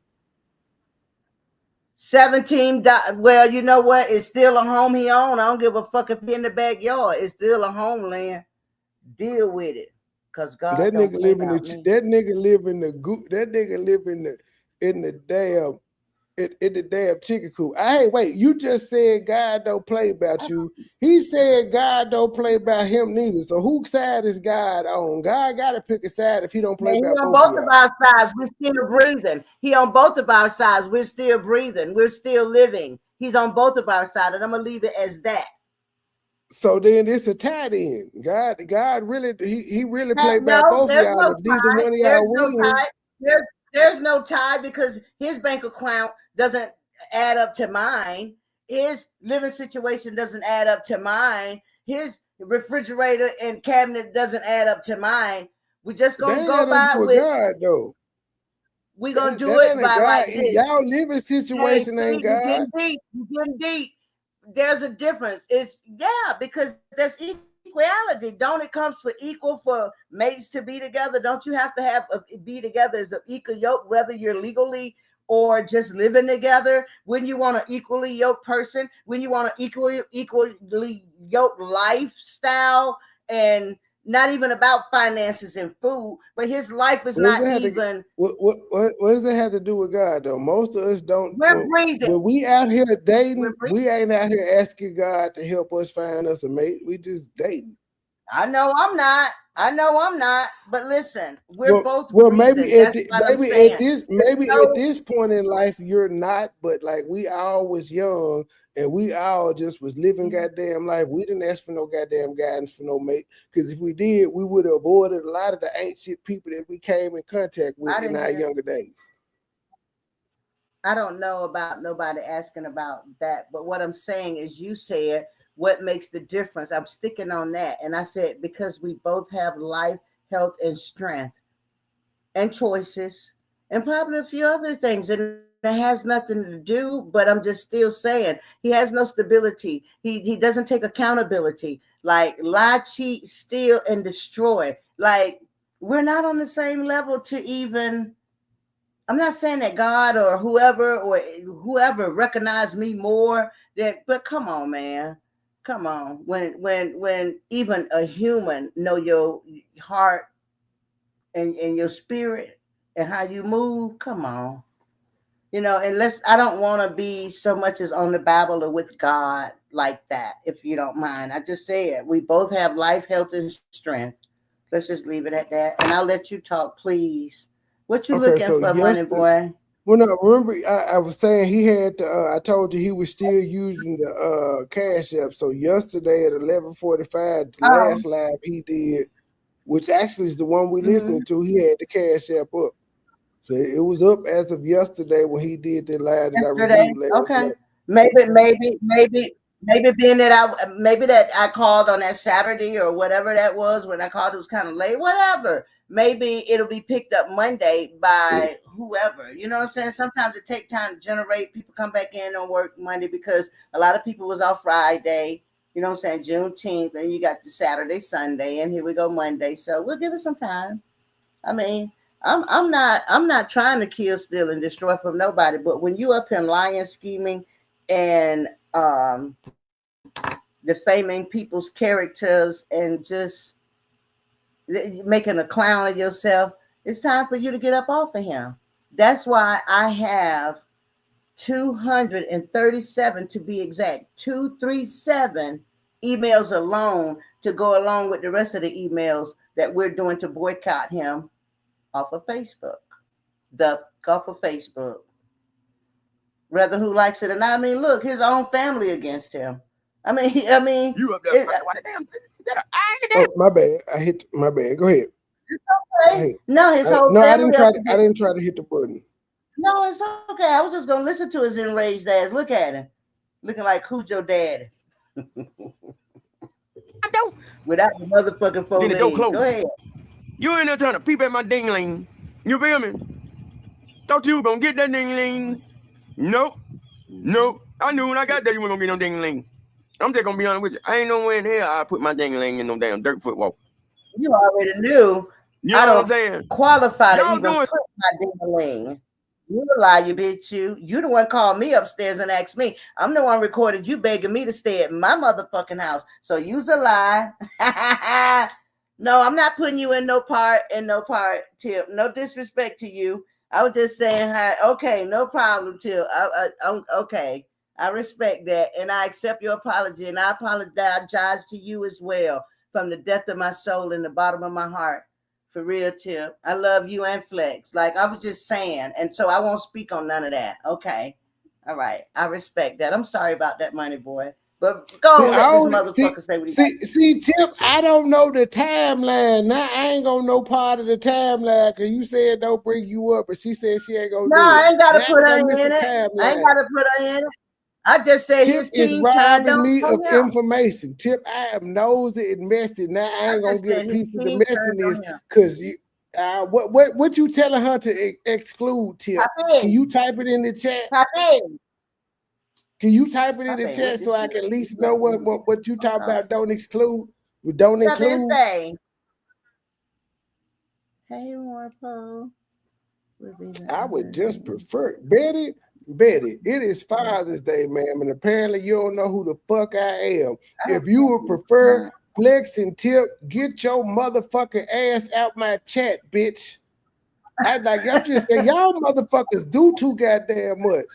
17. Well, you know what? It's still a home he owns. I don't give a fuck if he in the backyard. It's still a homeland. Deal with it, cause God. That nigga live in the. That nigga live in the. That nigga live in the damn chicken coop. Hey, wait! You just said God don't play about you. He said God don't play about him neither. So whose side is God on? God got to pick a side if he don't play about both of our sides. We're still breathing. He on both of our sides. We're still breathing. We're still living. He's on both of our sides, and I'm gonna leave it as that. So then it's a tie in. God really he really played about both of y'all. If neither one of y'all win. There's no tie because his bank account doesn't add up to mine. His living situation doesn't add up to mine. His refrigerator and cabinet doesn't add up to mine. We just gonna go by with God though. We gonna do it by like this. Y'all living situation ain't God. You getting deep. There's a difference. It's because that's equal equality. Don't it come for equal for mates to be together? Don't you have to have be together as an equal yoke, whether you're legally or just living together? When you want an equally yoked person, when you want an equally yoked lifestyle, and not even about finances and food, but his life is not even. What does that have to do with God though? Most of us don't. We're breathing. When we out here dating, we ain't out here asking God to help us find us a mate. We just dating. I know I'm not. But listen, we're both. Well, breathing. maybe at at this point in life you're not, but like we all was young and we all just was living goddamn life. We didn't ask for no goddamn guidance for no mate, because if we did, we would have avoided a lot of the ancient people that we came in contact with in our younger days. I don't know about nobody asking about that, but what I'm saying is, you said what makes the difference. I'm sticking on that, and I said because we both have life, health, and strength, and choices, and probably a few other things, and it has nothing to do. But I'm just still saying he has no stability. He doesn't take accountability. Like lie, cheat, steal, and destroy. Like we're not on the same level to even. I'm not saying that God or whoever recognized me more. But come on, man. Come on. When even a human know your heart and your spirit and how you move, come on. Unless I don't want to be so much as on the Bible or with God like that, if you don't mind. I just said we both have life, health, and strength. Let's just leave it at that. And I'll let you talk, please. What you looking for, Money Boy? Well, no, remember I was saying he had to, I told you he was still using the Cash App. So yesterday at 11:45, the last live he did, which actually is the one we listening to, he had the Cash App up. So it was up as of yesterday when he did the live that I reviewed last night. Maybe being that maybe I called on that Saturday or whatever that was, when I called it was kind of late, whatever. Maybe it'll be picked up Monday by whoever. You know what I'm saying? Sometimes it takes time to generate. People come back in on work Monday because a lot of people was off Friday. You know what I'm saying? Juneteenth, and you got the Saturday, Sunday, and here we go Monday. So we'll give it some time. I mean, I'm not trying to kill, steal, and destroy from nobody. But when you up here lying, scheming, and defaming people's characters and just making a clown of yourself, it's time for you to get up off of him. That's why I have 237, to be exact, 237 emails alone to go along with the rest of the emails that we're doing to boycott him off of Facebook. Off of Facebook. Rather who likes it or not. I mean, look, his own family against him. I mean, you up there? Oh, my bad. My bad. Go ahead. It's okay. No, his whole family. I didn't try to hit the button. No, it's okay. I was just gonna listen to his enraged ass. Look at him, looking like who's your daddy? I don't. Without the motherfucking phone. Go ahead. You in there trying to peep at my ding-ling. You feel me? Thought you were gonna get that ding-ling. Nope. I knew when I got there you weren't gonna get no ding-ling. I'm just gonna be honest with you. I ain't nowhere in here I put my ding-ling in no damn dirt footwalk. You already knew. You know what I'm saying? Qualify to even put my ding-a-ling. You lie, you bitch. You the one called me upstairs and asked me. I'm the one recorded you begging me to stay at my motherfucking house. So you's a lie. No, I'm not putting you in no part, Tip. No disrespect to you. I was just saying, hi. Okay, no problem, Tip. I'm okay. I respect that, and I accept your apology, and I apologize to you as well from the depth of my soul and the bottom of my heart. For real, Tip. I love you and Flex. Like I was just saying, and so I won't speak on none of that. Okay. All right. I respect that. I'm sorry about that, Money Boy. But go on, let this motherfucker say what he see, Tip, I don't know the timeline. Now I ain't gonna know part of the timeline because you said don't bring you up, but she said she ain't gonna do it. I ain't gotta put her in it. I ain't gotta put her in it. I just said Tip his team is robbing me of him. information. Tip, I am nosy and messy. Now I ain't gonna get a piece of the messiness because what you telling her to exclude, Tip? Can you type it in the chat? Can you type it in the chat so I can at least know what you talk about? Don't exclude. We don't include. Hey, Warpo. I would just prefer Betty. It is Father's Day, ma'am, and apparently you don't know who the fuck I am. If you would prefer Flex and Tip, get your motherfucking ass out my chat, bitch. I'm just saying, y'all motherfuckers do too goddamn much.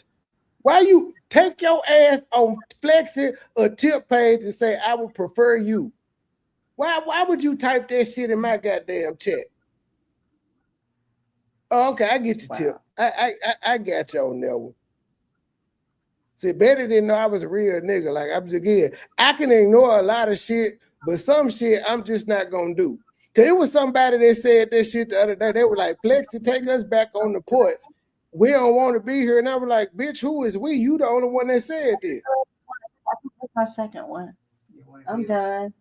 Why you take your ass on Flexing or Tip page and say I would prefer you? Why would you type that shit in my goddamn chat? Oh, okay, I get your Tip. I got you on that one. See, Betty didn't know I was a real nigga. Like I can ignore a lot of shit, but some shit I'm just not gonna do. Cause it was somebody that said that shit the other day. They were like, Flex to take us back on the porch. We don't want to be here. And I was like, bitch, who is we? You the only one that said this. That's my second one. I'm done.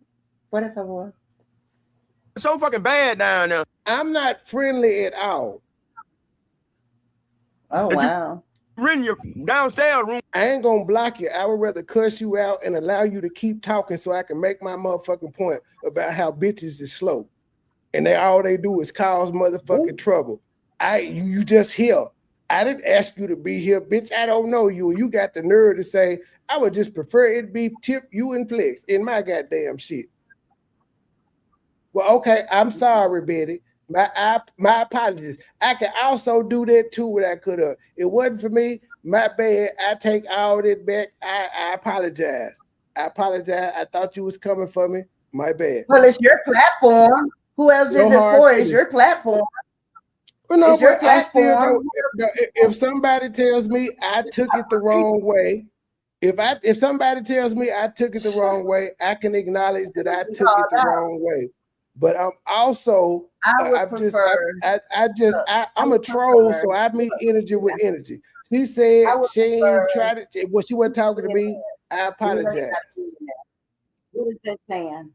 What if I were? It's so fucking bad down there. I'm not friendly at all. Oh, wow. In your downstairs room. I ain't gonna block you. I would rather cuss you out and allow you to keep talking so I can make my motherfucking point about how bitches is slow. And all they do is cause motherfucking trouble. You just here. I didn't ask you to be here, bitch. I don't know you. You got the nerve to say, I would just prefer it be Tip, you, and Flex in my goddamn shit. Well, okay, I'm sorry, Betty. My apologies. I can also do that too. What I could have. It wasn't for me. My bad. I take all that back. I apologize. I thought you was coming for me. My bad. Well, it's your platform. Who else is it for? It's your platform. Well, no, but I still know if somebody tells me I took it the wrong way. If somebody tells me I took it the wrong way, I can acknowledge that I took it the wrong way. But I'm also, I'm a troll, so I meet energy with energy. She said she ain't tried it. When she wasn't talking to me, I apologize. What is that saying?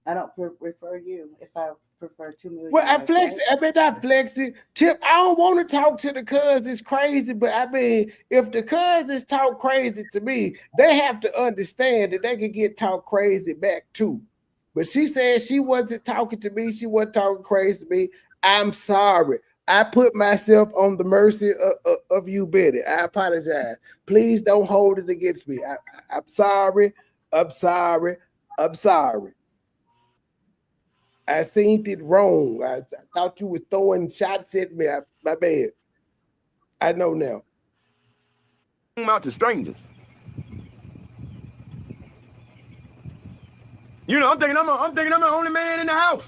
I don't refer you if I prefer 2 million. Well, I flex it. I mean, I flex it. Tip, I don't want to talk to the cuz it's crazy, but I mean, if the cousins talk crazy to me, they have to understand that they can get talk crazy back too. But she said she wasn't talking to me. She wasn't talking crazy to me. I'm sorry. I put myself on the mercy of you, Betty. I apologize. Please don't hold it against me. I'm sorry. I'm sorry. I'm sorry. I seen it wrong. I thought you was throwing shots at me. My bad. I know now. Out to strangers. You know, I'm thinking I'm the only man in the house.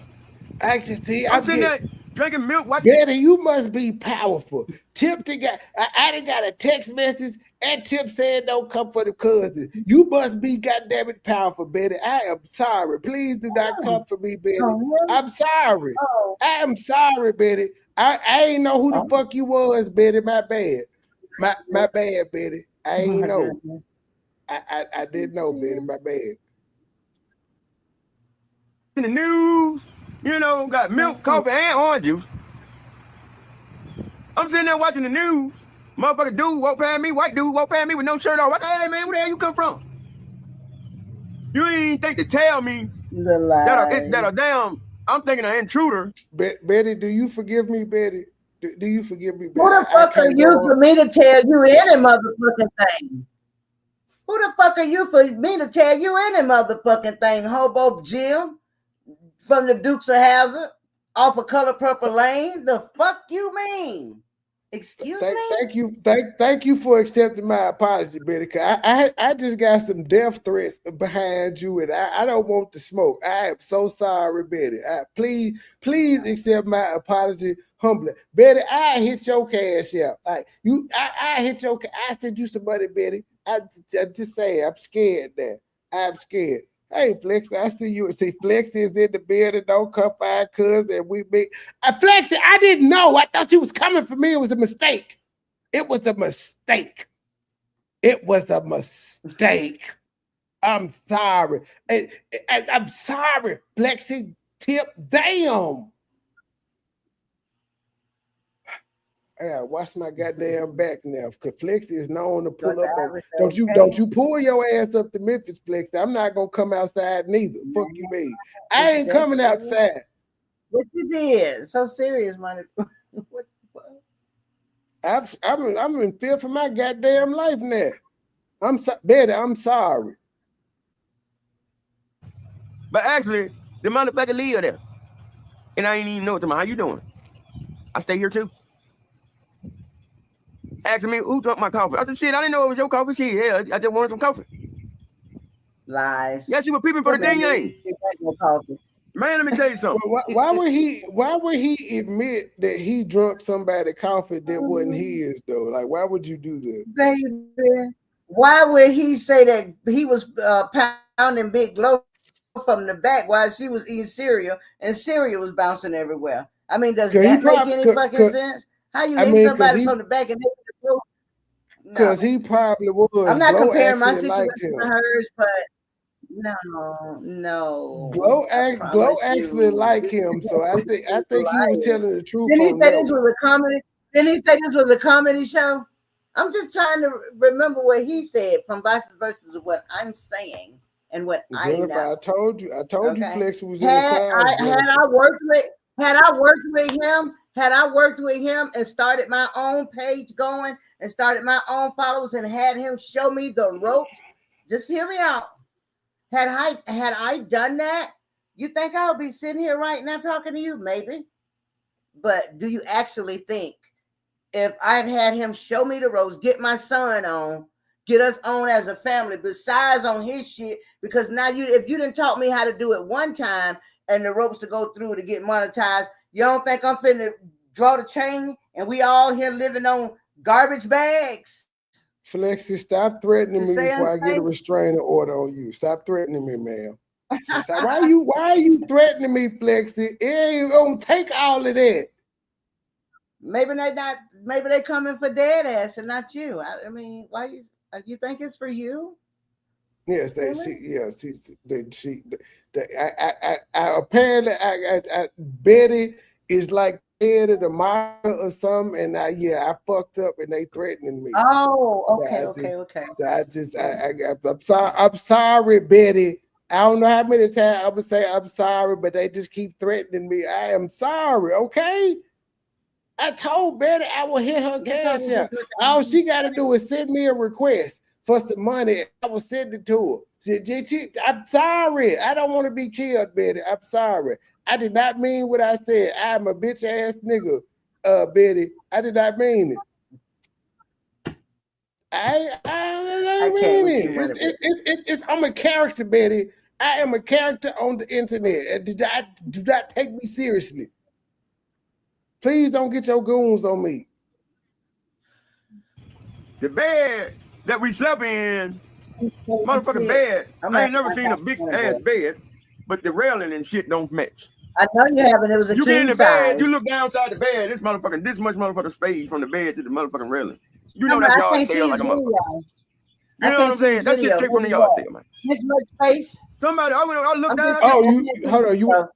Actually, see, I'm sitting there drinking milk. Watching. Betty, you must be powerful. Tip I done got a text message and Tip said don't come for the cousins. You must be goddammit powerful, Betty. I am sorry. Please do not come for me, Betty. I'm sorry. I am sorry, Betty. I ain't know who the fuck you was, Betty. My bad. My bad, Betty. I ain't know. I didn't know, Betty. My bad. In the news, you know, got milk, coffee, and orange juice. I'm sitting there watching the news. Motherfucker dude walk past me, white dude walk past me with no shirt on. What the hell, man? Where the hell you come from? You ain't even think to tell me that a damn, I'm thinking an intruder. Betty, do you forgive me, Betty? Do you forgive me, Betty? Who the fuck are you for me to tell you any motherfucking thing? Who the fuck are you for me to tell you any motherfucking thing, Hobo Jim? From the Dukes of Hazzard, off of Color Purple Lane. The fuck you mean? Excuse me? Thank you for accepting my apology, Betty. I just got some death threats behind you, and I don't want to smoke. I am so sorry, Betty. Please accept my apology humbly. Betty, I hit your cash out. Like I hit your I sent you some money, Betty. I just say I'm scared now. I'm scared. Hey, Flex, I see you. See, Flex is in the building. Don't come by, cuz, and we be. Flex, I didn't know. I thought she was coming for me. It was a mistake. It was a mistake. It was a mistake. I'm sorry. I'm sorry, Flexi. Tip, damn. gotta watch my goddamn back now. Cause Flexi is known to pull up on. Okay. Don't you pull your ass up to Memphis, Flexi. I'm not gonna come outside neither. Fuck you, mean. I ain't coming outside. What you did? So serious, money. I'm in fear for my goddamn life now. Betty, I'm sorry. But actually, the motherfucker live there. And I ain't even know it to me. How you doing? I stay here too. Asking me who drunk my coffee. I said, shit, I didn't know it was your coffee. Shit, yeah, I just wanted some coffee. Lies. Yeah, she was peeping for the ding yang. Man, let me tell you something. Why would he admit that he drunk somebody coffee that wasn't his though? Like, why would you do that? Baby, why would he say that he was pounding Big Glow from the back while she was eating cereal and cereal was bouncing everywhere? I mean, does that make any fucking sense? How you hit somebody from the back and because he probably was. I'm not comparing my situation to hers, but no. Glow actually like him, so I think he was telling the truth. Didn't he say this was a comedy? Didn't he say this was a comedy show? I'm just trying to remember what he said from vice versa of what I'm saying and what I know. I told you, Flex was in the crowd. Had I worked with him and started my own page going and started my own followers and had him show me the ropes, just hear me out. Had I done that, you think I would be sitting here right now talking to you? Maybe. But do you actually think if I'd had him show me the ropes, get my son on, get us on as a family, besides on his shit, because now if you didn't taught me how to do it one time and the ropes to go through to get monetized, you don't think I'm finna draw the chain and we all here living on garbage bags? Flexi, stop threatening me before I get a restraining order on you. Stop threatening me, ma'am. Why are you threatening me, Flexi? It ain't gonna take all of that. Maybe they coming for dead ass and not you. I mean, why you think it's for you? Yes, apparently Betty is like head of the mafia or something, and I fucked up and they threatening me. Oh, okay, okay. I'm sorry, Betty. I don't know how many times I would say I'm sorry, but they just keep threatening me. I am sorry, okay? I told Betty I will hit her cash out. All she got to do is send me a request for some money. I will send it to her. I'm sorry. I don't want to be killed, Betty. I'm sorry. I did not mean what I said. I'm a bitch ass nigga, Betty. I did not mean it. I mean it. I'm a character, Betty. I am a character on the internet. Do not take me seriously. Please don't get your goons on me. The bed that we slept in, motherfucking bed. I ain't never seen a big ass bed, but the railing and shit don't match. I know you haven't. It was a king size. You get in the bed, you look downside the bed. This much motherfucking space from the bed to the motherfucking railing. You know that's yard sale like a motherfucker. You know what I'm saying? That shit straight from the yard sale, man. This much space. Somebody, I look down. Hold on. You want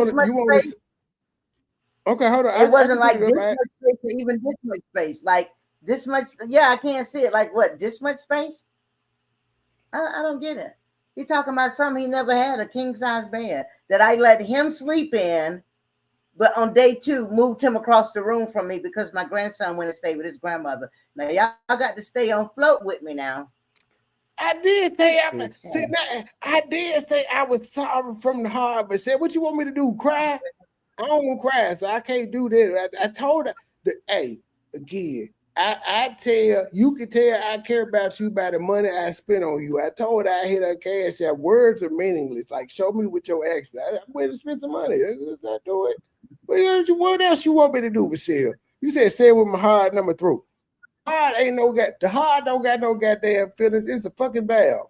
to? Okay, hold on. It wasn't like this much space or even this much space. Like this much. Yeah, I can't see it. Like what? This much space? I don't get it. He talking about something he never had, a king size bed that I let him sleep in, but on day 2 moved him across the room from me because my grandson went and stayed with his grandmother. Now y'all got to stay on float with me now. I did say I was sorry from the heart, but said, what you want me to do? Cry? I don't want to cry, so I can't do that. I told her that, hey, again, I tell you can tell I care about you by the money I spent on you. I told her I hit her cash out. Words are meaningless. Like, show me with your ex. I'm going to spend some money. Let's not do it. But what else you want me to do, Michelle? You said say it with my heart and I'm through. The heart don't got no goddamn feelings. It's a fucking valve.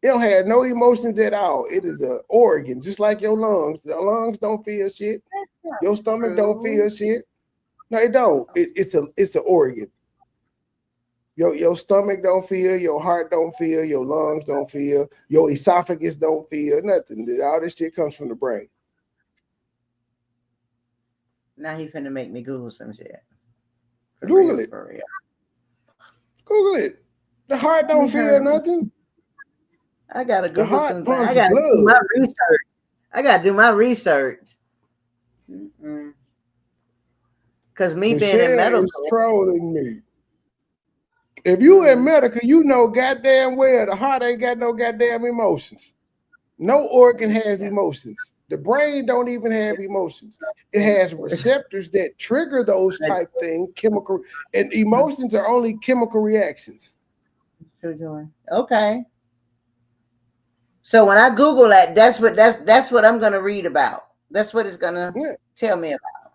It don't have no emotions at all. It is an organ, just like your lungs. The lungs don't feel shit. Your stomach don't feel shit. No, it don't. It's an organ. Your stomach don't feel, your heart don't feel, your lungs don't feel, your esophagus don't feel, nothing. All this shit comes from the brain. Now he finna make me Google some shit. Google it. Google it. The heart don't feel nothing. I gotta Google the heart some. pumps I gotta blood. do my research. I gotta do my research. Because me being in medical is trolling me. If you in medical, you know goddamn well the heart ain't got no goddamn emotions. No organ has emotions. The brain don't even have emotions. It has receptors that trigger those type things, chemical, and emotions are only chemical reactions. Okay. So when I Google that, that's what I'm gonna read about. That's what it's gonna tell me about.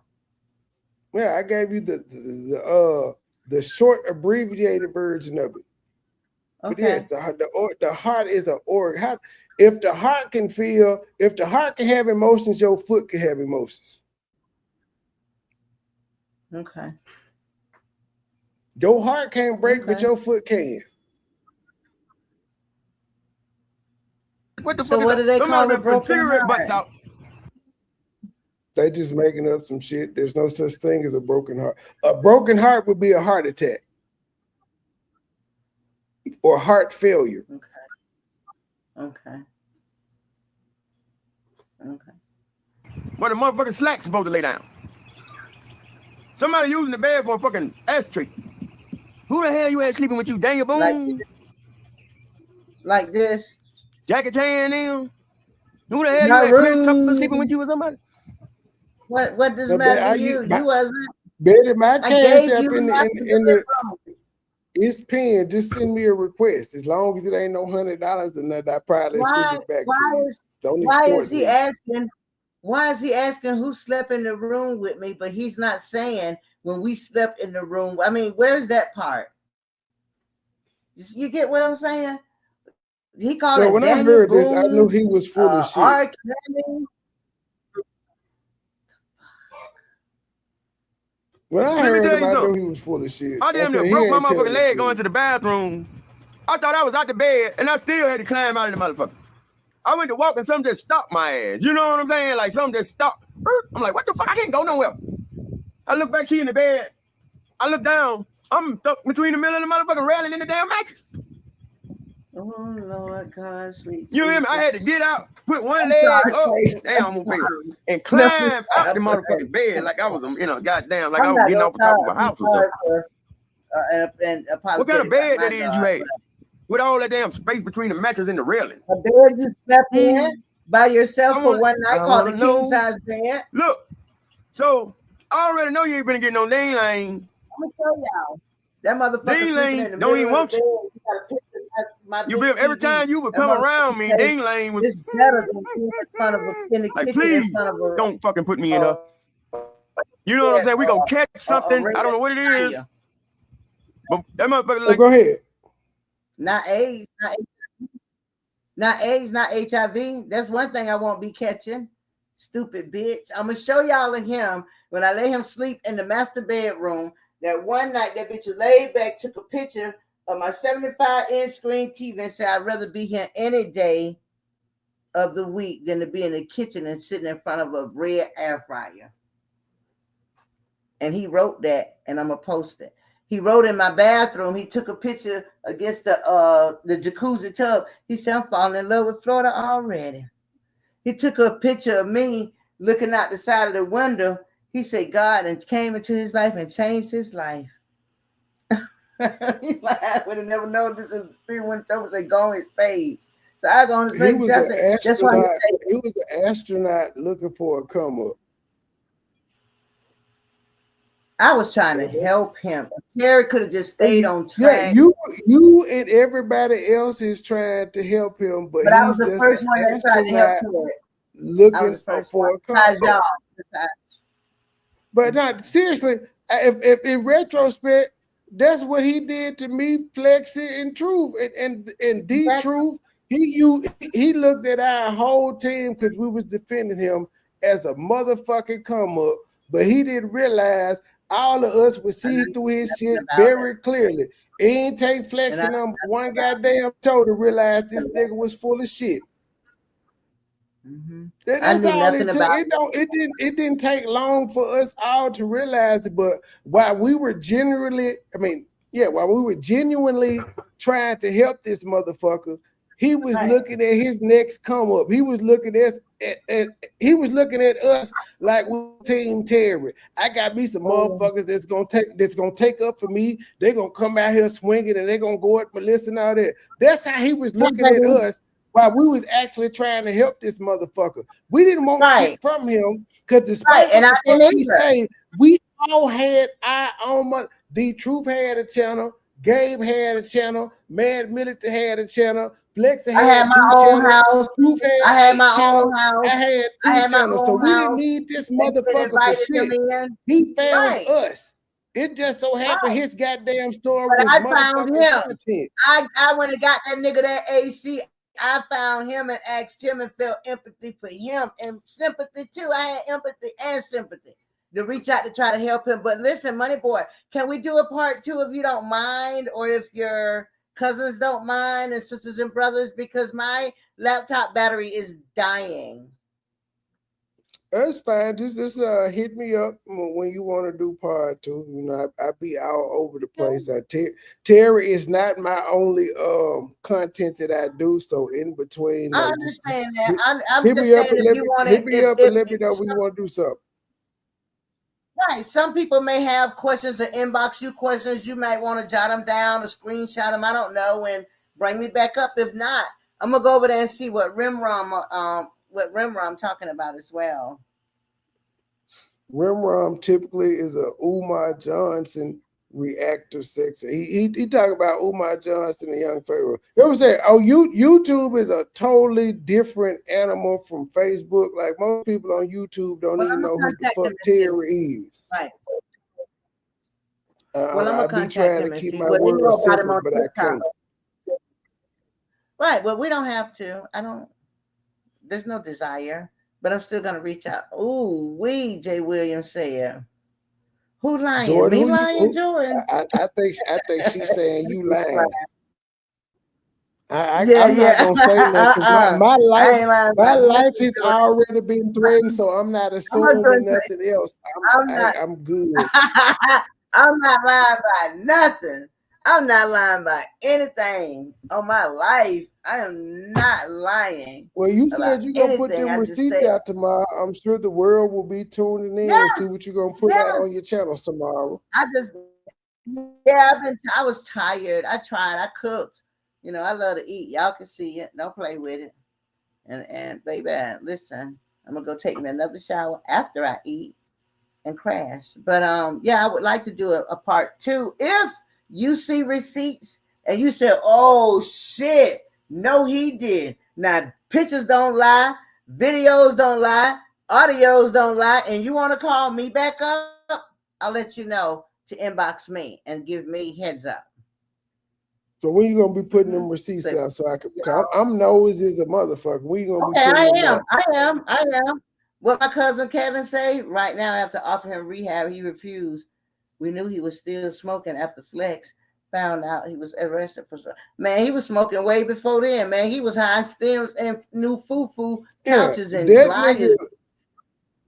Yeah, I gave you the short abbreviated version of it. Okay. But yes, the heart is an organ. If the heart can feel, if the heart can have emotions, your foot can have emotions. Okay. Your heart can't break, but your foot can. What the so fuck what do they call it? Put cigarette butts out. They just making up some shit. There's no such thing as a broken heart. A broken heart would be a heart attack or heart failure. Okay. Where the motherfucking slack's supposed to lay down. Somebody using the bed for a fucking ashtray. Who the hell you had sleeping with you, Daniel Boone? Like this. Jackie Chan them? Who the hell you had Chris Tucker sleeping with you or somebody? What does matter to you? You wasn't. Betty, my cash app in the it's pinned. Just send me a request. As long as it ain't no $100 or nothing, I probably send it back to you. Why is he asking? Why is he asking who slept in the room with me? But he's not saying when we slept in the room. I mean, where's that part? You get what I'm saying? He called it. When Daniel I heard Boone, this, I knew he was full of shit. When I heard him, I knew he was full of shit. I damn near broke my motherfucking leg going to the bathroom. I thought I was out the bed, and I still had to climb out of the motherfucker. I went to walk, and something just stopped my ass. You know what I'm saying? Like something just stopped. I'm like, what the fuck? I can't go nowhere. I look back, she in the bed. I look down. I'm stuck between the middle of the motherfucking railing and the damn mattress. Oh Lord, God, sweet. You hear me? I had to get out, put one leg up, damn, I'm gonna fail, and climb out the motherfucking bed like I was, goddamn, like I was getting off the top of a house or something. What kind of bed that is you had? With all that damn space between the mattress and the railing. A bed you slept in by yourself for one night called the king size bed. Look, so I already know you ain't gonna get no ding lane. I'm gonna show y'all. That motherfucker Ding lane don't even want you. You feel every time you would come around me, Ding Lane was better than in front of a like, please don't fucking put me in her. You know what I'm saying? We gonna catch something. I don't know what it is, but that motherfucker like. Go ahead. Not AIDS, not AIDS, not HIV. That's one thing I won't be catching. Stupid bitch. I'm gonna show y'all of him when I let him sleep in the master bedroom. That one night, that bitch laid back, took a picture of my 75-inch screen TV and said, I'd rather be here any day of the week than to be in the kitchen and sitting in front of a red air fryer. And he wrote that, and I'm going to post it. He wrote in my bathroom, he took a picture against the jacuzzi tub. He said, I'm falling in love with Florida already. He took a picture of me looking out the side of the window. He said, God and came into his life and changed his life. I would have never known this is 317 say go on his page. So I go on his page. That's why he was an astronaut looking for a come up. I was trying to help him. Terry could have just stayed on track. Yeah, you and everybody else is trying to help him, but I was the first one that tried to help him. Looking for a come up. But not seriously, if in retrospect, that's what he did to me, Flexi and Truth and D Truth. He looked at our whole team because we was defending him as a motherfucking come up, but he didn't realize all of us would see through his shit very clearly. It ain't take Flexi number one goddamn toe to realize this nigga was full of shit. That's all it took. It didn't take long for us all to realize it. But while we were genuinely trying to help this motherfucker, he was looking at his next come up. He was looking at us like we Team Terry. I got me some motherfuckers that's gonna take up for me. They're gonna come out here swinging and they're gonna go at Melissa and all that. That's how he was looking at us while we was actually trying to help this motherfucker. We didn't want shit from him because despite what he saying, we all had our own. The Truth had a channel. Gabe had a channel. Mad Military had a channel. Flex had my own house. I had my own house. I had two channels. So we didn't need this motherfucker for shit. He found us. It just so happened his goddamn story was motherfucking content. I went and got that nigga that AC. I found him and asked him and felt empathy for him and sympathy too. I had empathy and sympathy to reach out to try to help him. But listen, Money Boy, can we do a part 2 if you don't mind, or if your cousins don't mind, and sisters and brothers, because my laptop battery is dying. That's fine. Just hit me up when you want to do part 2. You know, I be all over the place. Terry is not my only content that I do. So in between, I understand that. I'm just saying if you want to hit me up and let me know when you want to do something. Right. Some people may have questions or inbox you questions. You might want to jot them down or screenshot them. I don't know, and bring me back up. If not, I'm gonna go over there and see what Rimrom talking about as well. Rimrom typically is a Umar Johnson reactor section. He talk about Umar Johnson and Young Pharaoh. They would say, YouTube is a totally different animal from Facebook. Like most people on YouTube don't even know who the fuck Terry is. Right. I'm gonna be trying to keep my words simple, but I can't. Right. Well, we don't have to. There's no desire, but I'm still gonna reach out. Ooh, Jay Williams said. Who lying? Jordan, me lying, Jordan? I think she's saying you lying. I'm not gonna say nothing. My life has already been threatened, so I'm not assuming nothing else. I'm good. I'm not lying by nothing. I'm not lying by anything on my life. I am not lying. Well, you said you're going to put them receipts out tomorrow. I'm sure the world will be tuning in and see what you're going to put out on your channels tomorrow. I was tired. I tried. I cooked. You know, I love to eat. Y'all can see it. Don't play with it. And baby, listen, I'm going to go take me another shower after I eat and crash. But I would like to do a part 2. If you see receipts and you say, oh shit, no, he did. Now, pictures don't lie, videos don't lie, audios don't lie, and you want to call me back up, I'll let you know to inbox me and give me heads up. So when you gonna be putting them receipts out so I can? I'm nosy as a motherfucker. When you gonna be? I am. What my cousin Kevin say? Right now, I have to offer him rehab. He refused. We knew he was still smoking after Flex found out he was arrested for. Man, he was smoking way before then. Man, he was high stems and new foo couches and dryers.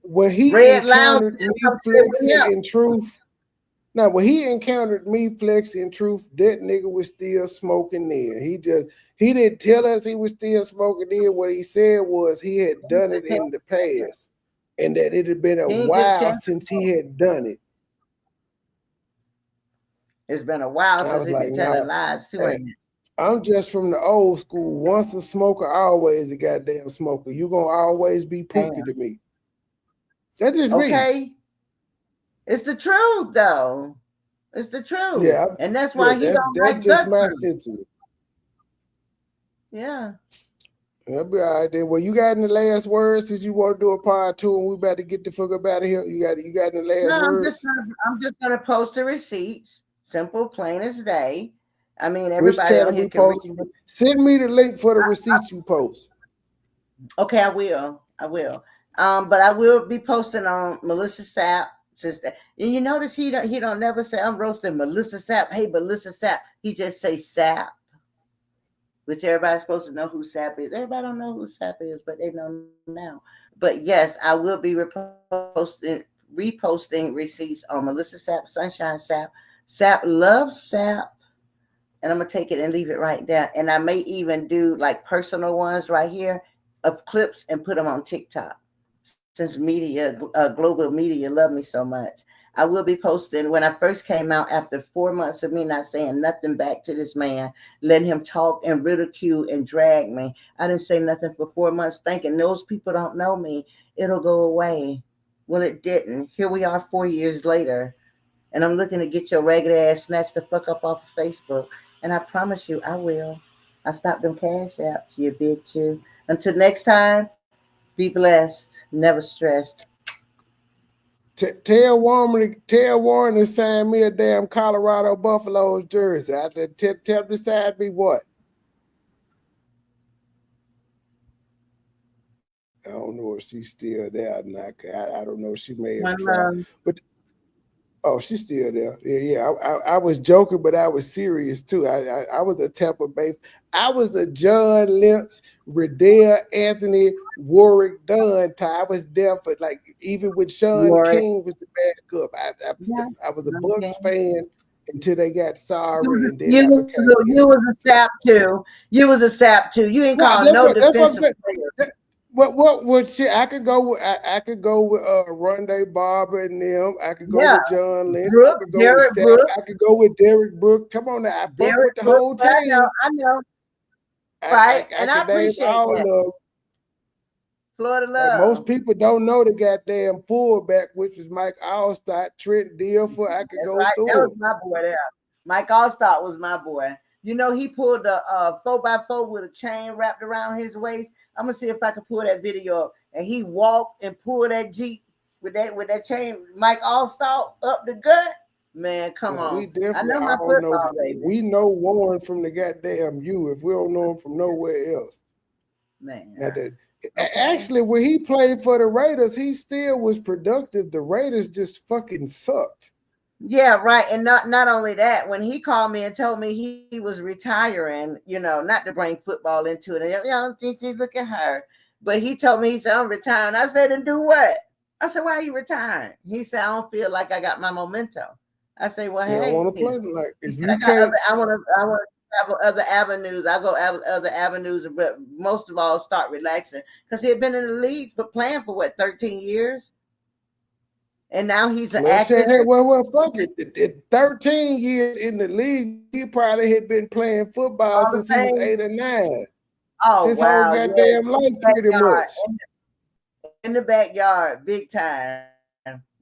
When he encountered me flexing in truth. Now, when he encountered me flexing truth, that nigga was still smoking then. He didn't tell us he was still smoking then. What he said was he had done it in the past and that it had been a while since he had done it. It's been a while since he's been telling lies too. Hey, I'm just from the old school. Once a smoker, always a goddamn smoker. You're gonna always be Pookie to me. That's just me. Okay. It's the truth, though. It's the truth. Yeah. And that's why he don't like just my sentiment. Yeah. That'll be all right then. Well, you got any last words since you want to do a part 2 and we about to get the fuck up out of here? You got any last words? I'm just gonna post the receipts. Simple, plain as day. I mean, everybody on here can read. Send me the link for the receipts you post. Okay, I will. But I will be posting on Melissa Sapp. And you notice he don't never say I'm roasting Melissa Sapp. Hey, Melissa Sapp. He just say Sapp which everybody's supposed to know who Sapp is. Everybody don't know who Sapp is, but they know now. But yes, I will be reposting receipts on Melissa Sapp, Sunshine Sapp. Sapp loves Sapp. And I'm going to take it and leave it right there. And I may even do like personal ones right here of clips and put them on TikTok. Since media, global media love me so much. I will be posting when I first came out after 4 months of me not saying nothing back to this man, letting him talk and ridicule and drag me. I didn't say nothing for 4 months thinking those people don't know me. It'll go away. Well, it didn't. Here we are 4 years later. And I'm looking to get your ragged ass snatched the fuck up off of Facebook. And I promise you, I will. I stopped them cash apps, you bitch. You. Until next time, be blessed. Never stressed. Tell Warren to sign me a damn Colorado Buffaloes jersey. I tell him to sign me what? I don't know if she's still there or not. I don't know. She may have tried. But oh, she's still there. Yeah. I was joking, but I was serious too. I was a Tampa Bay. I was a John Lynch, Riddell, Anthony, Warwick Dunn tie. I was there for like even with Sean King was the backup. I was a Bucks fan until they got sorry, and then you was a Sapp too. You was a Sapp too. You ain't called no defensive player. What shit? I could go with Rondé Barber and them. I could go with John Lynch. I could go with Sapp. I could go with Derek Brooks. Come on now, I fuck with the whole team. I know. Right, and I appreciate all that. Florida love. Most people don't know the goddamn fullback, which was Mike Allstott, Trent Dilfer. I could go through. That was my boy there. Mike Allstott was my boy. You know, he pulled a 4x4 with a chain wrapped around his waist. I'm gonna see if I can pull that video up. And he walked and pulled that Jeep with that chain. Mike Allstott up the gut. Man, come on. I know my football, baby. We know Warren from the goddamn U. If we don't know him from nowhere else. Man. Actually, when he played for the Raiders, he still was productive. The Raiders just fucking sucked. Yeah, right. And not only that, when he called me and told me he was retiring, you know, not to bring football into it. And, I don't think she look at her. But he told me, he said, I'm retiring. I said, and do what? I said, why are you retiring? He said, I don't feel like I got my momentum. I say, well, hey, I want to play like if you can't. I want to travel other avenues. I go other avenues, but most of all, start relaxing because he had been in the league for playing for what 13 years, and now he's an actor. Well, fuck it. 13 years in the league, he probably had been playing football since he was 8 or 9. Oh, his wow, whole goddamn life, pretty much. In the backyard, big time.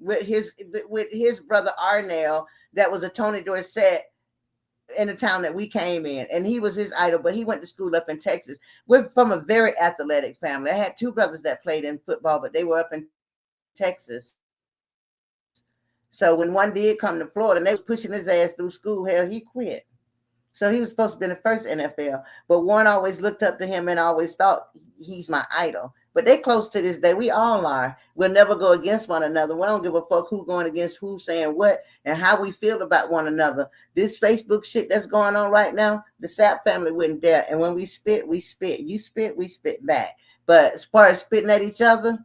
With his brother Arnell, that was a Tony Dorsett in the town that we came in, and he was his idol. But he went to school up in Texas. We're from a very athletic family. I had 2 brothers that played in football, but they were up in Texas. So when one did come to Florida, and they was pushing his ass through school, hell, he quit. So he was supposed to be in the first NFL, but Warren always looked up to him and always thought he's my idol. But they close to this day. We all are. We'll never go against one another. We don't give a fuck who going against who, saying what, and how we feel about one another. This Facebook shit that's going on right now, the Sapp family wouldn't dare. And when we spit, we spit. You spit, we spit back. But as far as spitting at each other,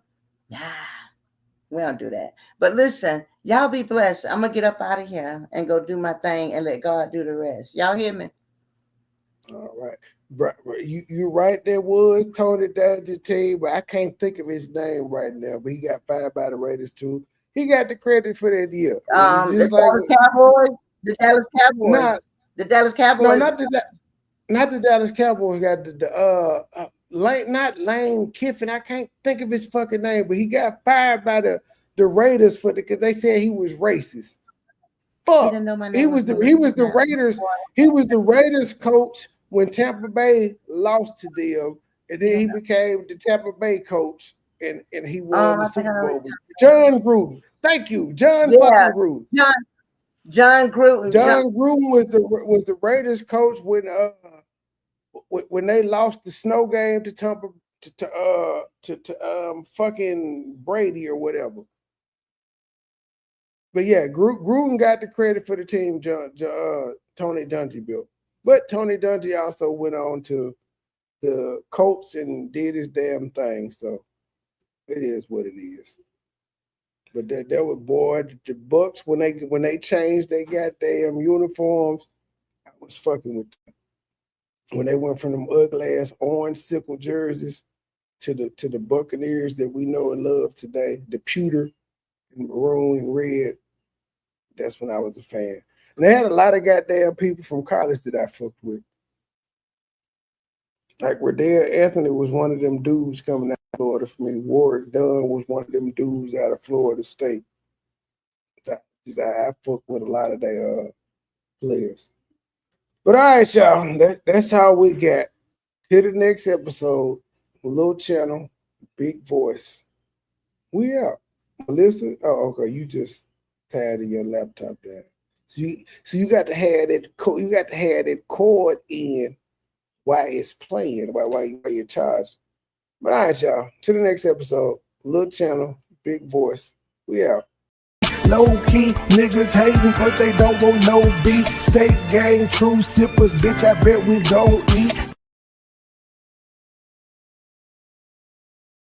nah, we don't do that. But listen, y'all be blessed. I'm going to get up out of here and go do my thing and let God do the rest. Y'all hear me? All right. You right, there was Tony Dungy team, but I can't think of his name right now. But he got fired by the Raiders too. He got the credit for that year. The Dallas Cowboys. The Dallas Cowboys. The Dallas Cowboys. No, not the Dallas Cowboys. Got not Lane Kiffin. I can't think of his fucking name, but he got fired by the Raiders because they said he was racist. Fuck. He was the Raiders. He was the Raiders coach when Tampa Bay lost to them, and then he became the Tampa Bay coach, and he won the Super Bowl. John Gruden. Thank you, John fucking Gruden. John Gruden. John Gruden was the Raiders coach when they lost the snow game to Tampa to fucking Brady or whatever. But yeah, Gruden got the credit for the team Tony Dungy built. But Tony Dungy also went on to the Colts and did his damn thing. So it is what it is. But that was, boy, the Bucks, when they changed their goddamn uniforms, I was fucking with them. When they went from them ugly ass orange sickle jerseys to the Buccaneers that we know and love today, the pewter and maroon and red, that's when I was a fan. And they had a lot of goddamn people from college that I fucked with. Like Riddell Anthony was one of them dudes coming out of Florida for me. Warwick Dunn was one of them dudes out of Florida State. I fucked with a lot of their players. But all right, y'all, that's how we got. To the next episode, little channel, big voice. We out. Melissa, oh, okay, you just tired of your laptop there. So you got to have that cord in while it's playing, while you're charged. But all right, y'all. To the next episode. Little channel, big voice. We out. Low key, niggas hating, but they don't want no beef. State gang, true sippers, bitch, I bet we gon' eat.